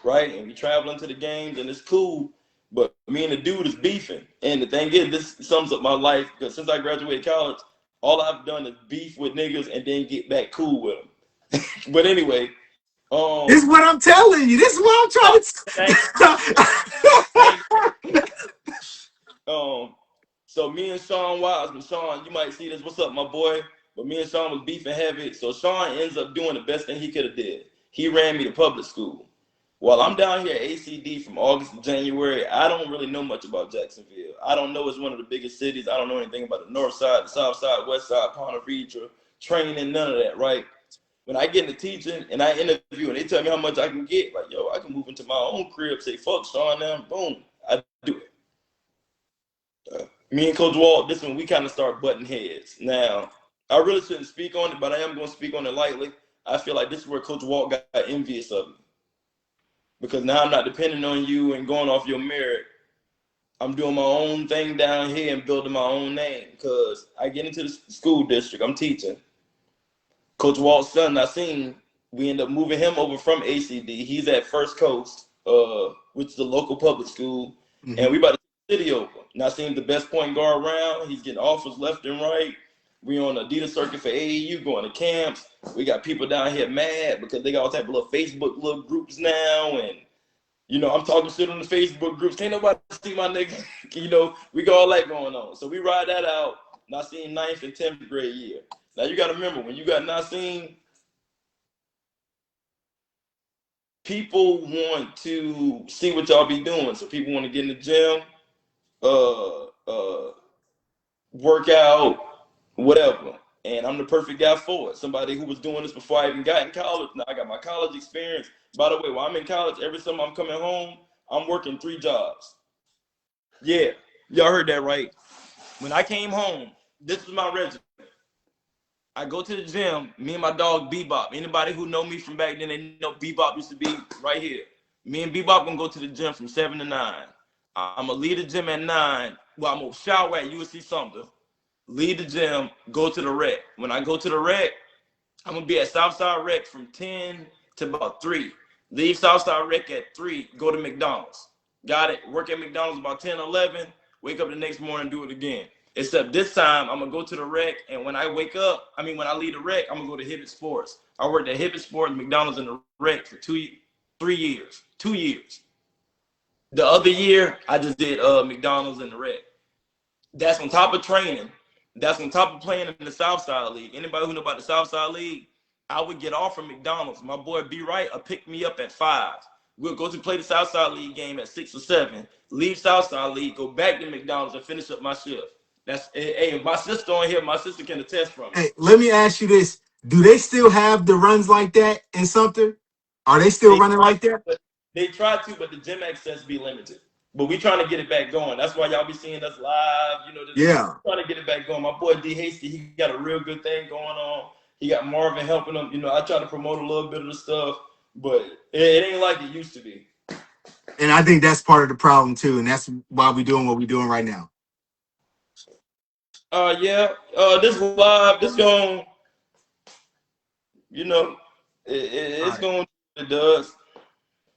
right? And we traveling to the games, and it's cool. But me and the dude is beefing, and the thing is, this sums up my life because since I graduated college, all I've done is beef with niggas and then get back cool with them. But anyway, This is what I'm telling you. This is what I'm trying to. So me and Sean Wiseman, Sean, you might see this. What's up, my boy? But me and Sean was beefing heavy. So Sean ends up doing the best thing he could have did. He ran me to public school. While I'm down here at ACD from August to January, I don't really know much about Jacksonville. I don't know it's one of the biggest cities. I don't know anything about the north side, the south side, west side, Ponte Vedra, training, none of that, right? When I get into teaching and I interview and they tell me how much I can get, like, yo, I can move into my own crib, say, fuck Sean now, boom, I do it. Me and Coach Walt, this one, we kind of start butting heads. Now, I really shouldn't speak on it, but I am going to speak on it lightly. I feel like this is where Coach Walt got envious of me. Because now I'm not depending on you and going off your merit. I'm doing my own thing down here and building my own name. Because I get into the school district, I'm teaching. Coach Walt's son, I seen, we end up moving him over from ACD. He's at First Coast, which is the local public school. Mm-hmm. And we about to take the city over. Now, I seen the best point guard around. He's getting offers left and right. We on Adidas circuit for AAU, going to camps. We got people down here mad because they got all type of little Facebook little groups now. And, you know, I'm talking shit on the Facebook groups. Can't nobody see my nigga. You know, we got all that going on. So we ride that out. And I seen 9th and 10th grade year. Now, you got to remember, when you got Nassim, people want to see what y'all be doing. So people want to get in the gym, work out, whatever. And I'm the perfect guy for it. Somebody who was doing this before I even got in college. Now I got my college experience. By the way, while I'm in college, every summer I'm coming home, I'm working 3 jobs. Yeah, y'all heard that right. When I came home, this was my regimen. I go to the gym, me and my dog Bebop. Anybody who know me from back then, they know Bebop used to be right here. Me and Bebop gonna go to the gym from 7 to 9. I'm gonna leave the gym at 9. Well, I'm gonna shower at USC Sumter, leave the gym, go to the rec. When I go to the rec, I'm gonna be at Southside Rec from 10 to about 3. Leave Southside Rec at 3, go to McDonald's. Got it, work at McDonald's about 10, 11, wake up the next morning, do it again. Except this time, I'm going to go to the rec, and when I leave the rec, I'm going to go to Hibbett Sports. I worked at Hibbett Sports, McDonald's, and the rec for 3 years. 2 years. The other year, I just did McDonald's and the rec. That's on top of training. That's on top of playing in the Southside League. Anybody who know about the Southside League, I would get off from McDonald's. My boy B. Wright will pick me up at 5. We'll go to play the Southside League game at 6 or 7. Leave Southside League, go back to McDonald's, and finish up my shift. That's, hey, my sister on here, my sister can attest from it. Hey, let me ask you this. Do they still have the runs like that in Sumter? Are they still running like that? They try to, but the gym access be limited. But we trying to get it back going. That's why y'all be seeing us live. You know, trying to get it back going. My boy D Hasty, he got a real good thing going on. He got Marvin helping him. You know, I try to promote a little bit of the stuff, but it ain't like it used to be. And I think that's part of the problem too, and that's why we're doing what we're doing right now. This live, this going, you know, it's going, it does.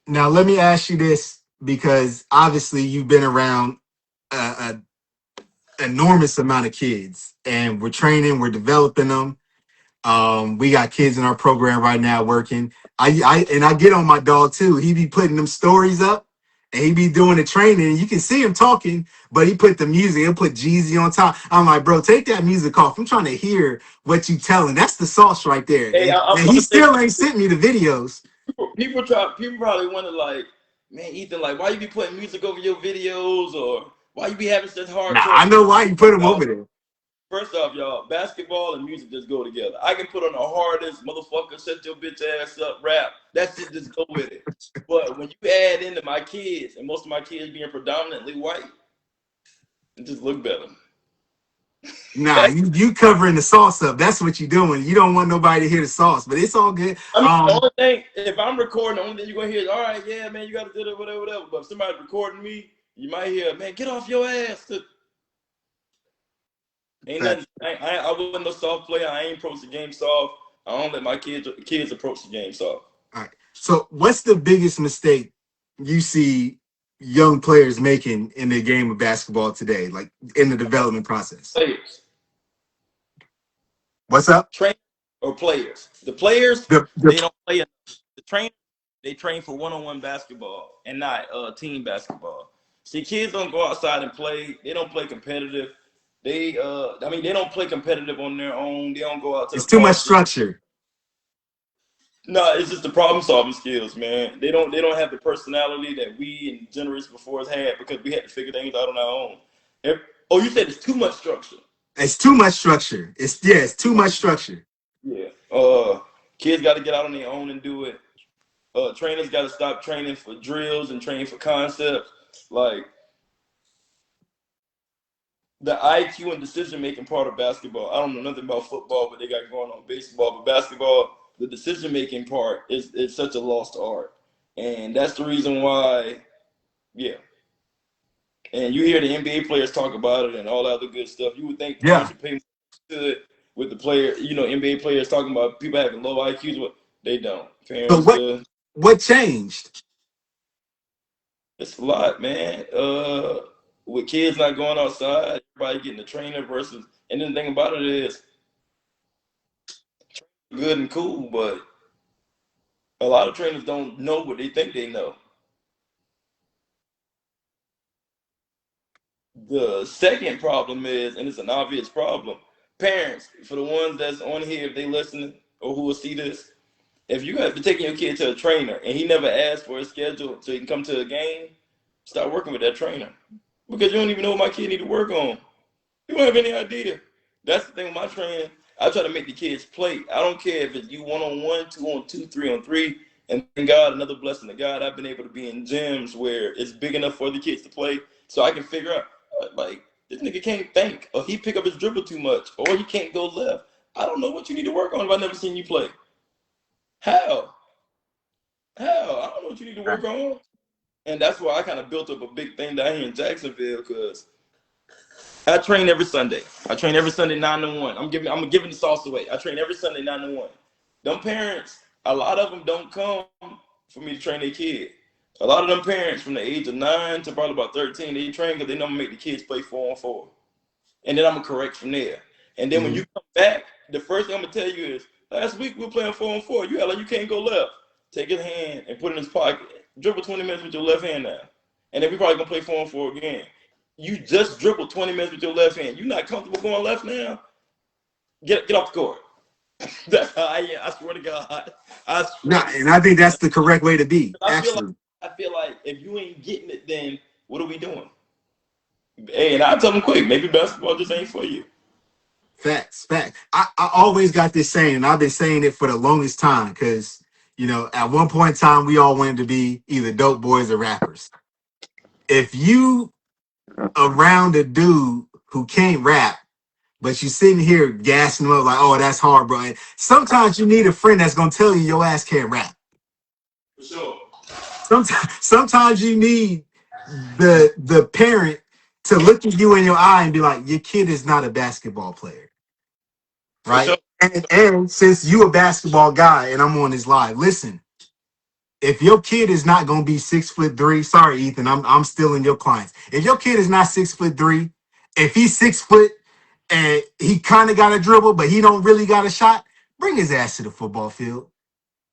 Now, let me ask you this, because obviously you've been around a enormous amount of kids, and we're training, we're developing them. We got kids in our program right now working. I get on my dog too. He be putting them stories up, and he be doing the training. You can see him talking, but he put the music. He'll put Jeezy on top. I'm like, bro, take that music off. I'm trying to hear what you telling. That's the sauce right there. Hey, I'm And he gonna say still ain't sent me the videos. people probably wonder like, man, Ethan, like, why you be putting music over your videos, or why you be having such Now hardcore I know music? why you put him over there. First off, y'all, basketball and music just go together. I can put on the hardest motherfucker, shut your bitch ass up rap. That shit just go with it. But when you add into my kids, and most of my kids being predominantly white, it just look better. Nah, you covering the sauce up. That's what you doing. You don't want nobody to hear the sauce, but it's all good. I mean, the only thing, if I'm recording, the only thing you're gonna hear is, all right, yeah, man, you gotta do that, whatever, whatever. But if somebody's recording me, you might hear, man, get off your ass. Ain't nothing. I wasn't no soft player. I ain't approach the game soft. I don't let my kids approach the game soft. All right. So, what's the biggest mistake you see young players making in the game of basketball today, like in the development process? Players, What's up? trainers or players. The players, The they don't play enough. The trainers, they train for one-on-one basketball and not team basketball. See, kids don't go outside and play. They don't play competitive. They don't play competitive on their own. They don't go out to it's the too much park. structure. No, it's just the problem solving skills, man. They don't have the personality that we and generations before us had, because we had to figure things out on our own. You said it's too much structure. It's too much structure. It's too much structure. Yeah. Kids got to get out on their own and do it. Trainers got to stop training for drills and training for concepts. Like, the IQ and decision making part of basketball. I don't know nothing about football, but they got going on baseball. But basketball, the decision making part is such a lost art, and that's the reason why. Yeah. And you hear the NBA players talk about it and all that other good stuff. You would think Yeah. parents would pay more to it with the player. NBA players talking about people having low IQs, but they don't. So Parents, what changed? it's a lot, man. With kids not going outside, everybody getting a trainer versus. And then the thing about it is, good and cool, but a lot of trainers don't know what they think they know. The second problem is, and it's an obvious problem, parents, for the ones that's on here, if they listening or who will see this, if you have to take your kid to a trainer and he never asked for a schedule so he can come to a game, start working with that trainer. Because you don't even know what my kid need to work on. You don't have any idea. That's the thing with my training. I try to make the kids play. I don't care if it's you 1-on-1, 2-on-2, 3-on-3. And thank God, another blessing to God, I've been able to be in gyms where it's big enough for the kids to play, so I can figure out, like, this nigga can't think, or he pick up his dribble too much, or he can't go left. I don't know what you need to work on if I've never seen you play. How? I don't know what you need to work on. And that's why I kind of built up a big thing down here in Jacksonville, because I train every Sunday. I train every Sunday 9 to 1. I'm giving the sauce away. I train every Sunday 9 to 1. Them parents, a lot of them don't come for me to train their kid. A lot of them parents from the age of 9 to probably about 13, they train because they know I'm gonna make the kids play 4-on-4. And then I'm gonna correct from there. And then when you come back, the first thing I'm gonna tell you is, last week we were playing 4-on-4. You act like you can't go left. Take his hand and put it in his pocket. Dribble 20 minutes with your left hand now. And then we probably gonna play 4-on-4 again. You just dribbled 20 minutes with your left hand. You're not comfortable going left now? Get off the court. That's how I am. I swear to God. And I think that's the correct way to be. I Actually. feel like if you ain't getting it, then what are we doing? Hey, and I tell them quick, maybe basketball just ain't for you. Facts. I always got this saying, and I've been saying it for the longest time, because, at one point in time, we all wanted to be either dope boys or rappers. If you around a dude who can't rap, but you sitting here gassing him up like, oh, that's hard, bro. And sometimes you need a friend that's going to tell you your ass can't rap. For sure. Sometimes you need the parent to look at you in your eye and be like, your kid is not a basketball player. Right? Sure. And since you a basketball guy and I'm on this live, listen, if your kid is not gonna be 6'3", sorry, Ethan, I'm stealing your clients. If your kid is not 6'3", if he's 6 foot and he kind of got a dribble, but he don't really got a shot, bring his ass to the football field.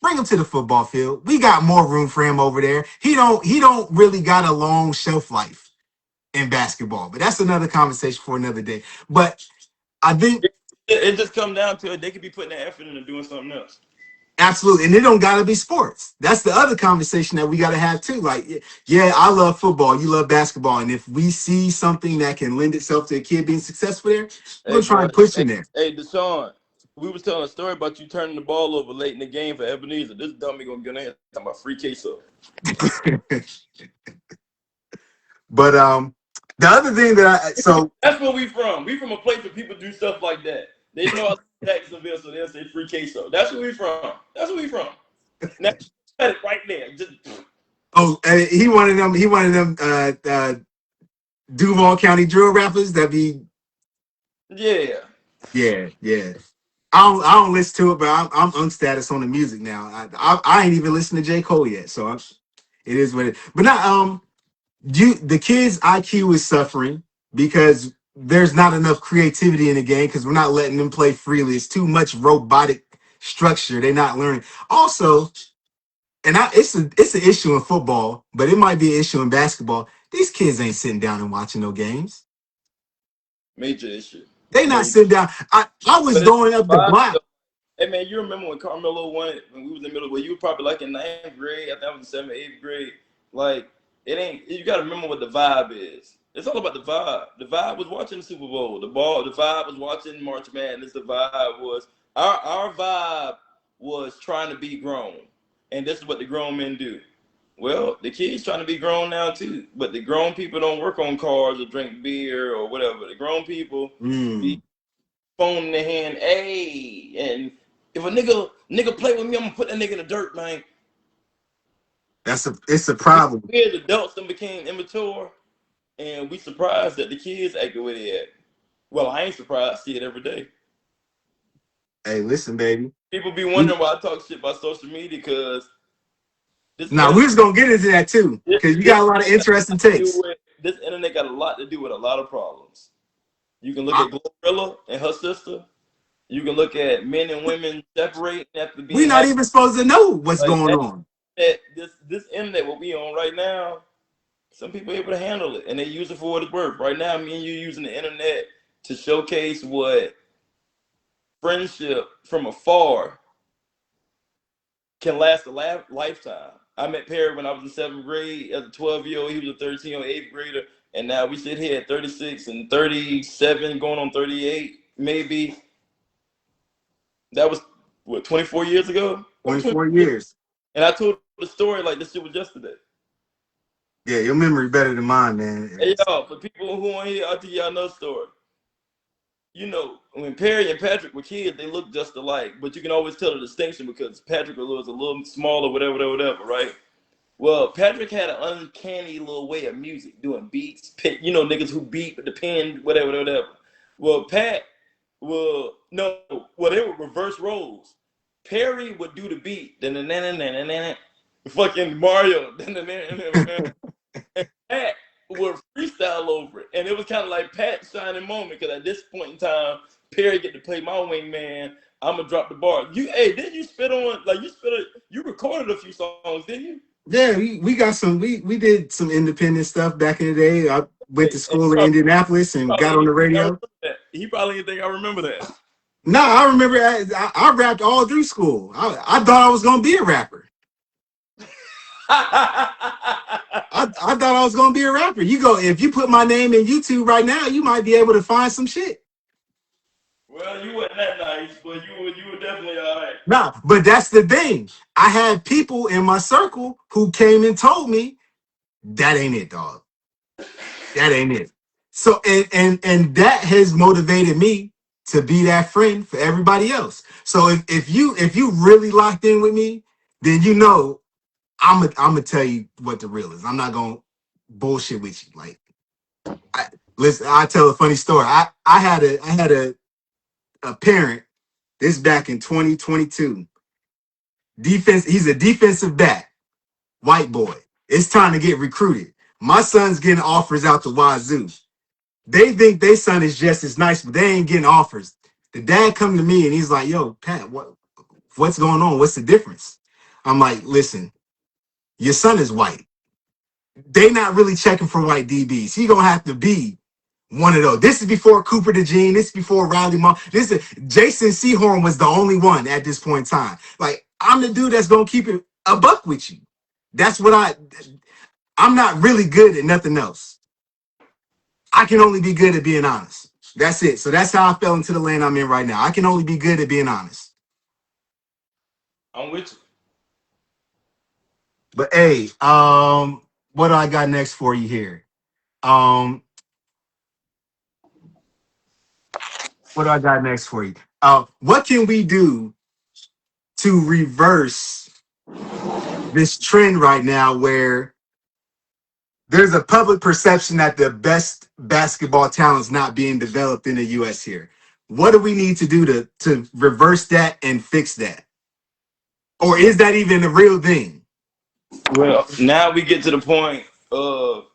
Bring him to the football field. We got more room for him over there. He don't really got a long shelf life in basketball, but that's another conversation for another day. But I think It just come down to it. They could be putting their effort into doing something else. absolutely, and it don't gotta be sports. That's the other conversation that we gotta have too. Like, yeah, I love football, you love basketball, and if we see something that can lend itself to a kid being successful there, we're Hey, gonna try boy. and push him there. Hey, Deshaun. We was telling a story about you turning the ball over late in the game for Ebenezer. This dummy gonna get in here talking about free queso. But the other thing that That's where we from. We from a place where people do stuff like that. They know I live in Jacksonville, so they'll say free queso. That's where we from. That's where we from. Now, got it right there. Just, he one of them. He one of them Duval County drill rappers that be yeah. yeah. I don't listen to it, but I'm unstatus on the music now. I ain't even listened to J. Cole yet, so it is what it. But not the kids' IQ is suffering because there's not enough creativity in the game because we're not letting them play freely. It's too much robotic structure. They're not learning. Also, and it's an issue in football, but it might be an issue in basketball. These kids ain't sitting down and watching no games. Major issue. They not Major. sitting down. I was But going up the block. Hey man, you remember when Carmelo won it when we was in middle? Well, you were probably like in 9th grade. I think I was in 7th, 8th grade. Like it ain't. You got to remember what the vibe is. It's all about the vibe. The vibe was watching the Super Bowl. The vibe was watching March Madness. The vibe was our vibe was trying to be grown, and this is what the grown men do. Well, the kids trying to be grown now too, but the grown people don't work on cars or drink beer or whatever. The grown people be phone in their hand, hey, and if a nigga play with me, I'm gonna put that nigga in the dirt, man. It's a problem. We as adults then became immature, and we surprised that the kids act the way they act. Well, I ain't surprised. I see it every day. Hey, listen, baby. People be wondering why I talk shit about social media because now we're just gonna get into that too because you got a lot of interesting takes. This internet got a lot to do with a lot of problems. You can look at Glorilla and her sister. You can look at men and women separating after being. We're not even supposed to know what's going on. This internet, what we on right now, some people are able to handle it and they use it for what it's worth. Right now, me and you using the internet to showcase what friendship from afar can last a lifetime. I met Perry when I was in 7th grade as a 12-year-old. He was a 13-year-old 8th grader. And now we sit here at 36 and 37, going on 38, maybe. That was, what, 24 years ago? 24 years. And I told the story like this shit was yesterday. Yeah, your memory better than mine, man. Hey, y'all, for people who aren't here, I'll tell y'all another story. You know, when Perry and Patrick were kids, they looked just alike. But you can always tell the distinction because Patrick was a little smaller, whatever, right? Well, Patrick had an uncanny little way of music, doing beats. You know, niggas who beat with the pen, whatever. Well, they were reverse roles. Perry would do the beat, fucking Mario, and Pat would freestyle over it. And it was kind of like Pat's shining moment because at this point in time, Perry get to play my wingman. I'm gonna drop the bar. Didn't you spit on, like you recorded a few songs, didn't you? Yeah, we got some. We did some independent stuff back in the day. I went to school in Indianapolis and got on the radio. He probably didn't think I remember that. No, I remember. I rapped all through school. I thought I was gonna be a rapper. I thought I was gonna be a rapper. If you put my name in YouTube right now, you might be able to find some shit. Well, you wasn't that nice, but you were definitely all right. Nah, but that's the thing. I had people in my circle who came and told me that ain't it, dog. That ain't it. So and that has motivated me to be that friend for everybody else. So if you really locked in with me, then you know I'm gonna tell you what the real is. I'm not gonna bullshit with you. Like, listen, I tell a funny story. I had a parent. This back in 2022. Defense. He's a defensive back. white boy. It's time to get recruited. My son's getting offers out the wazoo. They think their son is just as nice, but they ain't getting offers. The dad come to me and he's like, yo, Pat, what's going on? What's the difference? I'm like, listen, your son is white. They not really checking for white DBs. He gonna have to be one of those. This is before Cooper DeJean. This is before Riley Moore. This is Jason Sehorn was the only one at this point in time. Like, I'm the dude that's gonna keep it a buck with you. That's what I'm not really good at nothing else. I can only be good at being honest. That's it. So that's how I fell into the lane I'm in right now. I can only be good at being honest. I'm with you. But hey, what do I got next for you here? What do I got next for you? What can we do to reverse this trend right now where there's a public perception that the best basketball talent is not being developed in the US here? What do we need to do to reverse that and fix that? Or is that even a real thing? Well, now we get to the point of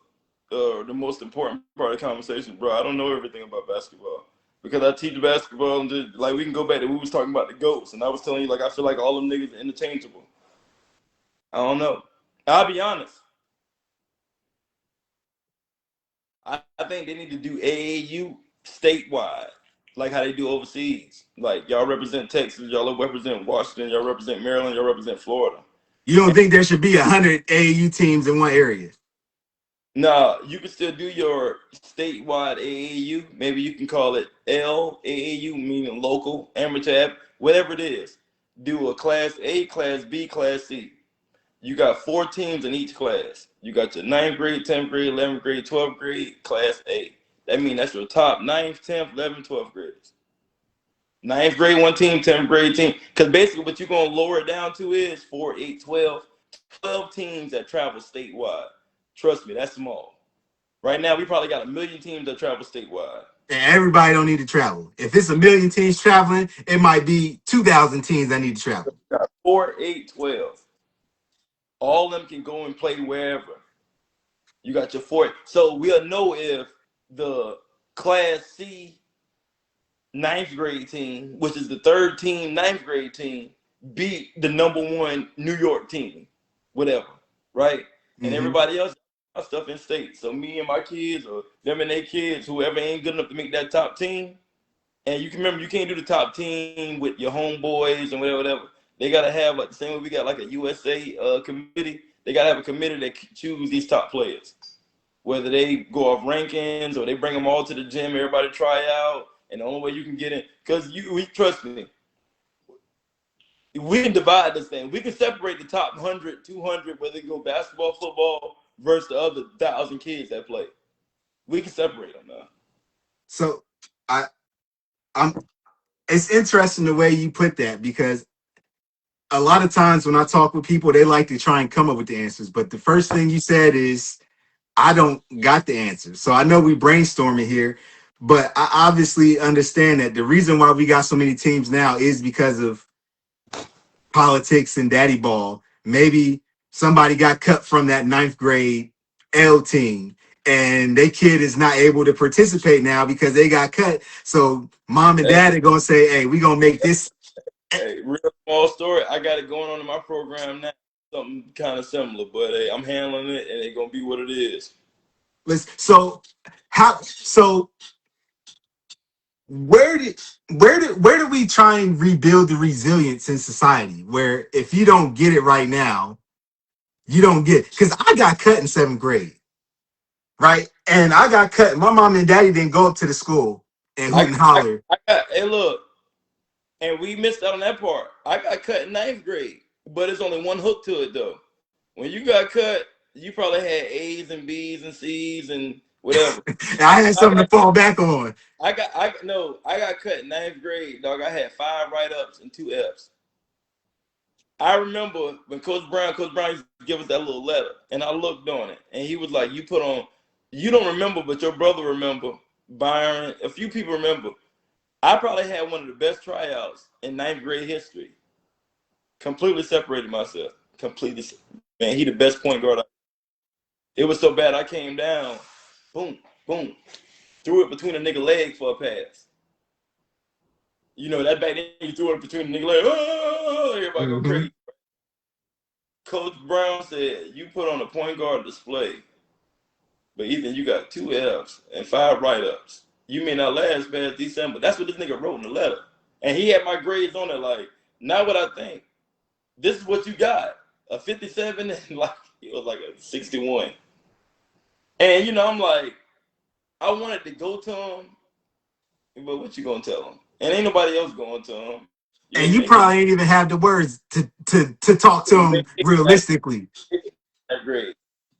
the most important part of the conversation, bro. I don't know everything about basketball because I teach basketball and just, like we can go back to we was talking about the GOATs, and I was telling you like I feel like all them niggas are interchangeable. I don't know. I'll be honest. I think they need to do AAU statewide, like how they do overseas. Like y'all represent Texas, y'all represent Washington, y'all represent Maryland, y'all represent Florida. You don't think there should be 100 AAU teams in one area? Nah, you can still do your statewide AAU. Maybe you can call it LAAU, meaning local, amateur, whatever it is. Do a class A, class B, class C. You got 4 teams in each class. You got your 9th grade, 10th grade, 11th grade, 12th grade, class A. That means that's your top 9th, 10th, 11th, 12th graders. 9th grade, one team, 10th grade team. Because basically what you're going to lower it down to is 4, 8, 12. 12 teams that travel statewide. Trust me, that's small. Right now, we probably got 1 million teams that travel statewide. And everybody don't need to travel. If it's 1 million teams traveling, it might be 2,000 teams that need to travel. 4, 8, 12. All of them can go and play wherever. You got your 4. So we'll know if the Class C 9th grade team, which is the 3rd team, 9th grade team, beat the #1 New York team, whatever, right? And everybody else got stuff in state. So me and my kids, or them and their kids, whoever ain't good enough to make that top team, and you can remember you can't do the top team with your homeboys and whatever. They gotta have like the same way we got like a USA committee. They gotta have a committee that choose these top players, whether they go off rankings or they bring them all to the gym. Everybody try out, and the only way you can get in, because we trust me, we can divide this thing. We can separate the top 100, 200, whether they go basketball, football, versus the other 1,000 kids that play. We can separate them now. So I'm it's interesting the way you put that, because a lot of times when I talk with people, they like to try and come up with the answers. But the first thing you said is, I don't got the answers. So I know we brainstorming here, but I obviously understand that the reason why we got so many teams now is because of politics and daddy ball. Maybe somebody got cut from that 9th grade L team and their kid is not able to participate now because they got cut. So mom and dad are going to say, hey, we going to make this. Hey, real small story. I got it going on in my program now. Something kind of similar, but hey, I'm handling it, and it's gonna be what it is. So where do we try and rebuild the resilience in society, where if you don't get it right now, you don't get it? Because I got cut in 7th grade, right? And I got cut. My mom and daddy didn't go up to the school and hoot and holler. Hey, look, and we missed out on that part. I got cut in 9th grade, but it's only one hook to it though. When you got cut, you probably had A's and B's and C's and whatever. I had something to fall back on. I got cut in 9th grade, dog. I had 5 write-ups and 2 F's. I remember when Coach Brown used to give us that little letter, and I looked on it, and he was like, you don't remember, but your brother remember, Byron, a few people remember. I probably had one of the best tryouts in 9th grade history. Completely separated myself. Completely Man, he the best point guard. It was so bad I came down, boom, boom, threw it between a nigga leg for a pass. You know, that back then you threw it between the nigga leg, everybody go crazy. Coach Brown said, you put on a point guard display, but Ethan, you got 2 Fs and 5 write-ups. You may not last past December. That's what this nigga wrote in the letter. And he had my grades on it like, not what I think. This is what you got. A 57 and like it was like a 61. And you know, I'm like, I wanted to go to him, but what you gonna tell him? And ain't nobody else going to him. And you probably ain't even have the words to talk to him realistically. That's great.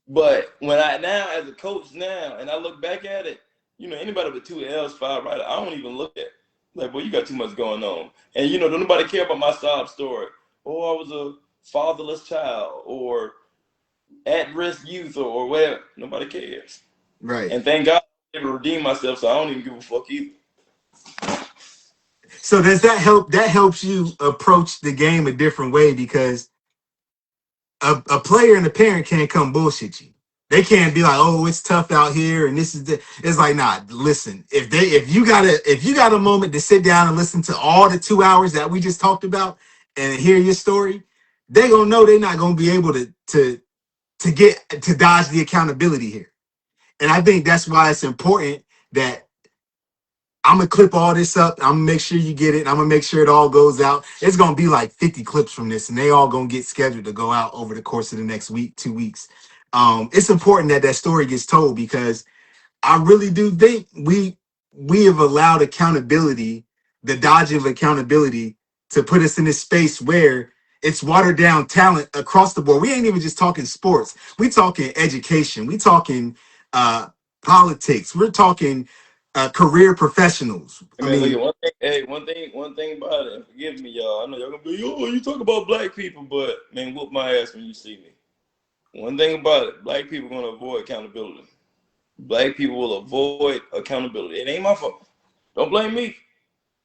But when I now as a coach now, and I look back at it, you know, anybody with 2 L's, 5 right, I don't even look at it. Like, boy, you got too much going on. And you know, don't nobody care about my sob story. Oh, I was a fatherless child or at-risk youth or whatever. Nobody cares. Right. And thank God I'm able to redeem myself, so I don't even give a fuck either. So does that help? That helps you approach the game a different way because a player and a parent can't come bullshit you. They can't be like, oh, it's tough out here, and this is the. It's like, nah. Listen, if you got a moment to sit down and listen to all the 2 hours that we just talked about and hear your story, they gonna know they're not gonna be able to dodge the accountability here. And I think that's why it's important that I'm gonna clip all this up. I'm gonna make sure you get it. I'm gonna make sure it all goes out. It's gonna be like 50 clips from this, and they all gonna get scheduled to go out over the course of the next week, 2 weeks. It's important that that story gets told because I really do think we have allowed accountability, the dodging of accountability, to put us in this space where it's watered down talent across the board. We ain't even just talking sports. We talking education. We talking politics. We're talking career professionals. I mean, look at one thing about it, and forgive me, y'all. I know y'all gonna be, oh, you talk about black people, but man, whoop my ass when you see me. One thing about it, black people gonna avoid accountability. Black people will avoid accountability. It ain't my fault. Don't blame me.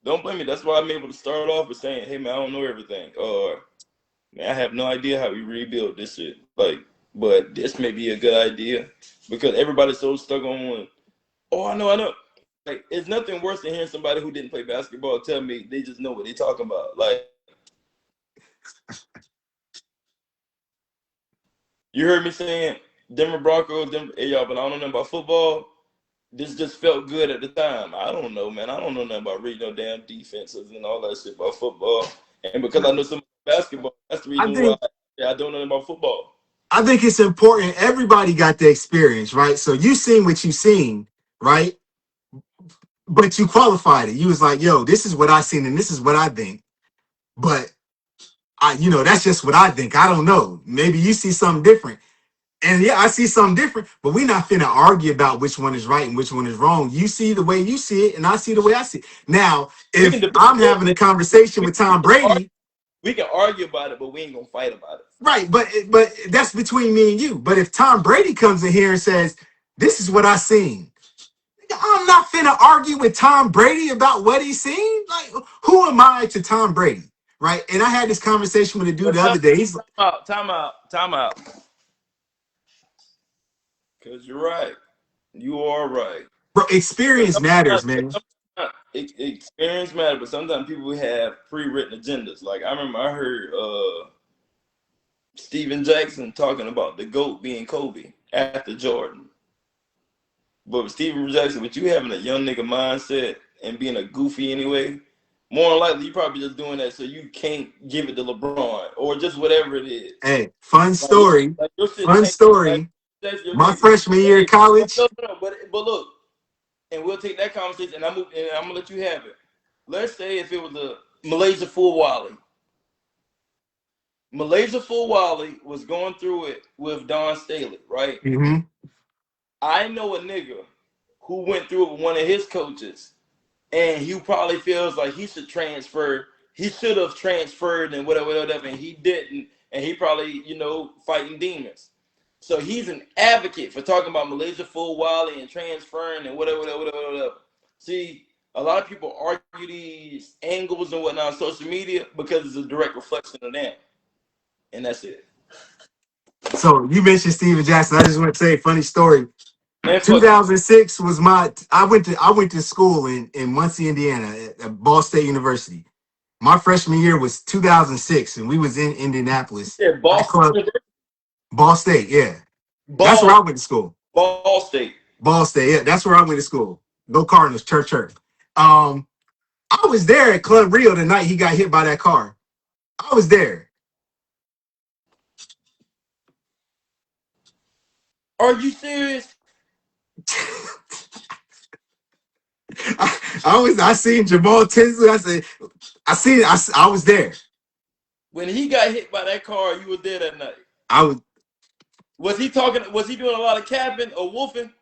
Don't blame me. That's why I'm able to start off with saying, hey man, I don't know everything. Or man, I have no idea how we rebuild this shit. Like, but this may be a good idea. Because everybody's so stuck on, oh, I know. Like, it's nothing worse than hearing somebody who didn't play basketball tell me they just know what they're talking about. Like, you heard me saying Denver Broncos, hey y'all, but I don't know nothing about football. This just felt good at the time. I don't know, man. I don't know nothing about reading no damn defenses and all that shit about football. And because I know some basketball, that's the reason why I don't know nothing about football. I think it's important. Everybody got the experience, right? So you seen what you seen, right? But you qualified it. You was like, yo, this is what I seen and this is what I think. But that's just what I think. I don't know. Maybe you see something different. And yeah, I see something different, but we're not finna argue about which one is right and which one is wrong. You see the way you see it, and I see the way I see it. Now, if I'm having a conversation with Tom Brady, we can argue about it, but we ain't gonna fight about it. Right, but that's between me and you. But if Tom Brady comes in here and says, this is what I seen, I'm not finna argue with Tom Brady about what he seen. Like, who am I to Tom Brady? Right? And I had this conversation with a dude the other day. He's like, time out. Because you're right. You are right. Bro, experience matters, man. Experience matters, but sometimes people have pre-written agendas. Like, I remember I heard Steven Jackson talking about the GOAT being Kobe after Jordan. But with Steven Jackson, with you having a young nigga mindset and being a goofy anyway, more than likely you probably just doing that so you can't give it to LeBron or just whatever it is. Hey, fun story. Fun story. My freshman year in college. But look, and we'll take that conversation and I'm gonna let you have it. Let's say if it was a Malaysia Full Wally. Malaysia Full Wally was going through it with Don Staley, right? Mm-hmm. I know a nigga who went through it with one of his coaches, and he probably feels like he should transfer. He should have transferred and whatever, and he didn't. And he probably, fighting demons. So he's an advocate for talking about Malaysia Full Wally and transferring and whatever. See, a lot of people argue these angles and whatnot on social media because it's a direct reflection of them. And that's it. So you mentioned Steven Jackson. I just want to say a funny story. And fuck you. 2006 was I went to school in Muncie, Indiana at Ball State University. My freshman year was 2006, and we was in Indianapolis Yeah, at Boston Club University. Ball State. Yeah, that's where Ball I went to school. Ball State. Ball State. Yeah, that's where I went to school. Go Cardinals. Church, church. I was there at Club Rio the night he got hit by that car. I was there. Are you serious? I seen Jamal Tinsley. I was there. When he got hit by that car, you were there that night. I was Was he talking? Was he doing a lot of capping or wolfing?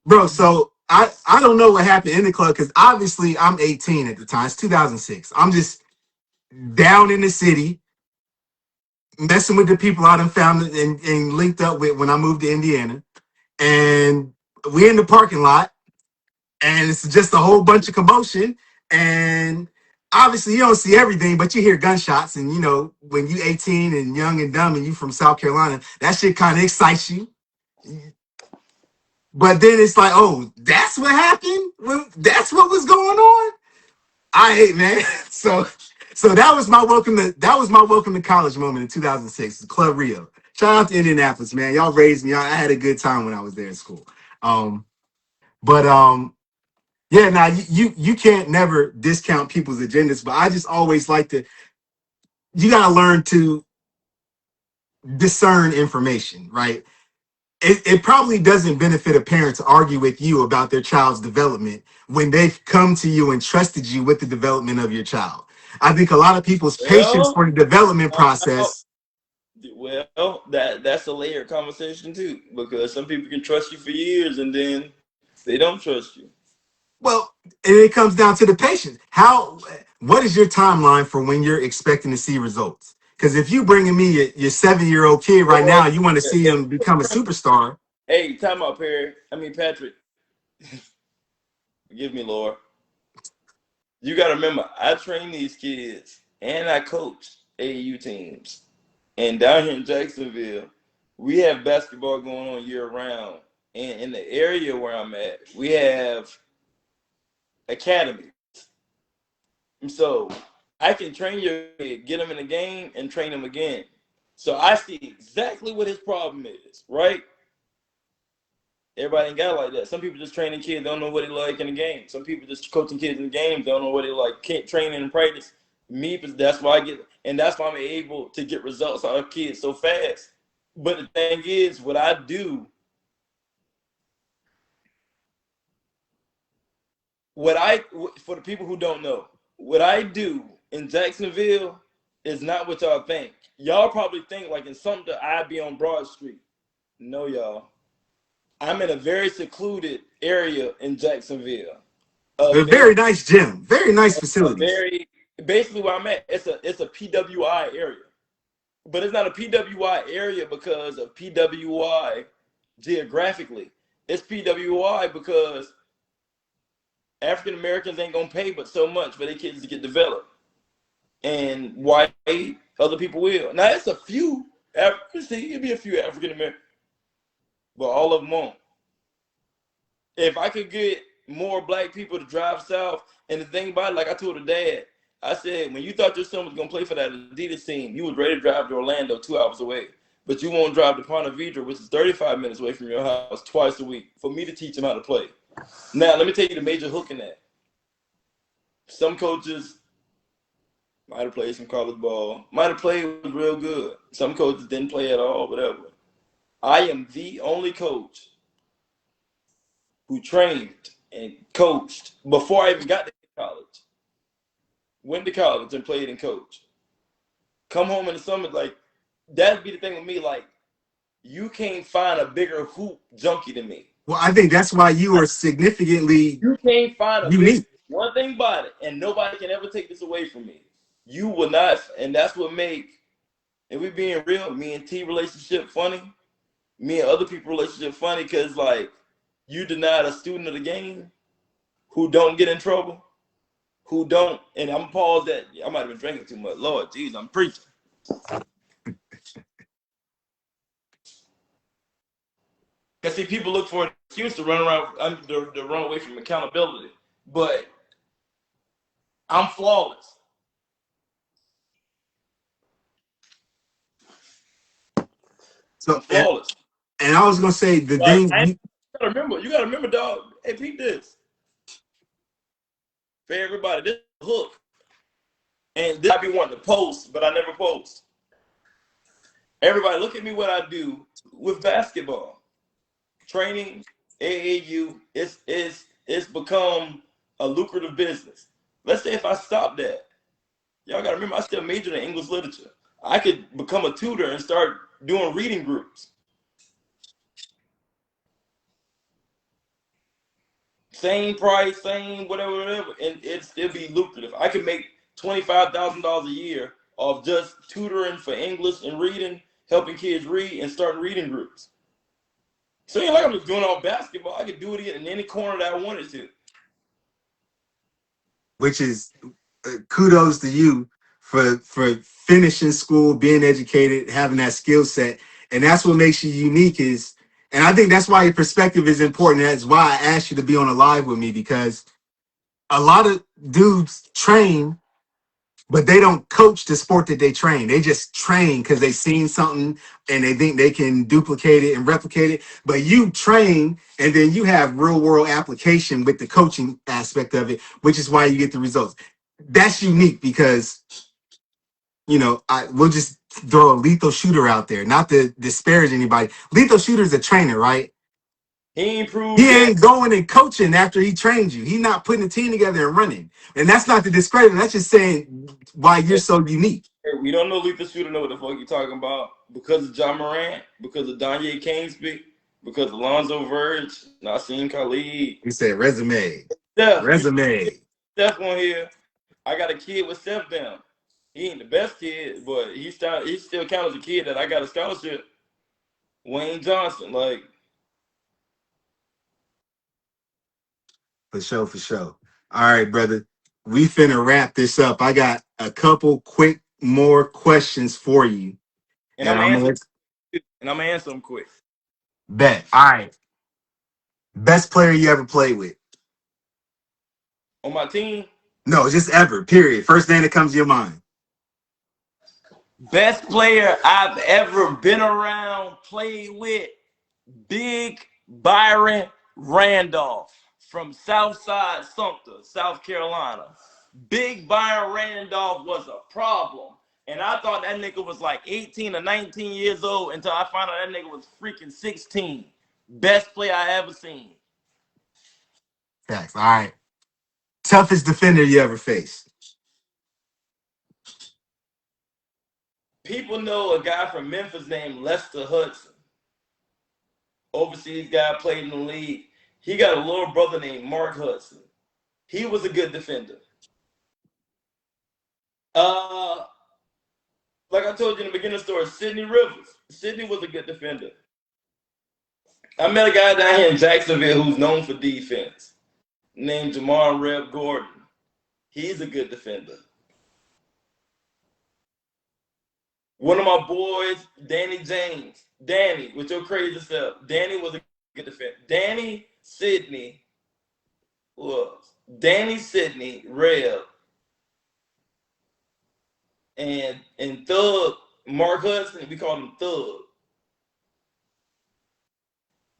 Bro, so I don't know what happened in the club because obviously I'm 18 at the time. It's 2006. I'm just down in the city, messing with the people I done found and linked up with when I moved to Indiana. And we in the parking lot, and it's just a whole bunch of commotion. And obviously you don't see everything, but you hear gunshots. And you know, when you 18 and young and dumb and you from South Carolina, that shit kind of excites you. But then it's like, oh, that's what happened? That's what was going on? I hate, man. So that was my welcome to college moment in 2006, Club Rio. Shout out to Indianapolis, man. Y'all raised me. I had a good time when I was there in school. But yeah, now you can't never discount people's agendas, but I just always like to you gotta learn to discern information, right? It probably doesn't benefit a parent to argue with you about their child's development when they've come to you and trusted you with the development of your child. I think a lot of people's patience Well, for the development process. well, that's a layered conversation too, because some people can trust you for years and then they don't trust you. Well, and it comes down to the patience. What is your timeline for when you're expecting to see results? Because if you bringing me your 7-year-old kid right Or now, you want to see him become a superstar. hey, time out, Perry. I mean Patrick. Forgive me, Lord. You got to remember, I train these kids and I coach AAU teams. And down here in Jacksonville, we have basketball going on year round. And in the area where I'm at, we have academies. And so I can train your kid, get him in the game, and train him again. So I see exactly what his problem is, right? Everybody ain't got it like that. Some people just training kids, don't know what they like in the game. Some people just coaching kids in the game, don't know what they like. Can't train in practice. Me, that's why I get, and that's why I'm able to get results out of kids so fast. But the thing is, what I do, for the people who don't know, what I do in Jacksonville is not what y'all think. Y'all probably think like in Sumter, I'd be on Broad Street. No, y'all. I'm in a very secluded area in Jacksonville. A very nice gym, very nice A facilities. very basically where I'm at, it's a PWI area. But it's not a PWI area because of PWI geographically. It's PWI because African Americans ain't gonna pay but so much for their kids to get developed. And white other people will. Now it's a few it'd be a few African Americans, but all of them won't. If I could get more black people to drive south, and the thing about it, like I told the dad, I said, when you thought your son was gonna play for that Adidas team, you was ready to drive to Orlando 2 hours away. But you won't drive to Ponte Vedra, which is 35 minutes away from your house, twice a week for me to teach him how to play. Now, let me tell you the major hook in that. Some coaches might have played some college ball, might have played real good. Some coaches didn't play at all, whatever. I am the only coach who trained and coached before I even got to college. Went to college and played and coached. Come home in the summer, like that'd be the thing with me. Like you can't find a bigger hoop junkie than me. Well, I think that's why you are significantly You can't find a big unique. one thing about it, and nobody can ever take this away from me. You will not, and that's what make. And we being real, me and T relationship funny. Me and other people relationship funny because like you denied a student of the game who don't get in trouble, who don't, and I'm paused that I might have been drinking too much. Lord Jesus, I'm preaching. see, people look for an excuse to run around, to run away from accountability. But I'm flawless. I'm So, flawless. and I was gonna say the Like, thing you gotta remember, dog. Hey, peep this. For everybody, this is a hook. And this I be wanting to post, but I never post. Everybody, look at me what I do with basketball. Training, AAU, it's become a lucrative business. Let's say if I stop that, y'all gotta remember I still majored in English literature. I could become a tutor and start doing reading groups. Same price, same whatever, and it'd still be lucrative. I could make $25,000 a year off just tutoring for English and reading, helping kids read, and starting reading groups. So it ain't like I'm just doing all basketball. I could do it in any corner that I wanted to. which is kudos to you for finishing school, being educated, having that skill set, and that's what makes you unique. And I think that's why your perspective is important. That's why I asked you to be on a live with me, because a lot of dudes train, but they don't coach the sport that they train. They just train because they seen something and they think they can duplicate it and replicate it. But you train and then you have real world application with the coaching aspect of it, which is why you get the results. That's unique because, we'll just throw a lethal shooter out there, not to disparage anybody. Lethal shooter's a trainer, right? He improved He that. ain't going and coaching after he trains you. He's not putting a team together and running. And that's not to discredit him. That's just saying why you're so unique. We don't know Lethal Shooter know what the fuck you talking about because of Ja Morant, because of Danye Kingsby, because of Lonzo Verge, Nassim Khalid. He said resume. Steph, Resume. Steph on here. I got a kid with Steph down. He ain't the best kid, but he still counts as a kid that I got a scholarship. Wayne Johnson, like. For sure, for sure. All right, brother. We finna wrap this up. I got a couple quick more questions for you. And And I'm I'm answering gonna them quick. bet. All right. Best player you ever played with? On my team, No, just ever. Period. First name that comes to your mind. best player I've ever been around, played with, Big Byron Randolph from Southside Sumter, South Carolina. Big Byron Randolph was a problem. And I thought that nigga was like 18 or 19 years old until I found out that nigga was freaking 16. Best player I ever seen. Facts. All right. Toughest defender you ever faced? People know a guy from Memphis named Lester Hudson. Overseas guy, played in the league. He got a little brother named Mark Hudson. He was a good defender. Like I told you in the beginning of the story, Sidney Rivers. Sidney was a good defender. I met a guy down here in Jacksonville who's known for defense, named Jamar Reb Gordon. He's a good defender. One of my boys, Danny James. Danny, with your crazy self. Danny was a good defender. Danny, Sidney, Reb, and Thug, Mark Hudson, we called him Thug.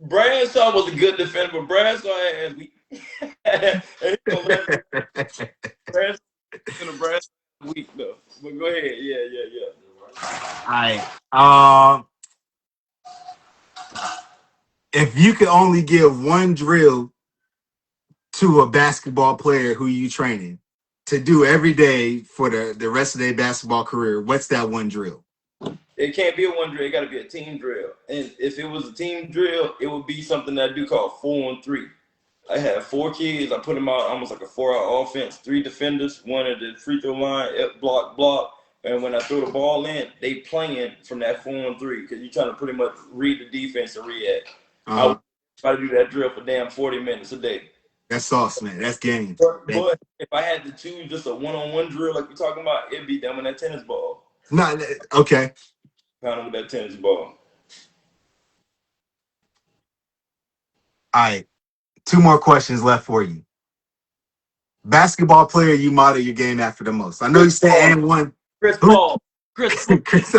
Bradshaw was a good defender, but Bradshaw had weak. Bradshaw weak though. But go ahead. Yeah. All right. If you could only give one drill to a basketball player who you training to do every day for the rest of their basketball career, what's that one drill? It can't be a one drill. It got to be a team drill. And if it was a team drill, it would be something that I do called 4-on-3. I had 4 kids. I put them out almost like a 4-out offense. 3 defenders, 1 at the free throw line, block. And when I throw the ball in, they playing from that 4-on-3 because you're trying to pretty much read the defense and react. I would try to do that drill for damn 40 minutes a day. That's sauce, man. That's game. But if I had to choose just a one-on-one drill like you're talking about, it'd be them with that tennis ball. Okay. Pound with that tennis ball. All right, two more questions left for you. Basketball player you model your game after the most. I know you Chris said Paul. and one. Chris Who? Paul. Chris Paul. Chris.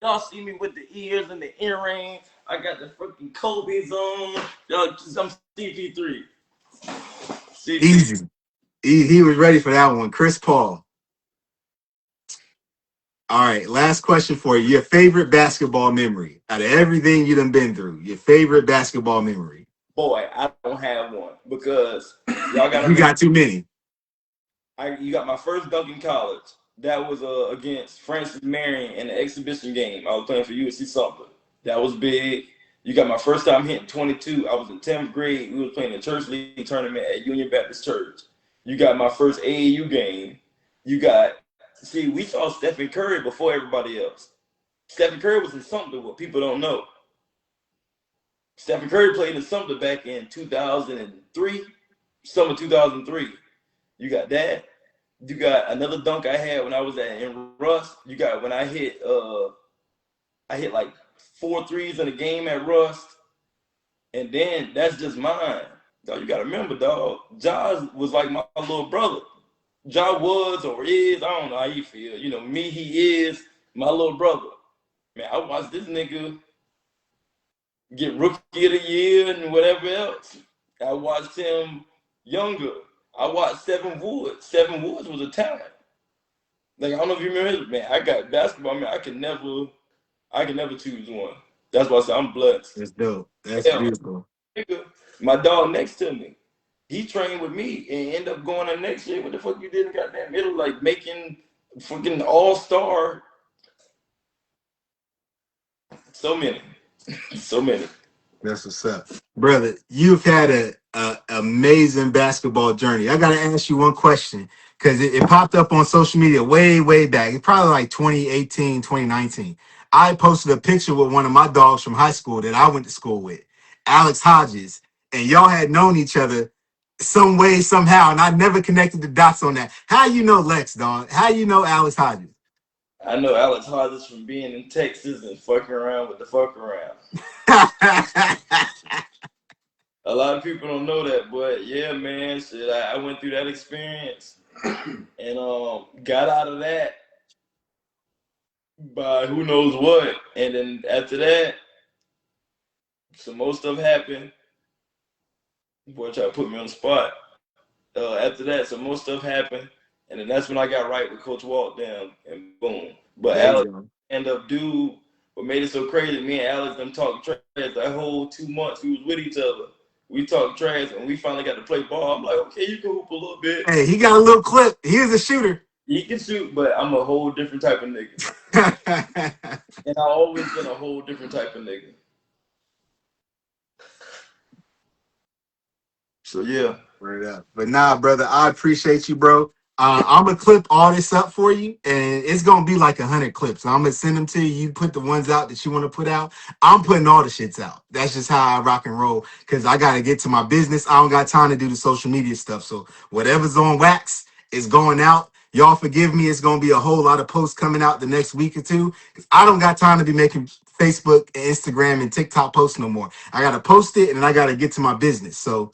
Y'all see me with the ears and the earrings. I got the freaking Kobe's on. Y'all, I'm CP3. CP. Easy. He was ready for that one. Chris Paul. All right, last question for you. Your favorite basketball memory out of everything you done been through. Your favorite basketball memory. Boy, I don't have one because y'all got to You remember. got too many. You got my first dunk in college. That was against Francis Marion in the exhibition game. I was playing for USC Sumter. That was big. You got my first time hitting 22. I was in 10th grade. We was playing the church league tournament at Union Baptist Church. You got my first AAU game. We saw Stephen Curry before everybody else. Stephen Curry was in Sumter, what people don't know. Stephen Curry played in Sumter back in 2003, summer 2003. You got that. You got another dunk I had when I was in Rust. You got when I hit like 4 threes in a game at Rust. And then that's just mine. Dog, you gotta remember, dog, Ja was like my little brother. Ja was or is, I don't know how you feel. You know, me, he is my little brother. Man, I watched this nigga get rookie of the year and whatever else. I watched him younger. I watched Seven Woods. Seven Woods was a talent. Like, I don't know if you remember him, man. I got basketball, man. I can never choose one. That's why I say I'm blessed. That's dope. That's Hell, beautiful. nigga, my dog next to me, he trained with me and ended up going on next year. What the fuck you did in goddamn middle? Like making fucking all-star. So many. So many. That's what's up. Brother, you've had a amazing basketball journey. I gotta ask you one question because it popped up on social media way back. It's probably like 2018, 2019. I posted a picture with one of my dogs from high school that I went to school with, Alex Hodges, and y'all had known each other some way, somehow, and I never connected the dots on that. How you know Lex, dog? How you know Alex Hodges? I know Alex Hodges from being in Texas and fucking around with the fuck around. A lot of people don't know that, but yeah, man, shit, I went through that experience and got out of that by who knows what. And then after that, some more stuff happened. Boy, try to put me on the spot. After that, some more stuff happened, and then that's when I got right with Coach Walt down, and boom. But There you Alex go. ended up what made it so crazy. Me and Alex them talked trash that whole 2 months we was with each other. We talked trash, and we finally got to play ball. I'm like, okay, you can hoop a little bit. Hey, he got a little clip. He is a shooter. He can shoot, but I'm a whole different type of nigga, and I've always been a whole different type of nigga. So yeah. Word up. But nah, brother, I appreciate you, bro. I'm gonna clip all this up for you, and it's gonna be like 100 clips. I'm gonna send them to you. You put the ones out that you want to put out. I'm putting all the shits out. That's just how I rock and roll. Cause I gotta get to my business. I don't got time to do the social media stuff. So whatever's on wax is going out. Y'all forgive me. It's gonna be a whole lot of posts coming out the next week or two. Cause I don't got time to be making Facebook and Instagram and TikTok posts no more. I gotta post it and then I gotta get to my business. So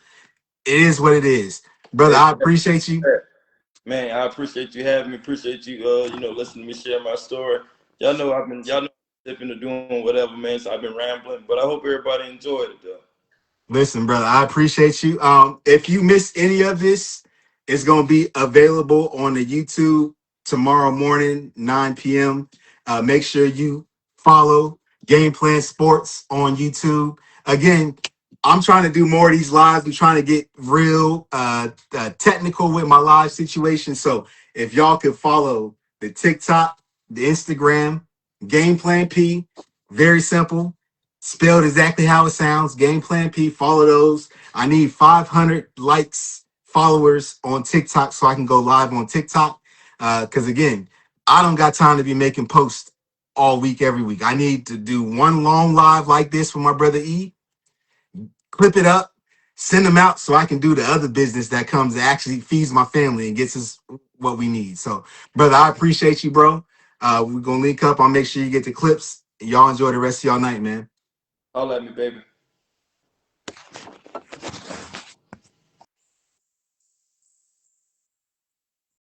it is what it is, brother. I appreciate you. Man, I appreciate you having me. Appreciate you, listening to me share my story. Y'all know I'm dipping into doing whatever, man. So I've been rambling, but I hope everybody enjoyed it, though. Listen, brother, I appreciate you. If you miss any of this, it's gonna be available on the YouTube tomorrow morning, 9 p.m. Make sure you follow Game Plan Sports on YouTube. Again, I'm trying to do more of these lives. I'm trying to get real technical with my live situation. So if y'all could follow the TikTok, the Instagram, Game Plan P, very simple. Spelled exactly how it sounds. Game Plan P. Follow those. I need 500 likes, followers on TikTok so I can go live on TikTok. Because again, I don't got time to be making posts all week, every week. I need to do one long live like this for my brother E, clip it up, send them out so I can do the other business that comes that actually feeds my family and gets us what we need. So, brother, I appreciate you, bro. We're going to link up. I'll make sure you get the clips. Y'all enjoy the rest of y'all night, man. Holla at me, baby.